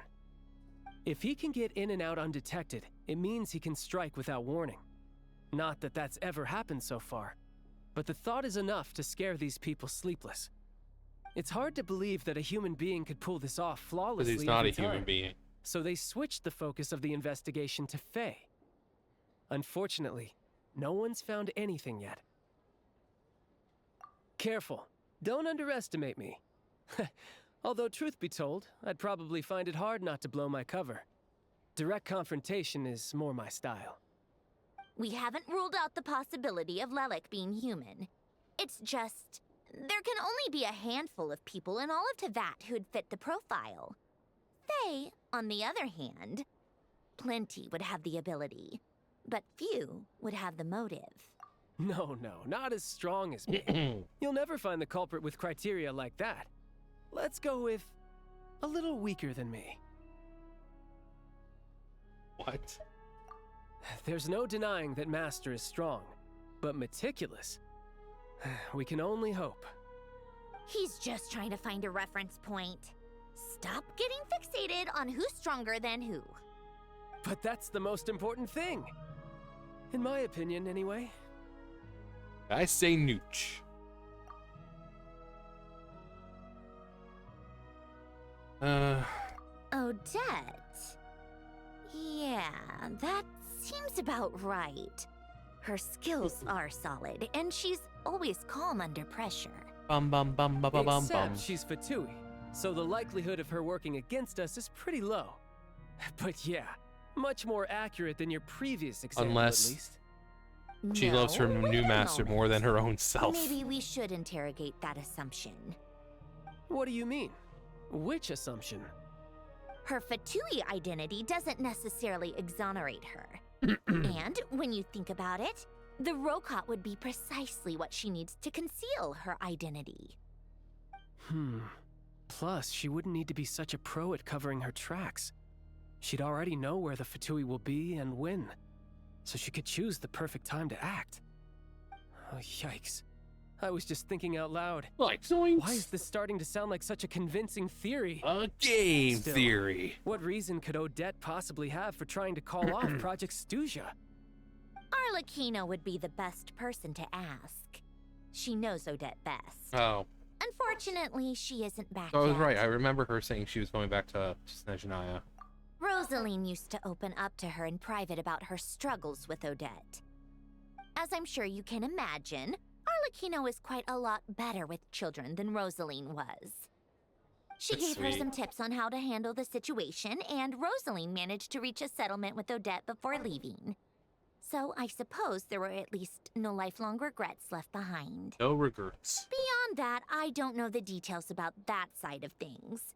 If he can get in and out undetected, it means he can strike without warning. Not that that's ever happened so far, but the thought is enough to scare these people sleepless. It's hard to believe that a human being could pull this off flawlessly. Because he's not a every human time. being. So they switched the focus of the investigation to Faye. Unfortunately, no one's found anything yet. Careful. Don't underestimate me. Although, truth be told, I'd probably find it hard not to blow my cover. Direct confrontation is more my style. We haven't ruled out the possibility of Lelik being human. It's just, there can only be a handful of people in all of Teyvat who'd fit the profile. Faye, on the other hand, plenty would have the ability, but few would have the motive. No, not as strong as me. You'll never find the culprit with criteria like that. Let's go with a little weaker than me. What? There's no denying that Master is strong, but meticulous. We can only hope. He's just trying to find a reference point. Stop getting fixated on who's stronger than who. But that's the most important thing. In my opinion, anyway. I say nooch. Odette? Yeah, that seems about right. Her skills are solid, and she's always calm under pressure. Except she's Fatui, so the likelihood of her working against us is pretty low. But yeah, much more accurate than your previous example, Unless at least. she loves her new master more than her own self. Maybe we should interrogate that assumption. What do you mean? Which assumption? Her Fatui identity doesn't necessarily exonerate her. And when you think about it, the Rokot would be precisely what she needs to conceal her identity. Plus, she wouldn't need to be such a pro at covering her tracks. She'd already know where the Fatui will be and when, so she could choose the perfect time to act. Oh, yikes. I was just thinking out loud. Like, zoinks. Why is this starting to sound like such a convincing theory? A game Still, theory. What reason could Odette possibly have for trying to call off Project Stuzha? Arlecchino would be the best person to ask. She knows Odette best. Oh. Unfortunately, she isn't back I was yet. right. I remember her saying she was going back to Snezhnaya. Rosaline used to open up to her in private about her struggles with Odette. As I'm sure you can imagine, Arlecchino is quite a lot better with children than Rosaline was. She That's gave her sweet. some tips on how to handle the situation, and Rosaline managed to reach a settlement with Odette before leaving. So I suppose there were at least no lifelong regrets left behind. No regrets. Beyond that, I don't know the details about that side of things.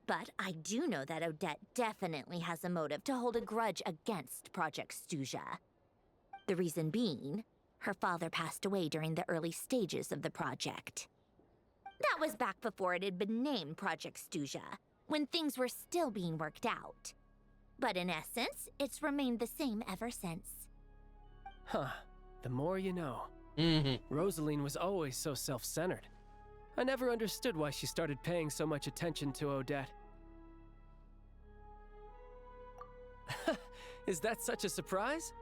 But I do know that Odette definitely has a motive to hold a grudge against Project Stuzha. The reason being, her father passed away during the early stages of the project. That was back before it had been named Project Stuzha, when things were still being worked out. But in essence, it's remained the same ever since. Huh. The more you know. Rosaline was always so self-centered. I never understood why she started paying so much attention to Odette. Is that such a surprise?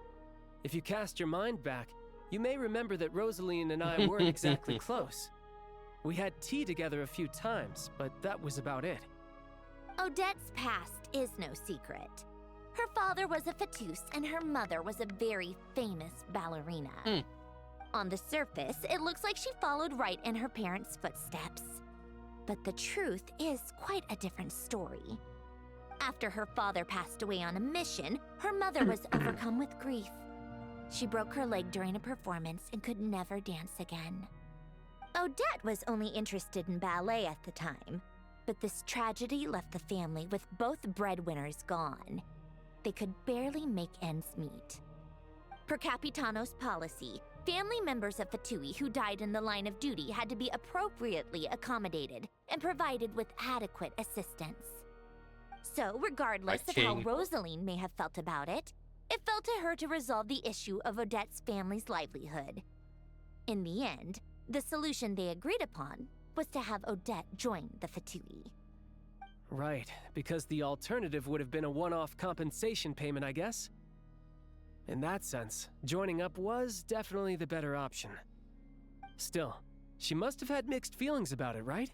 If you cast your mind back, you may remember that Rosaline and I weren't exactly close. We had tea together a few times, but that was about it. Odette's past is no secret. Her father was a Fatus and her mother was a very famous ballerina. On the surface, it looks like she followed right in her parents' footsteps. But the truth is quite a different story. After her father passed away on a mission, her mother was overcome with grief. She broke her leg during a performance and could never dance again. Odette was only interested in ballet at the time, but this tragedy left the family with both breadwinners gone. They could barely make ends meet. Per Capitano's policy, family members of Fatui who died in the line of duty had to be appropriately accommodated and provided with adequate assistance. So, regardless of how Rosaline may have felt about it, it fell to her to resolve the issue of Odette's family's livelihood. In the end, the solution they agreed upon was to have Odette join the Fatui. Right, because the alternative would have been a one-off compensation payment, I guess. In that sense, joining up was definitely the better option. Still, she must have had mixed feelings about it, right?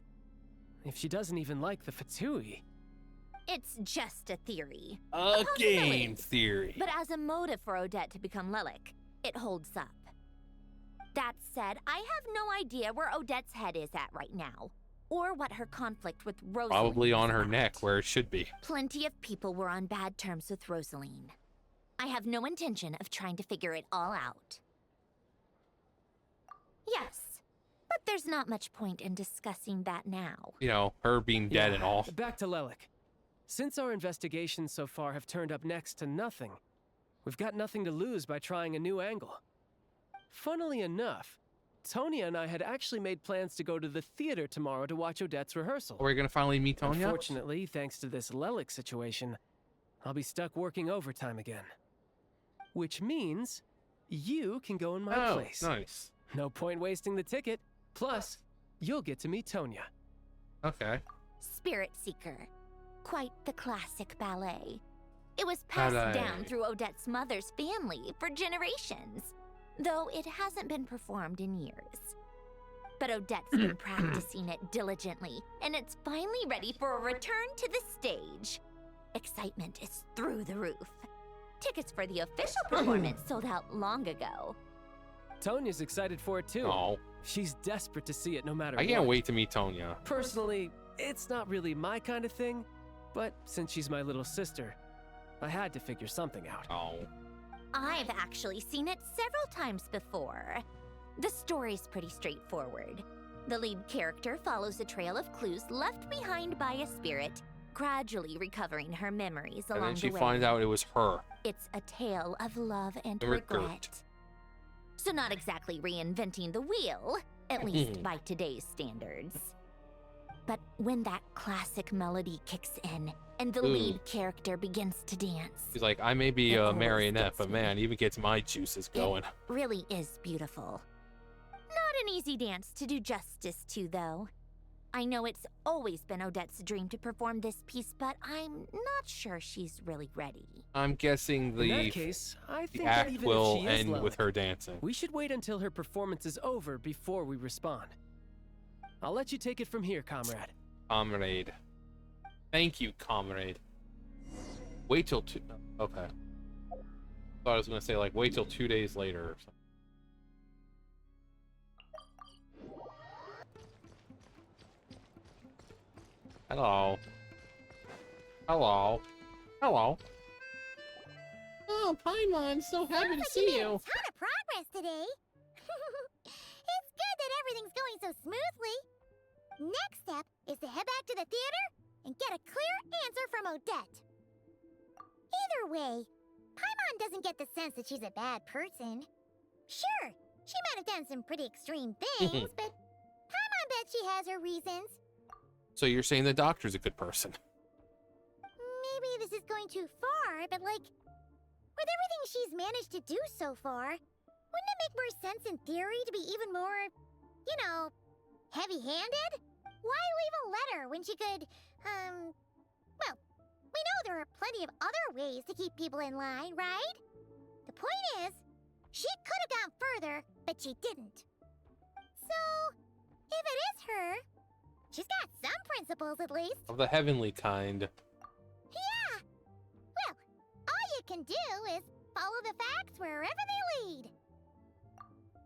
If she doesn't even like the Fatui. It's just a theory. A game theory. But as a motive for Odette to become Lelik, it holds up. That said, I have no idea where Odette's head is at right now, or what her conflict with Rosaline Probably on is her about. neck, where it should be. Plenty of people were on bad terms with Rosaline. I have no intention of trying to figure it all out. Yes, but there's not much point in discussing that now. You know, her being dead and all. Back to Lelik. Since our investigations so far have turned up next to nothing, we've got nothing to lose by trying a new angle. Funnily enough, Tonya and I had actually made plans to go to the theater tomorrow to watch Odette's rehearsal. Are we gonna finally meet Tonya? Unfortunately, thanks to this Lelik situation, I'll be stuck working overtime again. Which means you can go in my place. Nice. No point wasting the ticket. Plus, you'll get to meet Tonya. Okay. Spirit Seeker. Quite the classic ballet. It was passed down through Odette's mother's family for generations, though it hasn't been performed in years. But Odette's been practicing it diligently, and it's finally ready for a return to the stage. Excitement is through the roof. Tickets for the official performance sold out long ago. Tonya's excited for it too. Oh. She's desperate to see it no matter what. I can't wait to meet Tonya. Personally, it's not really my kind of thing, but since she's my little sister, I had to figure something out. Oh. I've actually seen it several times before. The story's pretty straightforward. The lead character follows a trail of clues left behind by a spirit, gradually recovering her memories along the way. And then she finds out it was her. It's a tale of love and regret. So not exactly reinventing the wheel, at least by today's standards. But when that classic melody kicks in and the lead character begins to dance, She's like, I may be a marionette, but man, even gets my juices going. it really is beautiful. Not an easy dance to do justice to, though. I know it's always been Odette's dream to perform this piece, but I'm not sure she's really ready. I'm guessing In that case, I the think that act even will if she is end Lelik, with her dancing. we should wait until her performance is over before we respond. I'll let you take it from here, comrade. Comrade. Thank you, comrade. Wait till two... Okay. Thought I was gonna say, like, wait till 2 days later or something. Hello. Hello. Hello. Oh, Paimon, so happy to see you. A ton of progress today. It's good that everything's going so smoothly. Next step is to head back to the theater and get a clear answer from Odette. Either way, Paimon doesn't get the sense that she's a bad person. Sure, she might have done some pretty extreme things, but Paimon bet she has her reasons. So you're saying the doctor's a good person? Maybe this is going too far, but like, with everything she's managed to do so far, wouldn't it make more sense in theory to be even more, you know, heavy-handed? Why leave a letter when she could, well, we know there are plenty of other ways to keep people in line, right? The point is, she could have gone further, but she didn't. So, if it is her, she's got some principles at least. Of the heavenly kind. Yeah! Well, all you can do is follow the facts wherever they lead.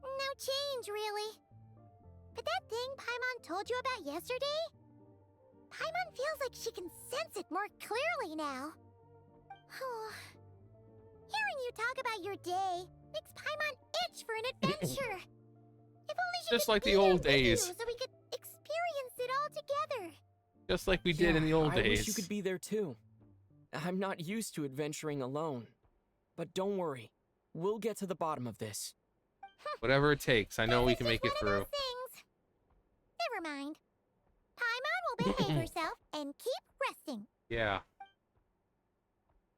No change, really. But that thing Paimon told you about yesterday? Paimon feels like she can sense it more clearly now. Hearing you talk about your day makes Paimon itch for an adventure. If only she Just could like be the there old with you days. so we could experience it all together. Just like we did in the old I days. wish you could be there too. I'm not used to adventuring alone. But don't worry, we'll get to the bottom of this. Whatever it takes, I know we can make it through. Never mind. Paimon will behave herself and keep resting. Yeah.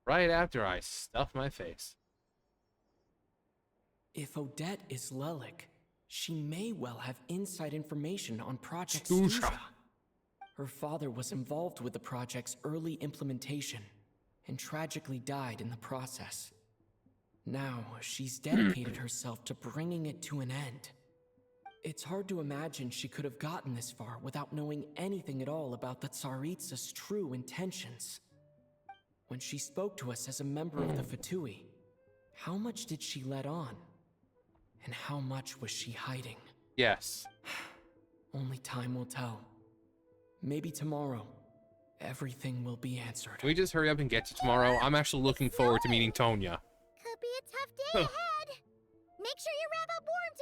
Right after I stuff my face. If Odette is Lelik, She may well have inside information on Project Snezhnaya. Snezhnaya. Her father was involved with the project's early implementation and tragically died in the process. Now, she's dedicated herself to bringing it to an end. It's hard to imagine she could have gotten this far without knowing anything at all about the Tsaritsa's true intentions. When she spoke to us as a member of the Fatui, how much did she let on? And how much was she hiding? Yes. Only time will tell. Maybe tomorrow, everything will be answered. Can we just hurry up and get to tomorrow? I'm actually looking forward to meeting Tonya. Could be a tough day ahead. Make sure you wrap up warm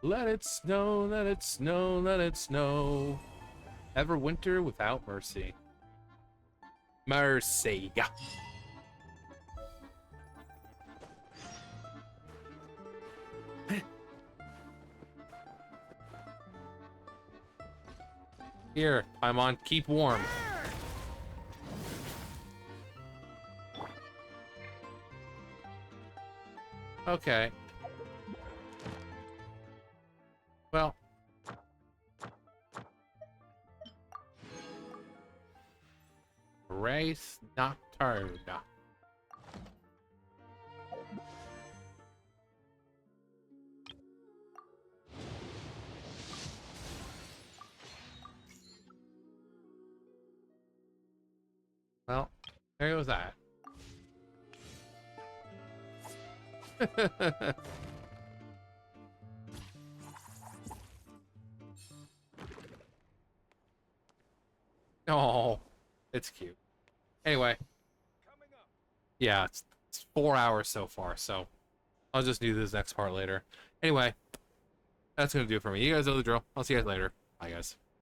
tomorrow. Let it snow, let it snow, let it snow. Ever winter without mercy. Mercy. Here, Paimon, keep warm. Okay. Well. Race Nocturne. Well, there goes that. Oh, it's cute. Anyway. Yeah, it's 4 hours so far, so I'll just do this next part later. Anyway, that's gonna do it for me. You guys know the drill. I'll see you guys later. Bye, guys.